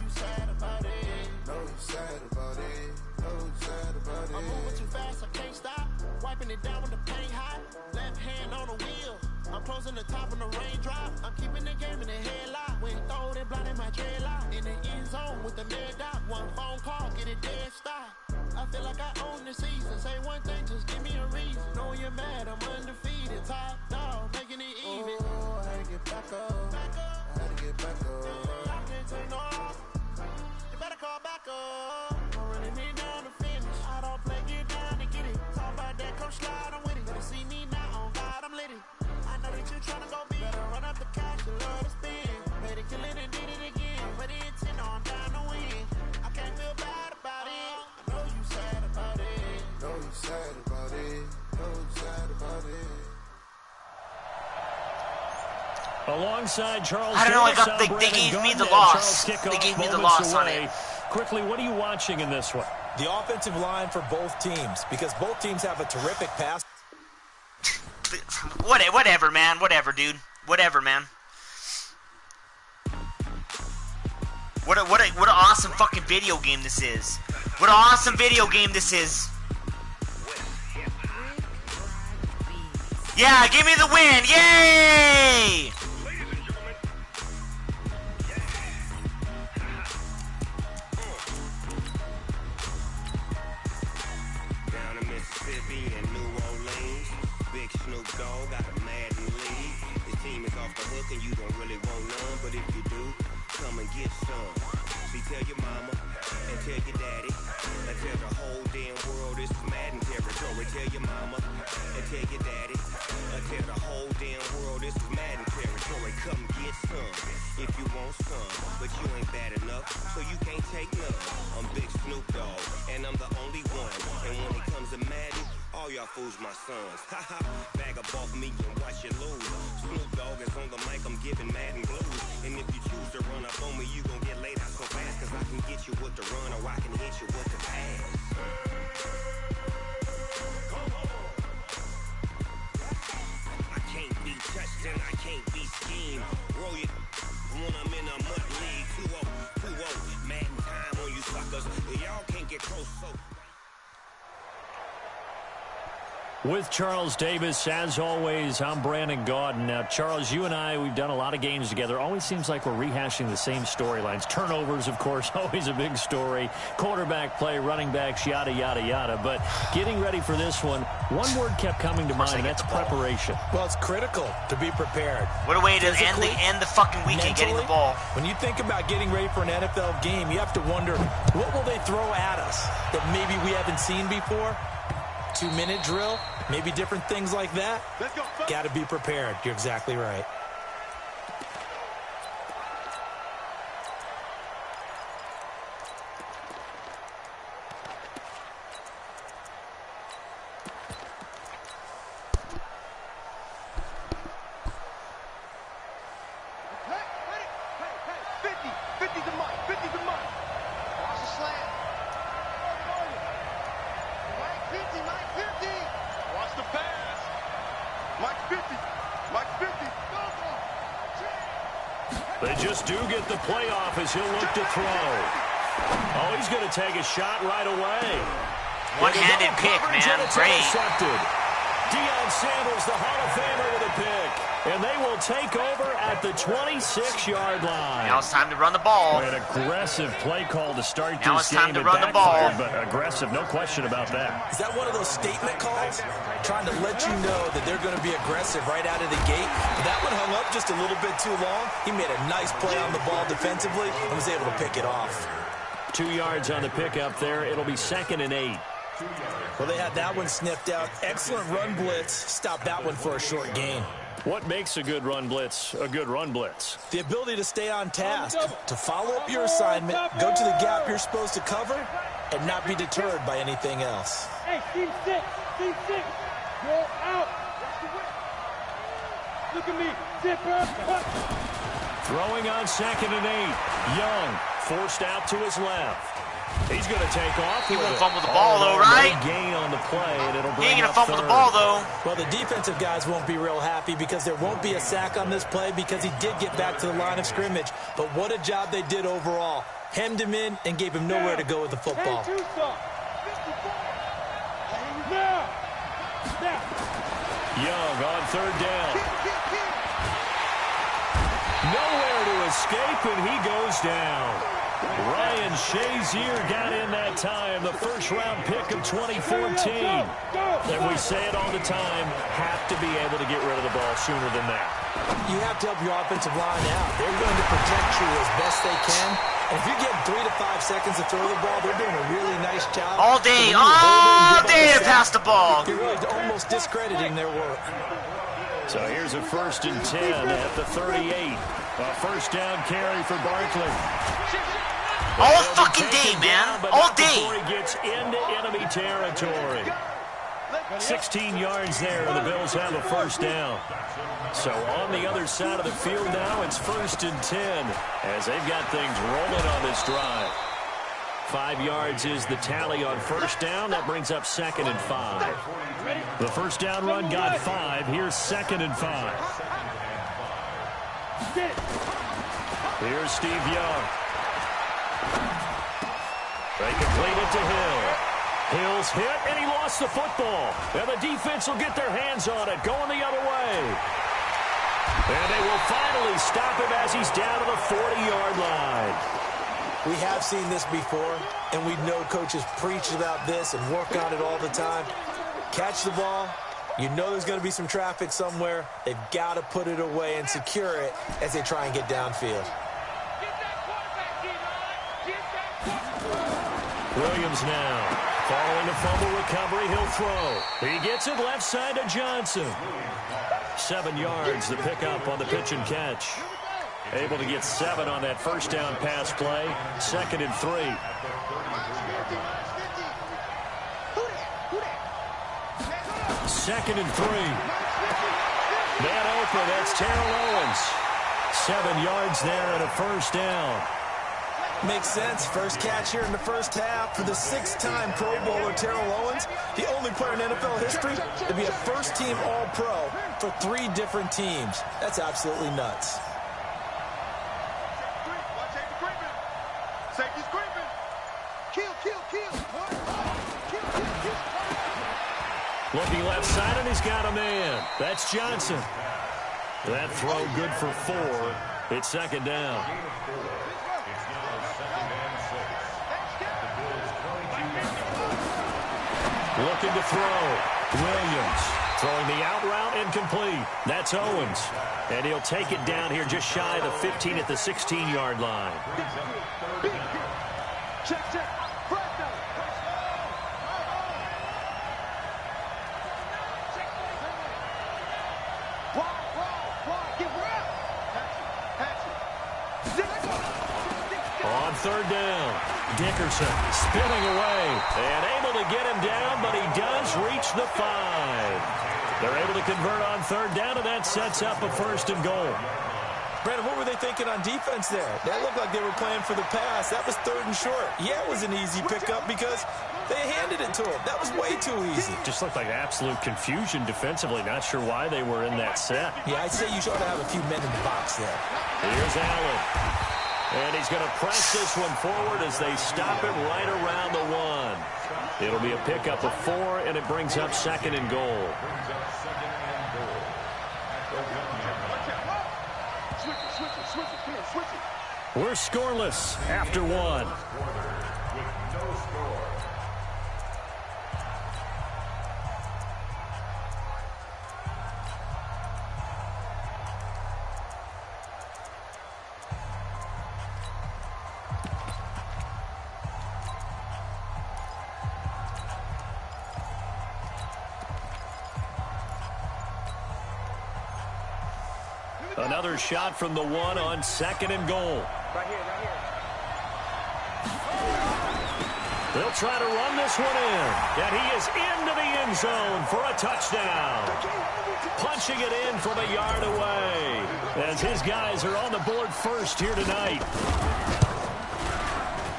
Sad about it. No, you sad about it. No, you sad about it. I'm moving too fast, I can't stop. Wiping it down with the paint hot. Left hand on the wheel. I'm closing the top when the raindrop. I'm keeping the game in the headlock. When throw it, blind in my dreadlock. In the end zone with the mid dot. One phone call, get it dead stop. I feel like I own the season. Say one thing, just give me a reason. Knowing you're mad, I'm undefeated. Top dog, making it even. Oh, I had to get back up. I had to get back up. I can't take no off. Call back up. I'm running me down to finish. I don't play, get down and get it. Talk about that, come slide, I'm with it. Better see me now, on God, I'm lit it. I know that you tryna go big. Better run up the cash, you love to spin. Better kill it and did it again. But the intent, no, I'm down to win. I can't feel bad about it. I know you sad about it. Know you sad about it. Know you sad about it. Alongside Charles I don't know, they gave me the loss. They gave me the loss on it. Quickly, what are you watching in this one? The offensive line for both teams, because both teams have a terrific pass. Whatever, man. Whatever, dude. Whatever, man. What an awesome fucking video game this is. What an awesome video game this is. Yeah, give me the win. Yay! Down in Mississippi and New Orleans, Big Snoop Dogg got a Madden league. His team is off the hook and you don't really want none, but if you do, come and get some. See, tell your mama and tell your daddy and tell the whole damn world this is Madden territory. Tell your mama and tell your daddy and tell the whole damn world this is Madden territory. Come get some if you want some, but you ain't bad enough, so you can't take none. I'm Big Snoop Dogg and I'm the only one. And when it comes to Madden, all y'all fools my sons. Haha, bag up off me and watch you lose. Snoop Dogg is on the mic, I'm giving Madden blues. And if you choose to run up on me, you gon' get laid out so fast, cause I can get you with the run or I can hit you with the pass. I can't be touched and I can't be schemed. Roll it when I'm in a mud league. 2-0, Madden time on you suckers. Y'all can't get close, so... With Charles Davis, as always, I'm Brandon Gaudin. Now, Charles, you and I, we've done a lot of games together. Always seems like we're rehashing the same storylines. Turnovers, of course, always a big story. Quarterback play, running backs, yada, yada, yada. But getting ready for this one word kept coming to mind, and that's preparation. Well, it's critical to be prepared. What a way to end the fucking weekend, getting the ball. When you think about getting ready for an NFL game, you have to wonder, what will they throw at us that maybe we haven't seen before? 2-minute drill, maybe different things like that. Let's go. Got to be prepared. You're exactly right. Hey, 50's a must. 50's a must. Watch the slant. Mike 50. Watch the pass. Mike 50. Mike 50. They just do get the playoff as he'll look to throw. Oh, he's going to take a shot right away. One-handed pick, man. Great. Intercepted. Deion Sanders, the Hall of Famer, with a pick. And they will take over at the 26-yard line. Now it's time to run the ball. An aggressive play call to start this game. Now it's time to run the ball. But aggressive, no question about that. Is that one of those statement calls? Trying to let you know that they're going to be aggressive right out of the gate. But that one hung up just a little bit too long. He made a nice play on the ball defensively and was able to pick it off. 2 yards on the pickup there. It'll be 2nd and 8. Well, they had that one sniffed out. Excellent run blitz. Stop that one for a short gain. What makes a good run blitz a good run blitz? The ability to stay on task, to follow up your assignment, go to the gap you're supposed to cover, and not be deterred by anything else. Hey, team 6. Team 6. Go out. Look at me. Zipper. Throwing on 2nd and 8. Young forced out to his left. He's going to take off. He won't fumble the ball, though, right? Gain on the play, and it'll bring He ain't going to up fumble the third. ball, though. Well, the defensive guys won't be real happy because there won't be a sack on this play because he did get back to the line of scrimmage. But what a job they did overall. Hemmed him in and gave him nowhere to go with the football. Young on 3rd down. Nowhere to escape, and he goes down. Ryan Shazier got in that time, the first-round pick of 2014. And we say it all the time, have to be able to get rid of the ball sooner than that. You have to help your offensive line out. They're going to protect you as best they can. And if you're getting 3 to 5 seconds to throw the ball, they're doing a really nice job. All day to pass the ball. You're really almost discrediting their work. So here's a 1st and 10 at the 38. A first down carry for Barkley. All fucking day, man. All day. Before he gets into enemy territory. 16 yards there, and the Bills have a first down. So on the other side of the field now, it's 1st and 10 as they've got things rolling on this drive. 5 yards is the tally on first down. That brings up 2nd and 5. The first down run got 5. Here's 2nd and 5. Here's Steve Young. They complete it to Hill. Hill's hit, and he lost the football. And the defense will get their hands on it, going the other way. And they will finally stop him as he's down to the 40-yard line. We have seen this before, and we know coaches preach about this and work on it all the time. Catch the ball. You know there's going to be some traffic somewhere. They've got to put it away and secure it as they try and get downfield. Williams now. Following a fumble recovery, he'll throw. He gets it left side to Johnson. 7 yards, the pickup on the pitch and catch. Able to get 7 on that first down pass play. 2nd and 3. Second and 3. Man open, that's Terrell Owens. 7 yards there and a first down. Makes sense. First catch here in the first half for the 6-time Pro Bowler Terrell Owens, the only player in NFL history to be a first-team All-Pro for 3 different teams. That's absolutely nuts. Safety's creeping. Kill. Looking left side, and he's got a man. That's Johnson. That throw good for 4. It's 2nd down. Looking to throw. Williams throwing the out route incomplete. That's Owens. And he'll take it down here just shy of the 15 at the 16-yard line. Check. On 3rd down, Dickerson spinning away and able to get him down, but he does reach the 5. They're able to convert on 3rd down, and that sets up a 1st and goal. Brandon, what were they thinking on defense there? That looked like they were playing for the pass. That was 3rd and short. Yeah, it was an easy pickup because they handed it to him. That was way too easy. Just looked like absolute confusion defensively. Not sure why they were in that set. Yeah, I'd say you ought to have a few men in the box there. Here's Allen. And he's going to press this one forward as they stop it right around the 1. It'll be a pickup of 4, and it brings up 2nd and goal. We're scoreless after 1. Another shot from the 1 on 2nd and goal. Right here. They'll try to run this one in. And he is into the end zone for a touchdown. Punching it in from a yard away as his guys are on the board first here tonight.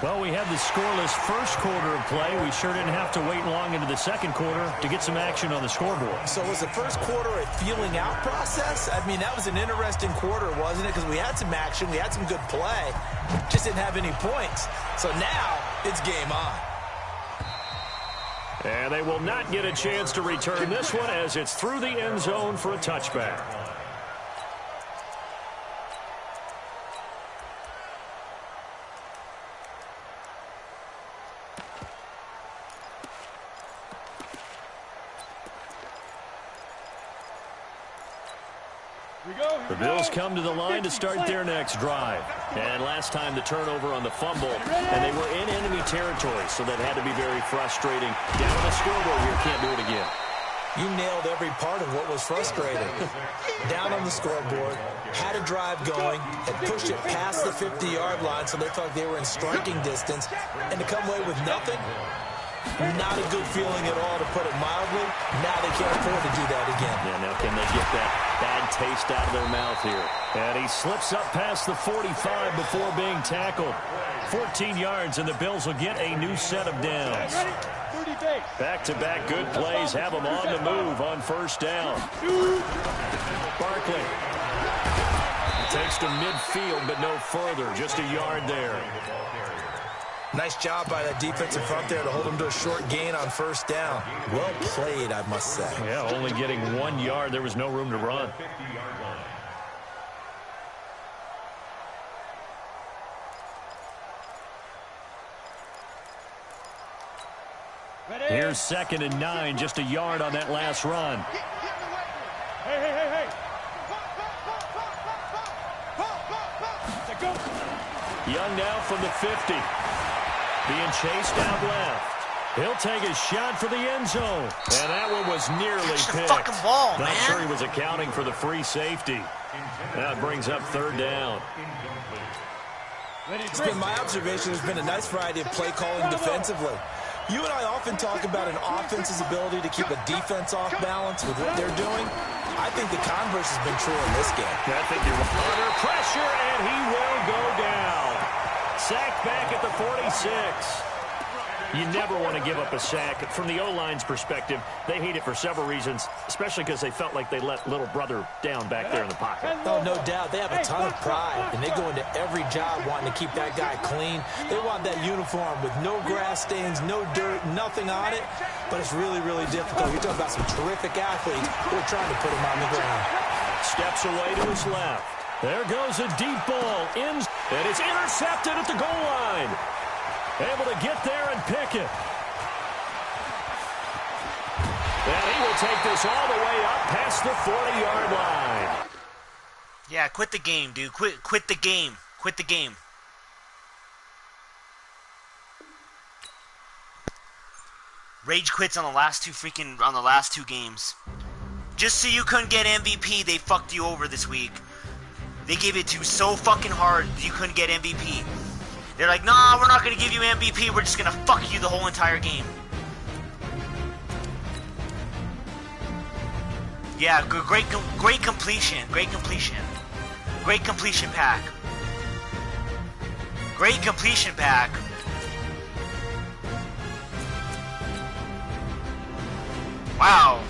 Well, we had the scoreless first quarter of play. We sure didn't have to wait long into the second quarter to get some action on the scoreboard. So was the first quarter a feeling out process? I mean, that was an interesting quarter, wasn't it? Because we had some action, we had some good play, just didn't have any points. So now it's game on. And they will not get a chance to return this one as it's through the end zone for a touchback. The Bills come to the line to start their next drive. And last time the turnover on the fumble, and they were in enemy territory, so that had to be very frustrating. Down on the scoreboard here, can't do it again. You nailed every part of what was frustrating. Down on the scoreboard, had a drive going, had pushed it past the 50-yard line, so they thought they were in striking distance, and to come away with nothing, not a good feeling at all, to put it mildly. Now they can't afford to do that again. Yeah, now can they get that Bad taste out of their mouth here. And he slips up past the 45 before being tackled. 14 yards, and the Bills will get a new set of downs. Back-to-back good plays have them on the move on first down. Barkley takes to midfield, but no further. Just a yard there. Nice job by that defensive front there to hold them to a short gain on first down. Well played, I must say. Yeah, only getting 1 yard. There was no room to run. Here's 2nd and 9, just a yard on that last run. Hey. Young now from the 50. Being chased out left. He'll take his shot for the end zone. And that one was nearly picked. Fucking ball, Not man. sure he was accounting for the free safety. That brings up 3rd down. It's been my observation there's been a nice variety of play calling defensively. You and I often talk about an offense's ability to keep a defense off balance with what they're doing. I think the converse has been true in this game. I think you're under pressure, and he will go down. Sacked back at the 46. You never want to give up a sack. From the O-line's perspective, they hate it for several reasons, especially because they felt like they let little brother down back there in the pocket. Oh, no doubt. They have a ton of pride, and they go into every job wanting to keep that guy clean. They want that uniform with no grass stains, no dirt, nothing on it. But it's really, really difficult. You're talking about some terrific athletes who are trying to put him on the ground. Steps away to his left. There goes a deep ball. And it's intercepted at the goal line. Able to get there and pick it. And he will take this all the way up past the 40-yard line. Yeah, quit the game, dude. Quit the game. Quit the game. Rage quits on the last two games. Just so you couldn't get MVP, they fucked you over this week. They gave it to you so fucking hard you couldn't get MVP. They're like, nah, we're not going to give you MVP. We're just going to fuck you the whole entire game. Yeah, great completion. Great completion. Great completion pack. Great completion pack. Wow.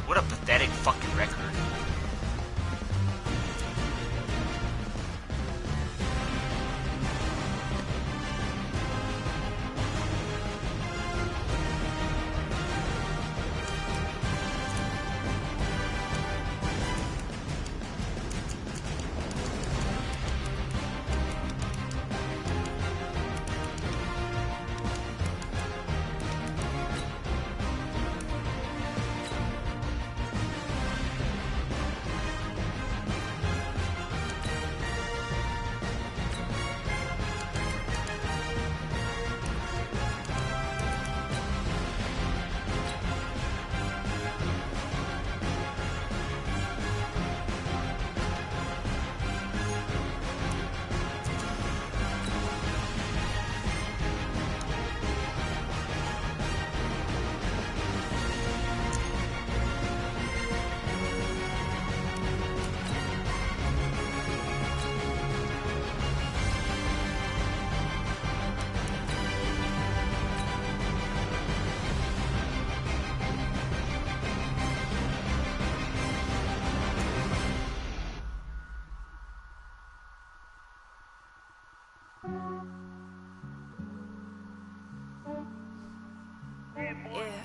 What a pathetic fucking record.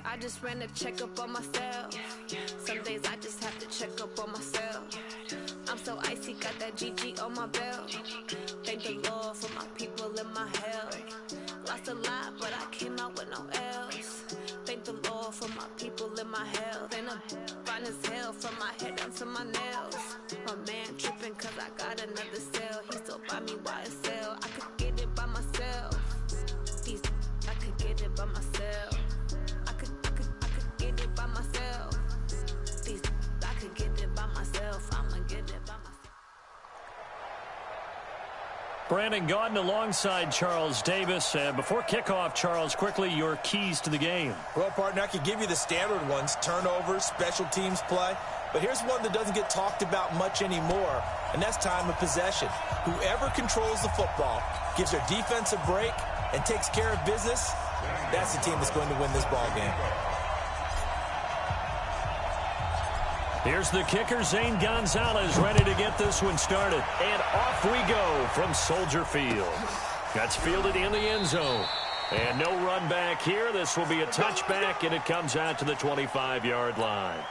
I just ran a check up on myself. Some days I just have to check up on myself. I'm so icy, got that GG on my belt. Thank the Lord for my people in my hell. Lost a lot, but I came out with no L's. Thank the Lord for my people in my health. And I'm fine as hell from my head down to my nails. My man tripping cause I got another cell. He still buy me YSL. I could get it by myself. I could get it by myself. I could get it by myself. I could get it by myself. I'ma get it by myself. Brandon Gaudin alongside Charles Davis. Before kickoff, Charles, quickly, your keys to the game. Well, partner, I could give you the standard ones, turnovers, special teams play. But here's one that doesn't get talked about much anymore, and that's time of possession. Whoever controls the football, gives their defense a break, and takes care of business, that's the team that's going to win this ball game. Here's the kicker, Zane Gonzalez, ready to get this one started. And off we go from Soldier Field. That's fielded in the end zone. And no run back here. This will be a touchback, and it comes out to the 25-yard line.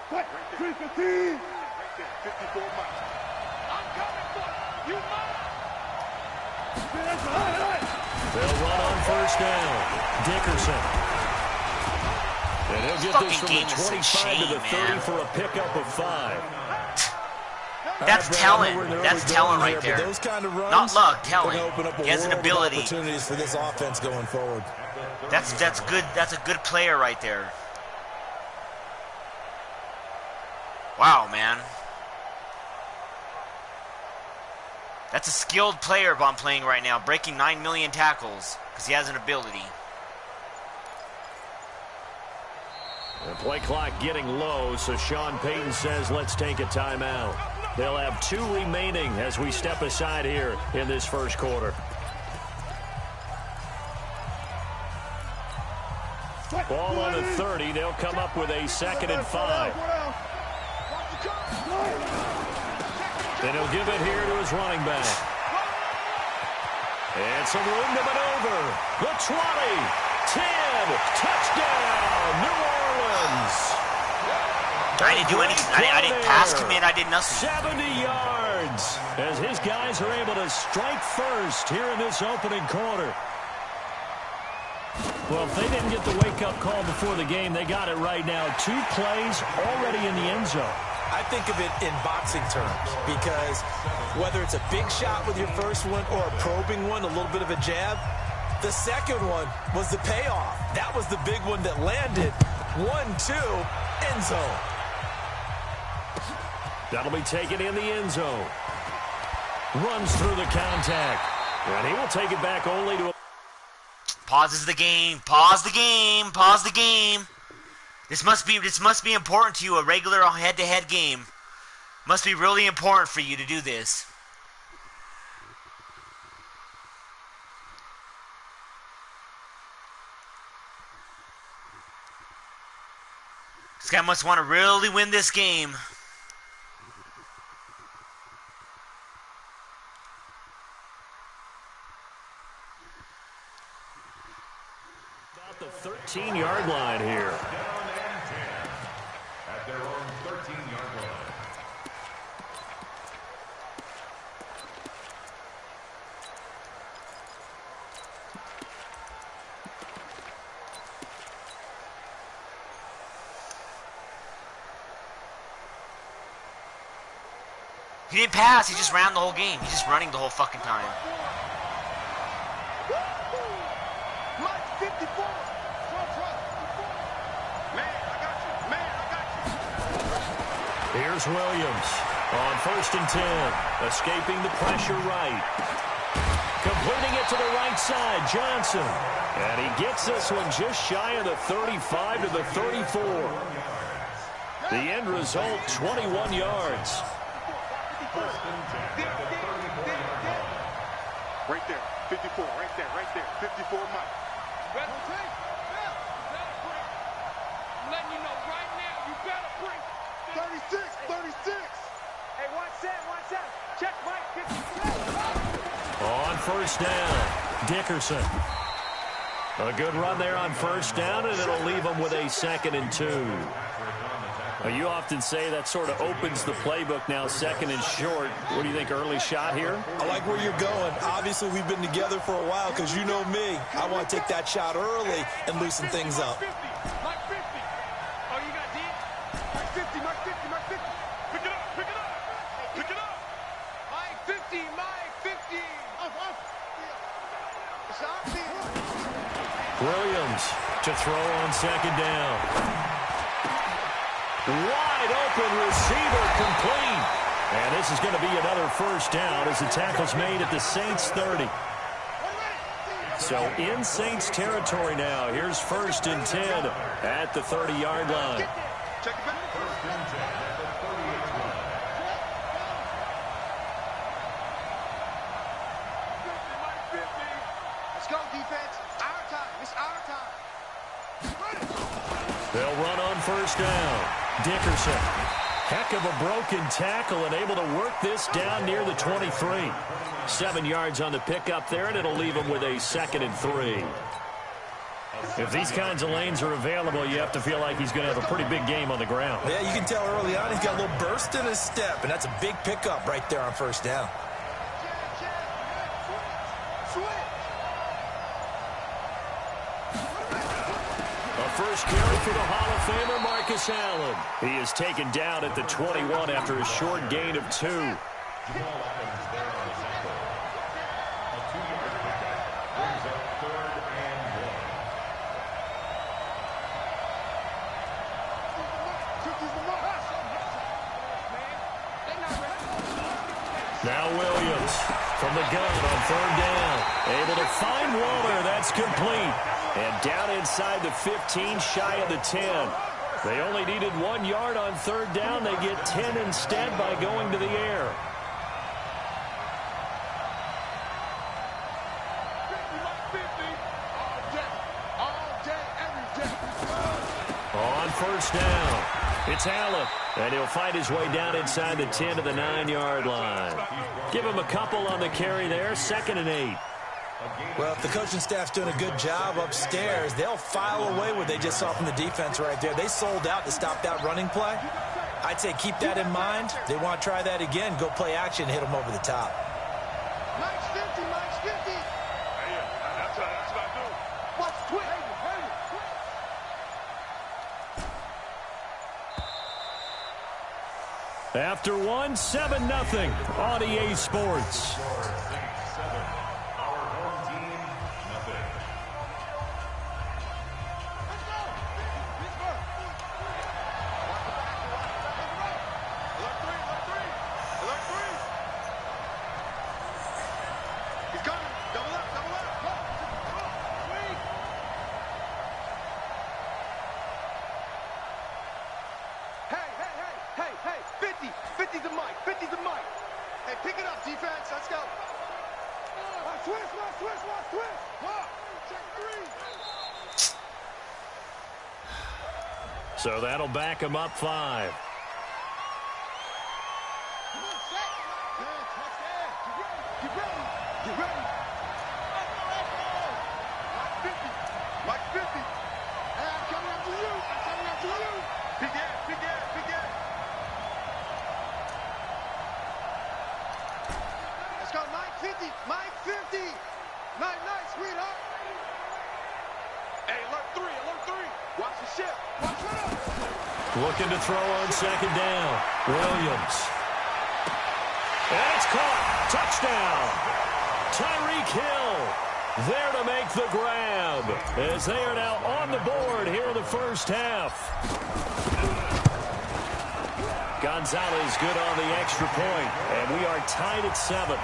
What? 315. Right there, 54 miles. I'm coming for you. You They'll run on first down. Dickerson. And he'll get this from the 25 to the 30 for a pickup of 5. That's talent. That's talent right there. Those kind of runs, not luck, talent. Open up He has an ability. Opportunities for this offense going forward. That's good. That's a good player right there. Wow, man. That's a skilled player I'm playing right now, breaking 9 million tackles because he has an ability. The play clock getting low, so Sean Payton says let's take a timeout. They'll have 2 remaining as we step aside here in this first quarter. Ball on the 30. They'll come up with a 2nd and 5. Then he'll give it here to his running back. And some room to maneuver. The 20, 10, touchdown, New Orleans. I didn't do anything. I didn't pass commit. I did nothing. 70 yards as his guys are able to strike first here in this opening quarter. Well, if they didn't get the wake-up call before the game, they got it right now. 2 plays already in the end zone. I think of it in boxing terms because whether it's a big shot with your first one or a probing one, a little bit of a jab, the second one was the payoff. That was the big one that landed. 1-2, end zone. That'll be taken in the end zone. Runs through the contact. And he will take it back only to... Pauses the game. Pause the game. Pause the game. This must be important to you, a regular head-to-head game. Must be really important for you to do this. This guy must want to really win this game. About the 13-yard line here. At their own 13-yard line. He didn't pass. He just ran the whole game. He's just running the whole fucking time. Mike 54. Man, I got you. Man, I got you. Here's Williams on 1st and 10. Escaping the pressure right. Completing it to the right side, Johnson. And he gets this one just shy of the 35 to the 34. The end result, 21 yards. Right there, 54, right there, 54 miles. I'm letting you know right now, you better bring 36, 36. Hey, watch that. Check Mike, 56. On first down, Dickerson. A good run there on first down, and it'll leave them with a 2nd and 2. Well, you often say that sort of opens the playbook now, 2nd and short. What do you think, early shot here? I like where you're going. Obviously, we've been together for a while because you know me. I want to take that shot early and loosen things up. Mike 50. Oh, you got deep? Mike 50. Pick it up. Mike 50. It's out there. Williams to throw on 2nd down. Wide open receiver, complete. And this is going to be another first down as the tackle's made at the Saints 30. So in Saints territory now. Here's 1st and 10 at the 30-yard line. Check it back. First and 10 at the 38 line. Mike 50. Let's go, defense. Our time. It's our time. They'll run on first down. Dickerson. Heck of a broken tackle and able to work this down near the 23. 7 yards on the pickup there, and it'll leave him with a 2nd and 3. If these kinds of lanes are available, you have to feel like he's going to have a pretty big game on the ground. Yeah, you can tell early on he's got a little burst in his step, and that's a big pickup right there on first down. First carry for the Hall of Famer, Marcus Allen. He is taken down at the 21 after a short gain of 2. Jamal Adams there on the tackle. A 2-yard pickup brings up 3rd and 1. Now Williams from the gun on 3rd down. Able to find Waller. That's complete. And down inside the 15, shy of the 10. They only needed 1 yard on 3rd down. They get 10 instead by going to the air. On first down, it's Allen. And he'll find his way down inside the 10 to the 9-yard line. Give him a couple on the carry there, 2nd and 8. Well, if the coaching staff's doing a good job upstairs, they'll file away what they just saw from the defense right there. They sold out to stop that running play. I'd say keep that in mind. They want to try that again, go play action, hit them over the top. Mike's 50. Hey, that's what I do. Watch twitch. After 1, 7-0 on EA Sports. Hey, 50 to Mike. Hey, pick it up, defense. Let's go. Watch twist. Check 3. So that'll back him up 5. Come on, set. Good, touchdown. Get ready. Mike 50. Hey, I'm coming after you. Big ass. Let's go, Mike 50. Nice, sweetheart. Hey, alert 3. Watch the ship. Watch it up. Looking to throw on 2nd down. Williams. And it's caught. Touchdown. Tyreek Hill there to make the grab as they are now on the board here in the first half. Gonzalez good on the extra point, and we are tied at 7.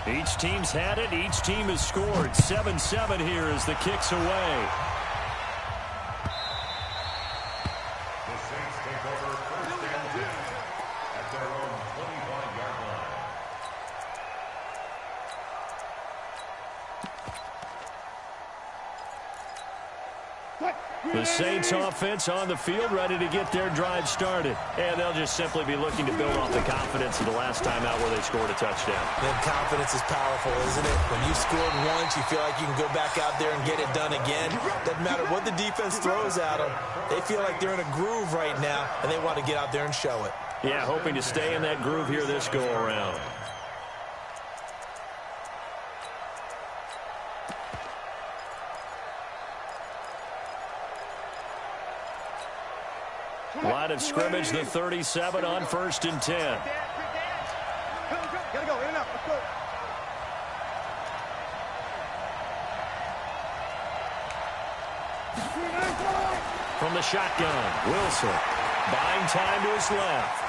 Each team's had it. Each team has scored. 7-7 here as the kick's away. The Saints take over 1st and 10 at their own 25-yard line. The Saints offense on the field, ready to get their drive started. And they'll just simply be looking to build off the confidence of the last time out where they scored a touchdown. And confidence is powerful, isn't it? When you've scored once, you feel like you can go back out there and get it done again. Doesn't matter what the defense throws at them. They feel like they're in a groove right now, and they want to get out there and show it. Yeah, hoping to stay in that groove here this go-around. Line of scrimmage, the 37 on 1st and 10. Gotta go, in and out, let's go. From the shotgun, Wilson buying time to his left.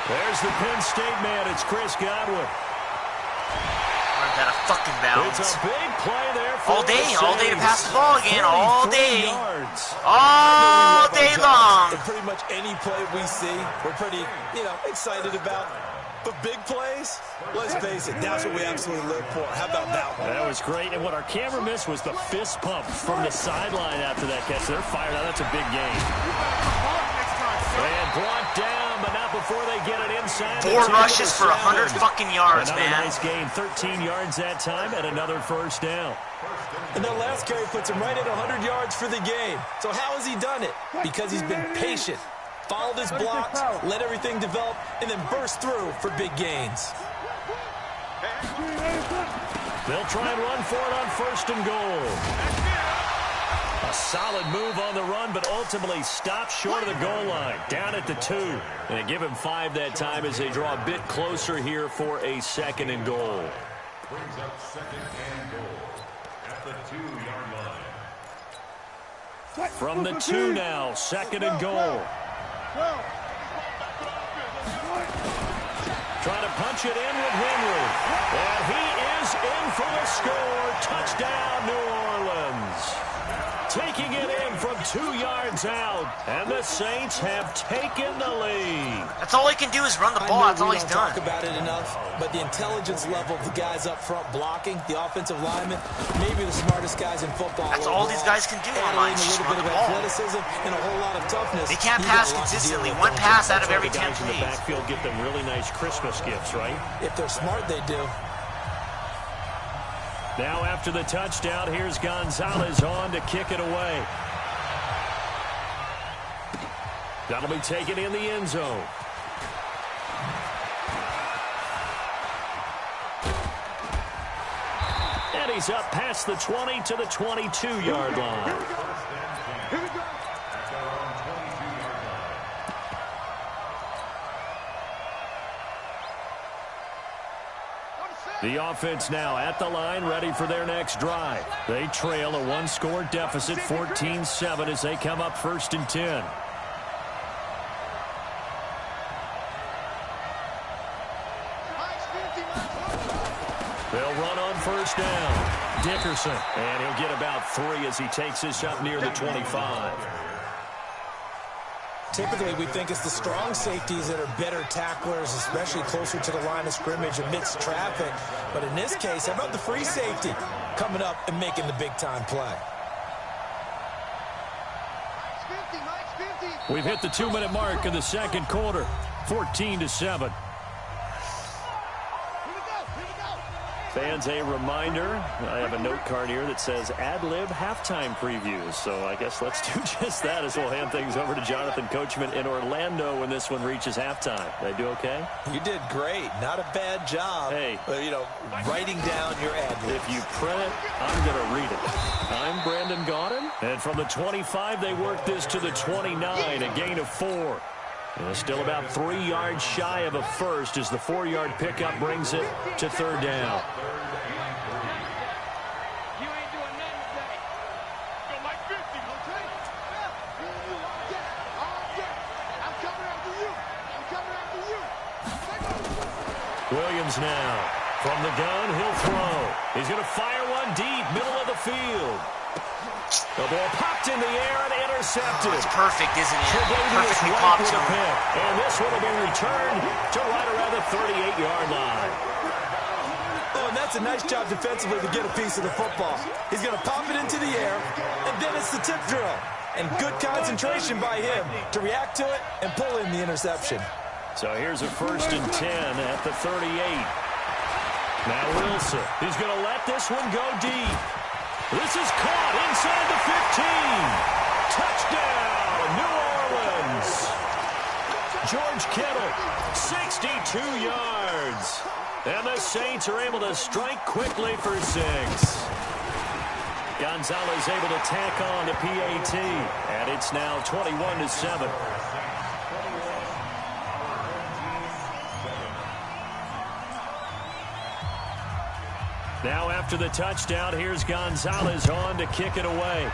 There's the Penn State man. It's Chris Godwin. That a fucking bounce. It's a big play there for all day to pass the ball again, 33 all day. Yards. All day long. And pretty much any play we see, we're pretty, excited about. But big plays, let's face it, that's what we absolutely live for. How about that one? That was great. And what our camera missed was the fist pump from the sideline after that catch. They're fired out. That's a big game. And brought down, but not before they get it inside. 4 rushes for 100 fucking yards, another man. Nice gain, 13 yards that time, and another first down. And that last carry puts him right at 100 yards for the game. So how has he done it? Because he's been patient, followed his blocks, let everything develop, and then burst through for big gains. They'll try and run for it on 1st and goal. A solid move on the run, but ultimately stopped short of the goal line. Down at the 2. And give him 5 that time as they draw a bit closer here for a 2nd and goal. Brings up 2nd and goal at the 2-yard line. From the 2 now, 2nd and goal. Trying to punch it in with Henry. And he is in for the score. Touchdown, New Orleans. Taking it in from 2 yards out. And the Saints have taken the lead. That's all he can do is run the ball. That's all he's done. We don't talk about it enough, but the intelligence level of the guys up front blocking, the offensive linemen, maybe the smartest guys in football. That's all these guys can do online. A little bit of athleticism and a whole lot of toughness. They can't pass consistently. One pass out of every 10 plays. The backfield get them really nice Christmas gifts, right? If they're smart, they do. Now after the touchdown, here's Gonzalez on to kick it away. That'll be taken in the end zone. And he's up past the 20 to the 22-yard line. Here we go. The offense now at the line, ready for their next drive. They trail a 1-score deficit, 14-7, as they come up 1st and 10. They'll run on 1st down. Dickerson, and he'll get about 3 as he takes this up near the 25. Typically, we think it's the strong safeties that are better tacklers, especially closer to the line of scrimmage amidst traffic. But in this case, how about the free safety coming up and making the big-time play? We've hit the 2-minute mark in the 2nd quarter, 14-7. Fans, a reminder, I have a note card here that says ad-lib halftime previews. So I guess let's do just that as we'll hand things over to Jonathan Coachman in Orlando when this one reaches halftime. Did I do okay? You did great. Not a bad job. Hey. Writing down your ad-lib. If you print it, I'm going to read it. I'm Brandon Gaudin. And from the 25, they work this to the 29, a gain of 4. And still about 3 yards shy of a first as the 4-yard pickup brings it to 3rd down. You ain't doing nothing today. Go Mike 50, okay? I'm coming after you. I'm coming after you. Williams now. From the gun, he'll throw. He's going to fire one deep, middle of the field. The ball popped in the air and intercepted. It's perfect, isn't it? Perfectly popped to him. And this one will be returned to right around the 38-yard line. Oh, and that's does a nice job defensively to get a piece of the football. He's going to pop it into the air, and then it's the tip drill. And good concentration by him to react to it and pull in the interception. So here's a 1st and 10 at the 38. Now Wilson, he's going to let this one go deep. This is caught inside the 15. Touchdown, New Orleans. George Kittle, 62 yards. And the Saints are able to strike quickly for 6. Gonzalez able to tack on to PAT. And it's now 21-7. Now after the touchdown, here's Gonzalez on to kick it away.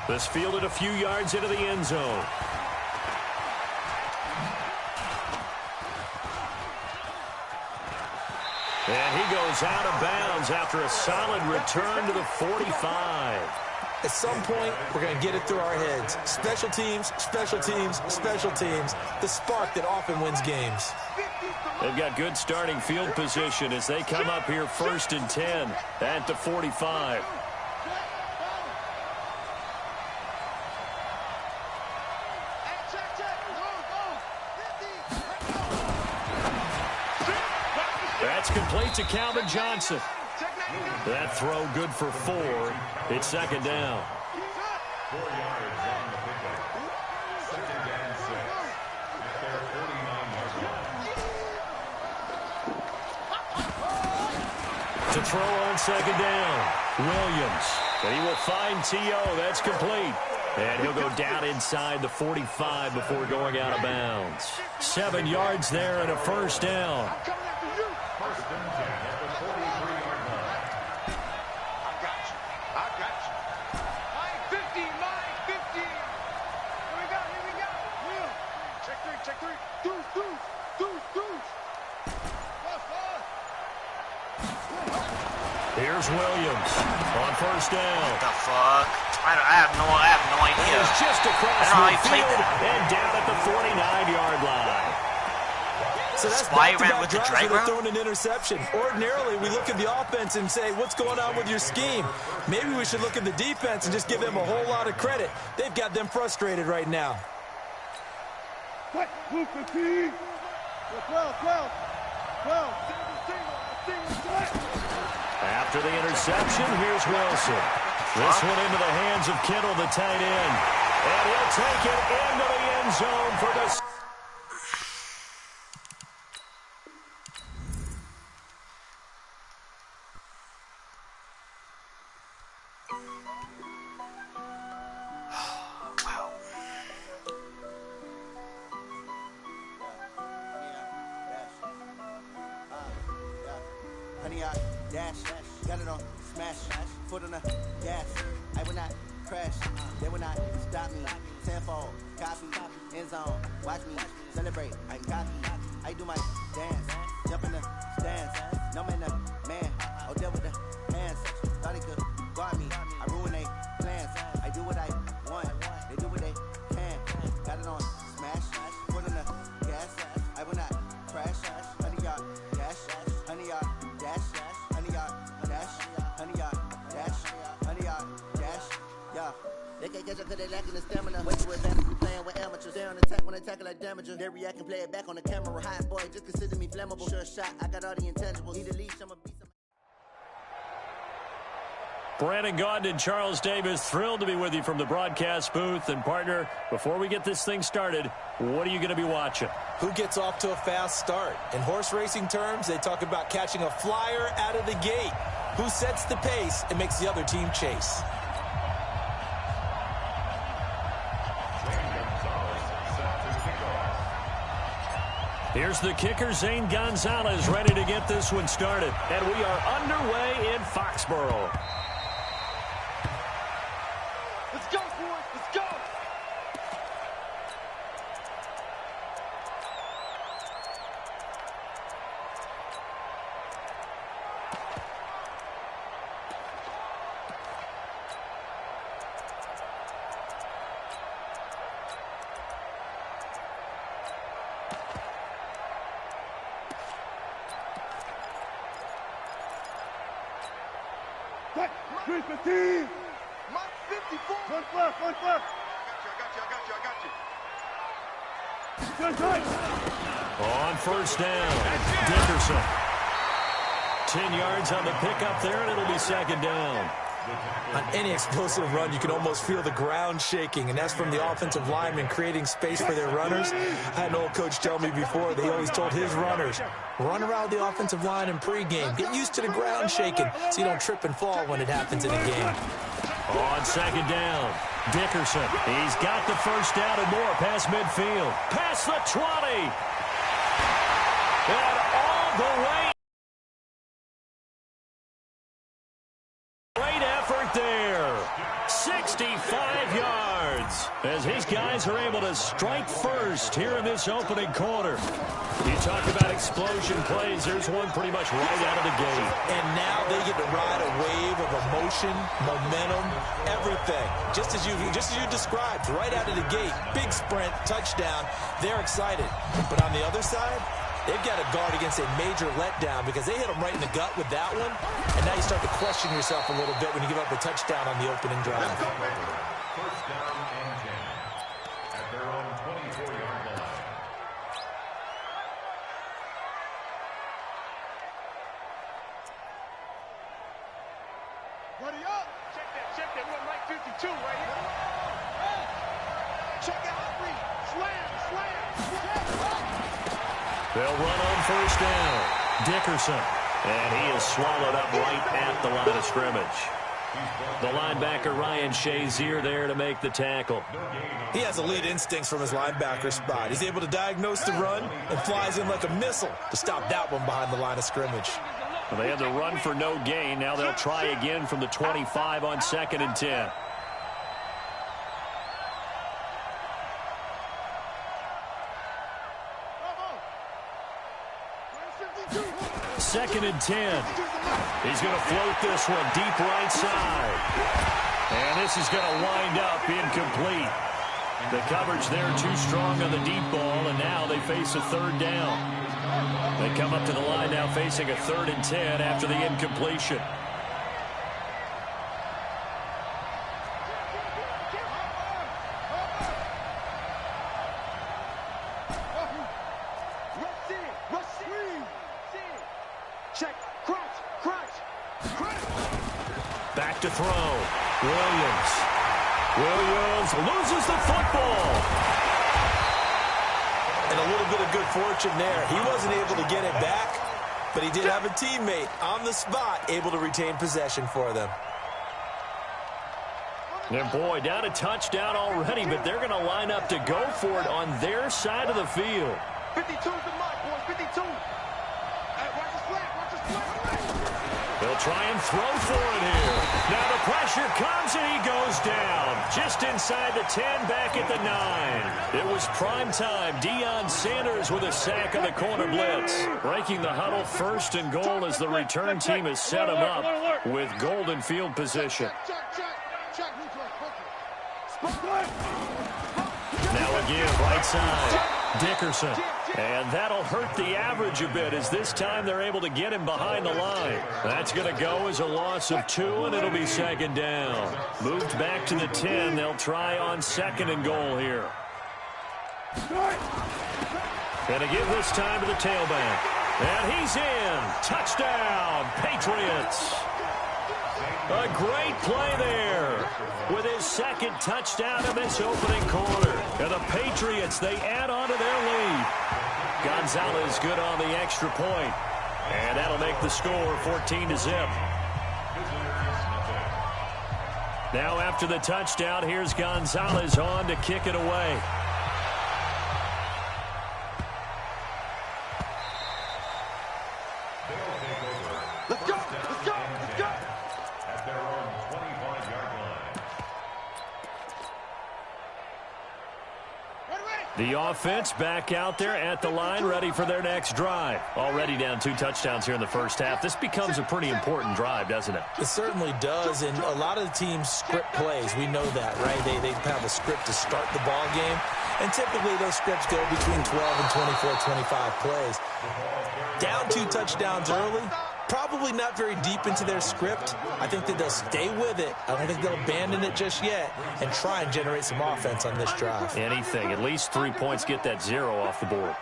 This fielded a few yards into the end zone. And he goes out of bounds after a solid return to the 45. At some point, we're going to get it through our heads. Special teams, special teams, special teams. The spark that often wins games. They've got good starting field position as they come up here 1st and 10 at the 45. That's complete to Calvin Johnson. That throw good for 4. It's 2nd down. 4 yards on the pickup. 2nd and 6 at their 49-yard line. To throw on 2nd down, Williams. And he will find T.O. That's complete. And he'll go down inside the 45 before going out of bounds. 7 yards there and a 1st down. 1st and 10 at the 43-yard line. I got you. Line 50, line 50. Here we go. Will. Check 3. Deuce. Here's Williams on 1st down. What the fuck? I have no idea. He's just across I don't know how he midfield played that. and down at the 49-yard line. So that's Spy ran back-to-back with the drives drag where they're route? throwing an interception. Ordinarily, we look at the offense and say, what's going on with your scheme? Maybe we should look at the defense and just give them a whole lot of credit. They've got them frustrated right now. After the interception, here's Wilson. This one into the hands of Kittle, the tight end. And he'll take it into the end zone for the... Dash, got it on, smash, foot on the gas. I will not crash, they will not stop me. Tenfold, copy, end zone, watch me celebrate. I'm cocky, I do my dance, jump in the stands. No man, the man, I'll deal with the hands. Thought he could guard me, I ruin they plans. I do what I want, they do what they can. Got it on, smash, foot on the gas. I will not crash, 100-yard dash, 100-yard dash. 100-yard dash, yeah. They can't catch up cause they lacking the stamina. Wait for advantage, we playing with amateurs. They on attack when they tackle like damager. They react and play it back on the camera. Hot boy, just consider me flammable. Sure shot, I got all the intangibles. Need a leash, I'ma be some... Brandon Gaudin and Charles Davis, thrilled to be with you from the broadcast booth. And partner, before we get this thing started, what are you going to be watching? Who gets off to a fast start? In horse racing terms, they talk about catching a flyer out of the gate. Who sets the pace and makes the other team chase? Here's the kicker, Zane Gonzalez, ready to get this one started. And we are underway in Foxborough. Let's go, boys. Let's go. 315. Mike 54. One left. I got you. On first down, Dickerson. 10 yards on the pickup there, and it'll be second down. On any explosive run, you can almost feel the ground shaking, and that's from the offensive linemen creating space for their runners. I had an old coach tell me before, they always told his runners, run around the offensive line in pregame. Get used to the ground shaking so you don't trip and fall when it happens in a game. On second down, Dickerson. He's got the first down and more past midfield. Past the 20. And all the way. Great effort there. 65 yards as his guys are able to strike first here in this opening quarter. You talk about explosion plays. There's one pretty much right out of the gate. And now they get to ride a wave of emotion, momentum, everything. Just as you described, right out of the gate. Big sprint, touchdown. They're excited. But on the other side, they've got to guard against a major letdown because they hit them right in the gut with that one. And now you start to question yourself a little bit when you give up a touchdown on the opening drive. First down and 10 at their own 24-yard line. Ready up. Check that. We're Mike 52 right here. Check out Henry. Slam. They'll run on first down. Dickerson. And he is swallowed up right at the line of scrimmage. The linebacker, Ryan Shazier, there to make the tackle. He has elite instincts from his linebacker spot. He's able to diagnose the run and flies in like a missile to stop that one behind the line of scrimmage. Well, they had the run for no gain. Now they'll try again from the 25 on 2nd and 10. Second and 10. He's going to float this one deep right side. And this is going to wind up incomplete. The coverage there too strong on the deep ball, and now they face a third down. They come up to the line now facing a 3rd and 10 after the incompletion. Back to throw. Williams loses the football. And a little bit of good fortune there. He wasn't able to get it back, but he did have a teammate on the spot able to retain possession for them. And boy, down a touchdown already, but they're going to line up to go for it on their side of the field. 52's the mark, boys. 52. Watch the flag. They'll try and throw for it here. Now the pressure comes and he goes down. Just inside the 10, back at the 9. It was prime time. Deion Sanders with a sack on the corner blitz. Breaking the huddle, 1st and goal as the return team has set him up with golden field position. Now again, right side. Dickerson. And that'll hurt the average a bit as this time they're able to get him behind the line. That's going to go as a loss of 2, and it'll be 2nd down. Moved back to the 10. They'll try on 2nd and goal here. And again this time to the tailback. And he's in. Touchdown, Patriots. A great play there with his 2nd touchdown in this opening quarter. And the Patriots, they add on to their lead. Gonzalez good on the extra point. And that'll make the score 14-0. Now after the touchdown, here's Gonzalez on to kick it away. Let's go. At their own 25-yard line. The offense back out there at the line, ready for their next drive. Already down 2 touchdowns here in the first half. This becomes a pretty important drive, doesn't it? It certainly does, and a lot of the teams script plays. We know that, right? They have a script to start the ball game, and typically those scripts go between 12 and 24, 25 plays. Down 2 touchdowns early, Probably not very deep into their script. I think that they'll stay with it. I don't think they'll abandon it just yet and try and generate some offense on this drive. Anything. At least 3 points, get that 0 off the board.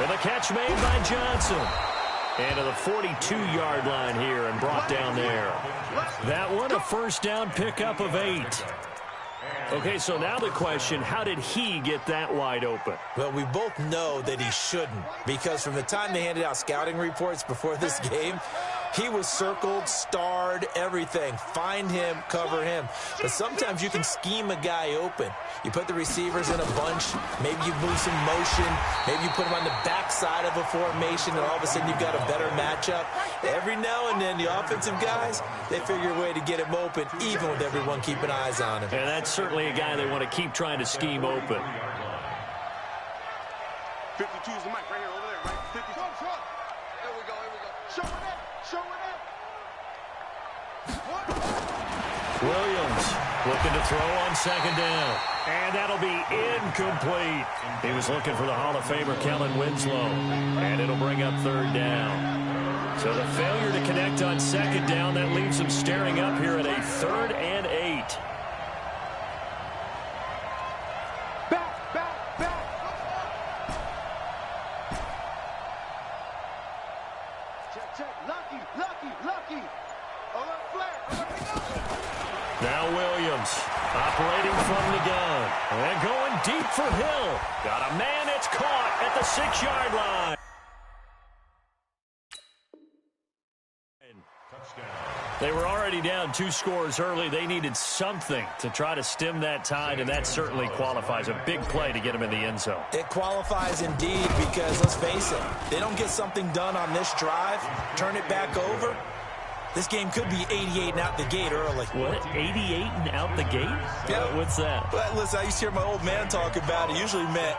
And the catch made by Johnson. And to the 42-yard line here and brought down there. That one, a first down pickup of 8. Okay, so now the question, how did he get that wide open? Well, we both know that he shouldn't, because from the time they handed out scouting reports before this game, he was circled, starred, everything. Find him, cover him. But sometimes you can scheme a guy open. You put the receivers in a bunch. Maybe you move some motion. Maybe you put them on the backside of a formation, and all of a sudden you've got a better matchup. Every now and then, the offensive guys, they figure a way to get him open, even with everyone keeping eyes on him. And that's certainly a guy they want to keep trying to scheme open. 52 is the mic right here, over there, right? 52. There we go, here we go. Show it up, show it up. Williams looking to throw on second down. And that'll be incomplete. He was looking for the Hall of Famer, Kellen Winslow. And it'll bring up third down. So the failure to connect on second down, that leaves them staring up here at a 3rd and 8. Lucky. Alert flare. Now Williams operating from the gun. And going deep for Hill. Got a man, it's caught at the 6-yard line. They were already down 2 scores early. They needed something to try to stem that tide, and that certainly qualifies. A big play to get them in the end zone. It qualifies indeed because, let's face it, they don't get something done on this drive, turn it back over, this game could be 88 and out the gate early. What? 88 and out the gate? Yeah. What's that? Well, listen, I used to hear my old man talk about it. Usually meant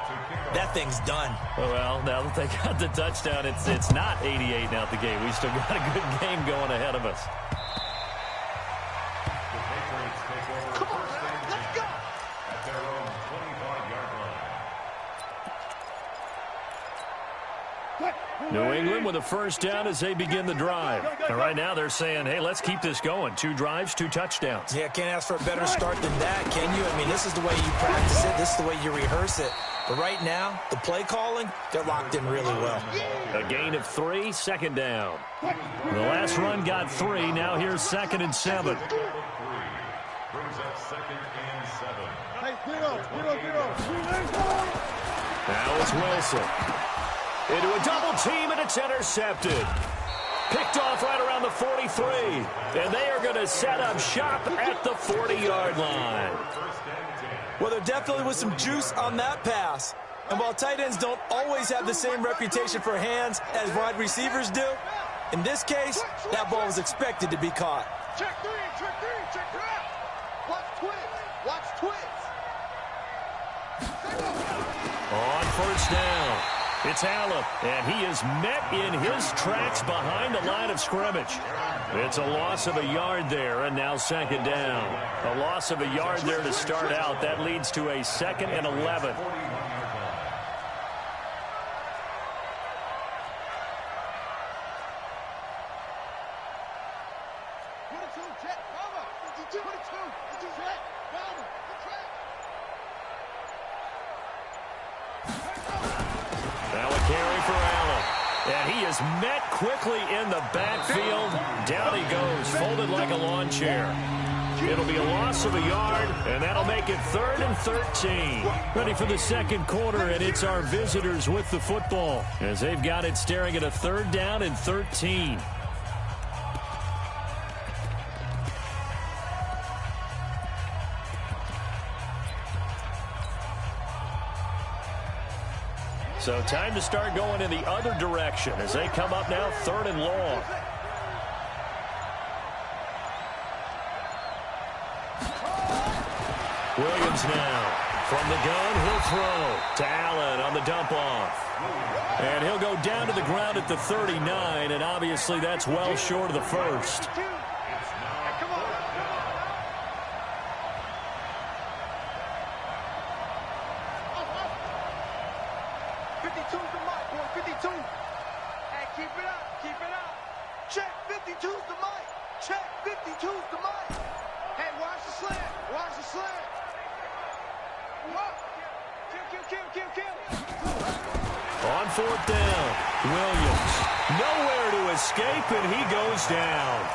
that thing's done. Well, now that they got the touchdown, it's not 88 and out the gate. We still got a good game going ahead of us. Come on, let's go. At their own 25-yard line. New England with a first down as they begin the drive. And right now they're saying, hey, let's keep this going. 2 drives, 2 touchdowns. Yeah, can't ask for a better start than that, can you? I mean, this is the way you practice it. This is the way you rehearse it. But right now, the play calling, they're locked in really well. A gain of 3, second down. The last run got 3. Now here's 2nd and 7. Brings up 2nd and 7. Hey, get up. Now it's Wilson. Into a double team, and it's intercepted. Picked off right around the 43. And they are going to set up shop at the 40-yard line. Well, there definitely was some juice on that pass. And while tight ends don't always have the same reputation for hands as wide receivers do, in this case, that ball was expected to be caught. Check 3, check 3. Watch twins. On first down, it's Allen, and he is met in his tracks behind the line of scrimmage. It's a loss of a yard there, and now 2nd down. A loss of a yard there to start out. That leads to a 2nd and 11. Now a carry for Allen. And he is met quickly in the backfield. Down he goes, folded like a lawn chair. It'll be a loss of a yard, and that'll make it 3rd and 13. Ready for the second quarter, and it's our visitors with the football as they've got it staring at a 3rd down and 13. So time to start going in the other direction as they come up now 3rd and long. Williams now from the gun. He'll throw to Allen on the dump off. And he'll go down to the ground at the 39, and obviously that's well short of the first. 52's the mic. Check, 52's the mic. Hey, watch the slant. Watch the slant. Kill. On fourth down, Williams. Nowhere to escape, and he goes down.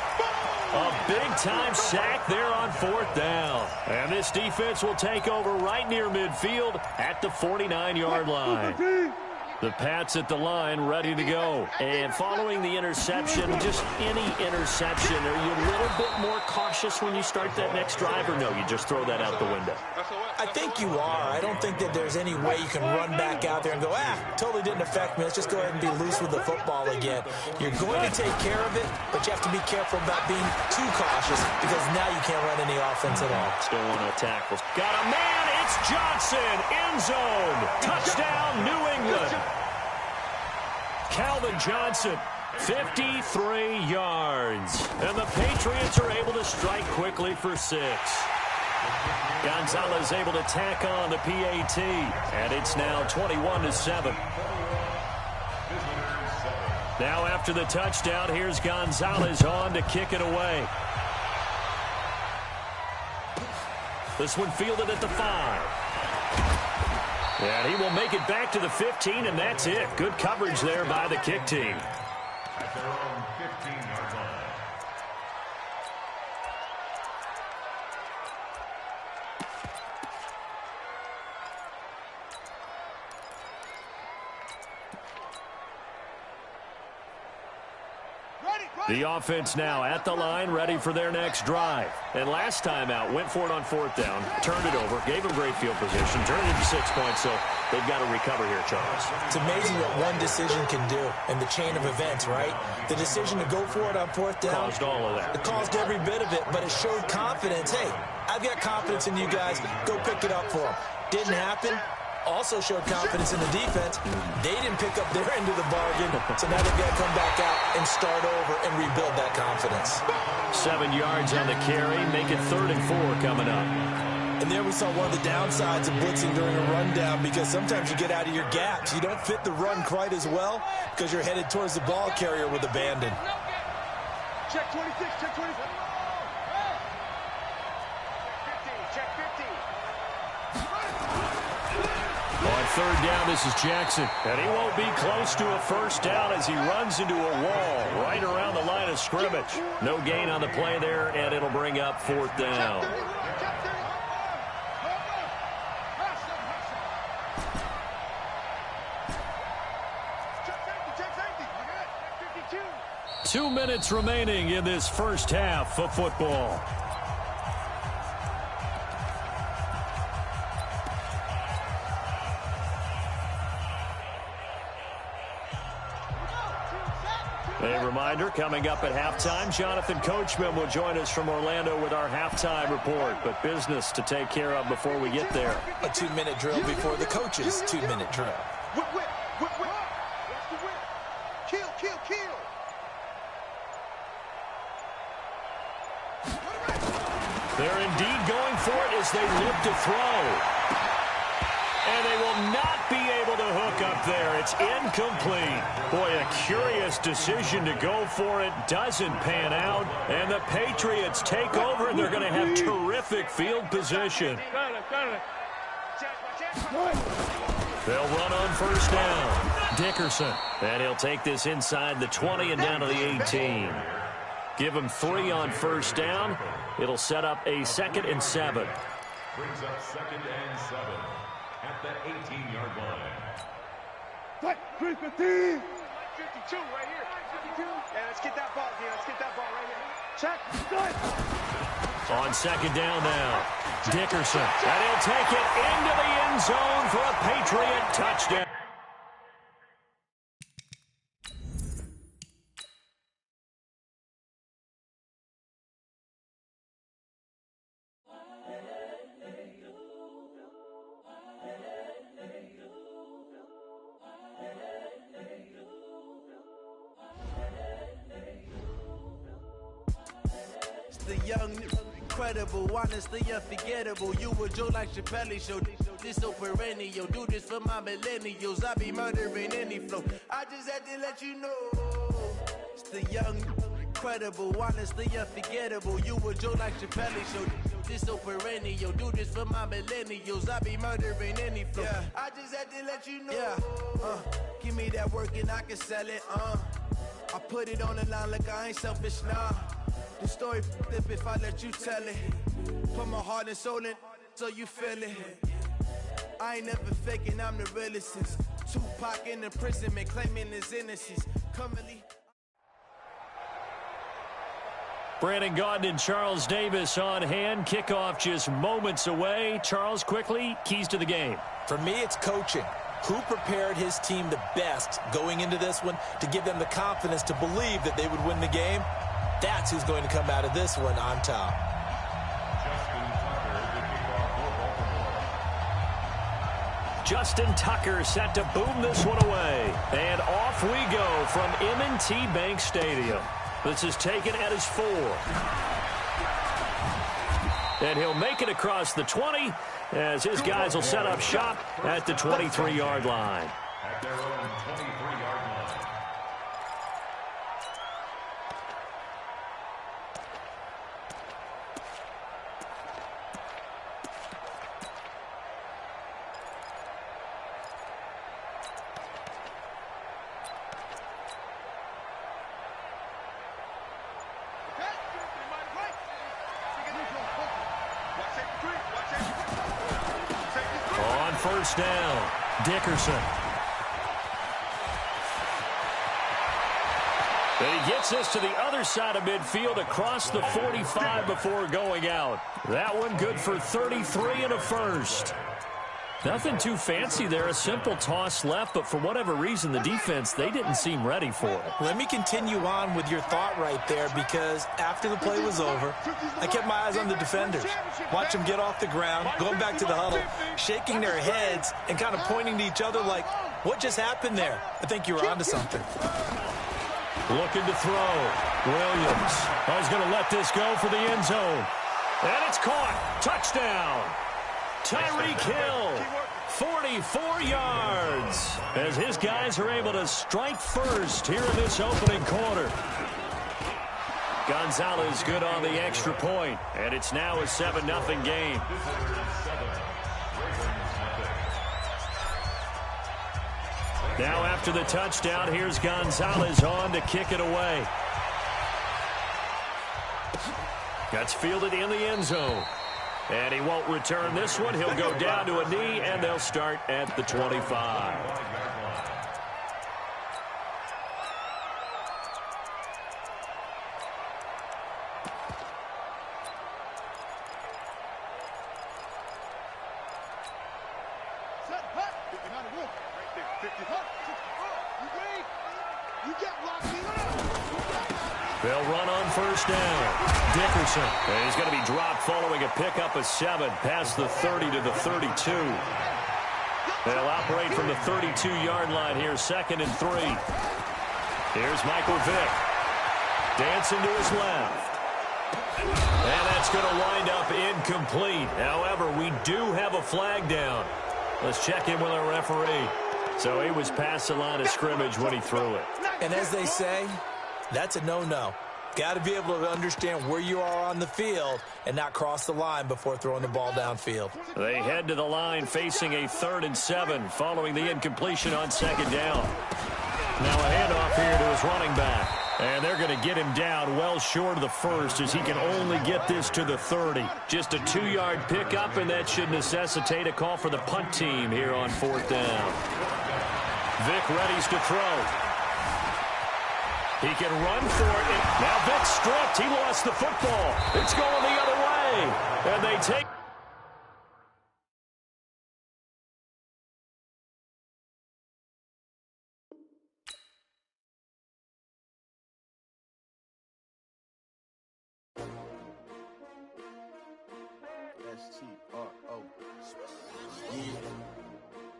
A big-time sack there on fourth down. And this defense will take over right near midfield at the 49-yard line. The Pats at the line ready to go. And following the interception, just any interception, are you a little bit more cautious when you start that next drive, or no, you just throw that out the window? I think you are. I don't think that there's any way you can run back out there and go, totally didn't affect me. Let's just go ahead and be loose with the football again. You're going to take care of it, but you have to be careful about being too cautious because now you can't run any offense at all. Still want to tackle. Got a man. It's Johnson. End zone. Touchdown, New England. Calvin Johnson, 53 yards. And the Patriots are able to strike quickly for 6. Gonzalez able to tack on the PAT. And it's now 21-7. Now after the touchdown, here's Gonzalez on to kick it away. This one fielded at the 5. And he will make it back to the 15, and that's it. Good coverage there by the kick team. At their own 15-yard line. The offense now at the line, ready for their next drive. And last time out, went for it on fourth down, turned it over, gave them great field position, turned it into 6 points, so they've got to recover here, Charles. It's amazing what one decision can do in the chain of events, right? The decision to go for it on fourth down. Caused all of that. It caused every bit of it, but it showed confidence. Hey, I've got confidence in you guys. Go pick it up for them. Didn't happen. Also showed confidence in the defense. They didn't pick up their end of the bargain, so now they've got to come back out and start over and rebuild that confidence. 7 yards on the carry, make it 3rd and 4 coming up. And there we saw one of the downsides of blitzing during a rundown, because sometimes you get out of your gaps. You don't fit the run quite as well because you're headed towards the ball carrier with abandon. Check 26, check 26. Check 15. On third down, this is Jackson. And he won't be close to a first down as he runs into a wall right around the line of scrimmage. No gain on the play there, and it'll bring up 4th down. Check 2 minutes remaining in this first half of football. A reminder, coming up at halftime, Jonathan Coachman will join us from Orlando with our halftime report. But business to take care of before we get there. A 2-minute drill before the coach's 2-minute drill. Whip. Watch the whip. Kill. They're indeed going for it as they look to throw. And they will not be able to hook up there. It's incomplete. Boy, a curious decision to go for it. Doesn't pan out. And the Patriots take over, and they're going to have terrific field position. They'll run on first down. Dickerson. And he'll take this inside the 20 and down to the 18. Give him 3 on first down. It'll set up a 2nd and 7. Brings up 2nd and 7 at the 18-yard line. 52 right here. 52. Yeah, let's get that ball, Let's get that ball right here. Check. Good. On 2nd down now, Dickerson. And he'll take it into the end zone for a Patriot touchdown. The young, incredible, honestly unforgettable. You a Joe like Chappelle show. This so perennial. Do this for my millennials. I be murdering any flow. I just had to let you know. It's the young, incredible, honestly unforgettable. You a Joe like Chappelle show. This so perennial, do this for my millennials. I be murdering any flow. Yeah. I just had to let you know. Yeah. Give me that work and I can sell it. I put it on the line like I ain't selfish, nah. The story flip if I let you tell it. Put my heart and soul in so you feel it. I ain't never faking, I'm the realest since Tupac in imprisonment, claiming his innocence. Currently. Brandon Gaudin and Charles Davis on hand. Kickoff just moments away. Charles, quickly, keys to the game. For me, it's coaching. Who prepared his team the best going into this one to give them the confidence to believe that they would win the game? That's who's going to come out of this one on top. Justin Tucker set to boom this one away. And off we go from M&T Bank Stadium. This is taken at his 4. And he'll make it across the 20 as his guys will set up shop at the 23-yard line. At their own 23-yard line. On first down, Dickerson. And he gets us to the other side of midfield across the 45 before going out. That one good for 33 and a first. Nothing too fancy there, a simple toss left, but for whatever reason, the defense, they didn't seem ready for it. Let me continue on with your thought right there, because after the play was over, I kept my eyes on the defenders. Watch them get off the ground, going back to the huddle, shaking their heads and kind of pointing to each other like, what just happened there? I think you were onto something. Looking to throw. Williams. He's going to let this go for the end zone. And it's caught. Touchdown. Tyreek Hill, 44 yards, as his guys are able to strike first here in this opening quarter. Gonzalez good on the extra point, and it's now a 7-0 game. Now after the touchdown, here's Gonzalez on to kick it away. Gets fielded in the end zone. And he won't return this one. He'll go down to a knee, and they'll start at the 25. They'll run on first down. Dickerson. And he's going to be dropped following a pickup of 7 past the 30 to the 32. They'll operate from the 32-yard line here, 2nd and 3. Here's Michael Vick. Dancing to his left. And that's going to wind up incomplete. However, we do have a flag down. Let's check in with our referee. So he was past the line of scrimmage when he threw it. And as they say, that's a no-no. Got to be able to understand where you are on the field and not cross the line before throwing the ball downfield. They head to the line facing a 3rd and 7 following the incompletion on 2nd down. Now a handoff here to his running back. And they're going to get him down well short of the first as he can only get this to the 30. Just a 2-yard pickup, and that should necessitate a call for the punt team here on 4th down. Vick readies to throw. He can run for it. Now Vick stripped. He lost the football. It's going the other way. And they take... STRO. Yeah.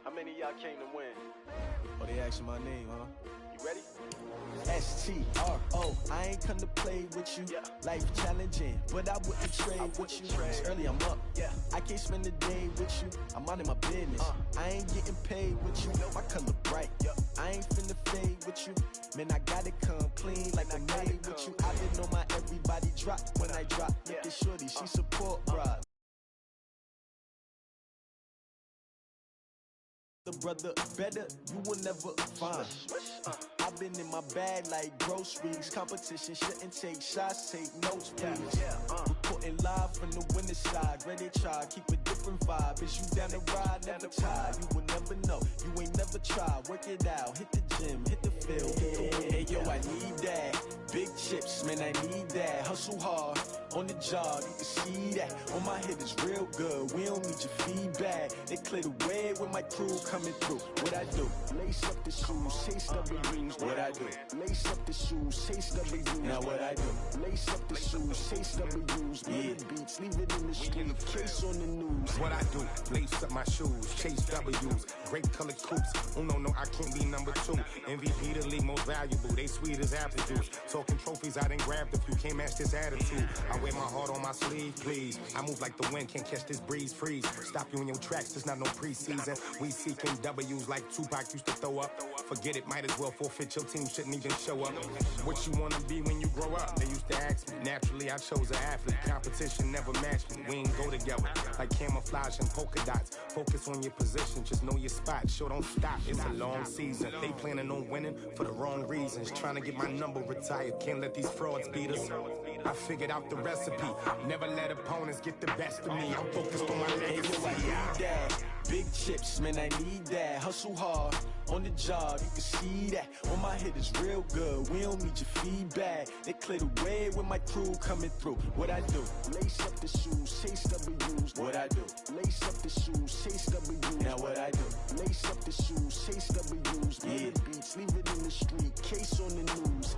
How many of y'all came to win? Oh, they asking my name, huh? You ready? S-T-R-O, I ain't come to play with you. Life challenging, but I wouldn't trade with you. It's early, I'm up. I can't spend the day with you. I'm minding my business. I ain't getting paid with you. My color bright. I ain't finna fade with you. Man, I gotta come clean like I'm made with you. I been on my everybody drop when I drop. Look at shorty, she support broad. The brother better, you will never find. I've been in my bag like groceries. Competition shouldn't take shots, take notes, please. Reporting live from the winning side. Ready to try, keep a different vibe. Is you down the ride, never tired. You will never know, you ain't never tried. Work it out, hit the gym, hit the field, hit the wind. Hey yo, I need that. Big chips, man, I need that. Hustle hard, on the job, you can see that. On my head is real good, we don't need your feedback. They clear the way with my crew coming through. What I do? Lace up the shoes, chase W's. What I do? Lace up the shoes, chase W's. Now what I do? Lace up the shoes, chase W's. Murder beats, leave it in the street, case on the news. What I do? Lace up my shoes, chase W's. Great colored coops. Oh no, I can't be number 2. MVP the league most valuable. They sweet as apple juice. Talking trophies, I done grabbed a few. Can't match this attitude. I wear my heart on my sleeve, please. I move like the wind, can't catch this breeze, freeze. Stop you in your tracks, there's not no preseason. We seeking W's like Tupac used to throw up. Forget it, might as well forfeit. Your team shouldn't even show up. What you wanna be when you grow up? They used to ask me. Naturally, I chose an athlete. Competition never matched me. We ain't go together like camouflage and polka dots. Focus on your position, just know your spot. Sure, don't stop. It's a long season. They planning on winning for the wrong reasons. Trying to get my number retired. Can't let these frauds beat us. I figured out the recipe. Never let opponents get the best of me. I'm focused on my legacy. I need that. Big chips, man, I need that. Hustle hard, on the job, you can see that. On my head is real good, we don't need your feedback. They clear the way with my crew coming through. What I do? Lace up the shoes, chase W's. What I do? Lace up the shoes, chase W's. Now what I do? Lace up the shoes, chase W's. Murder beats, leave it in the street, case on the news.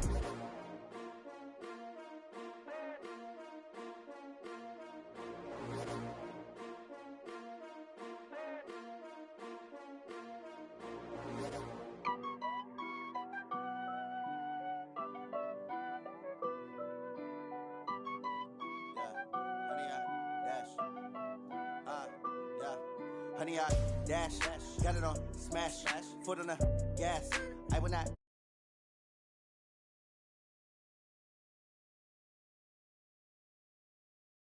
Honey, I dash, got it on smash, foot on the gas. I will not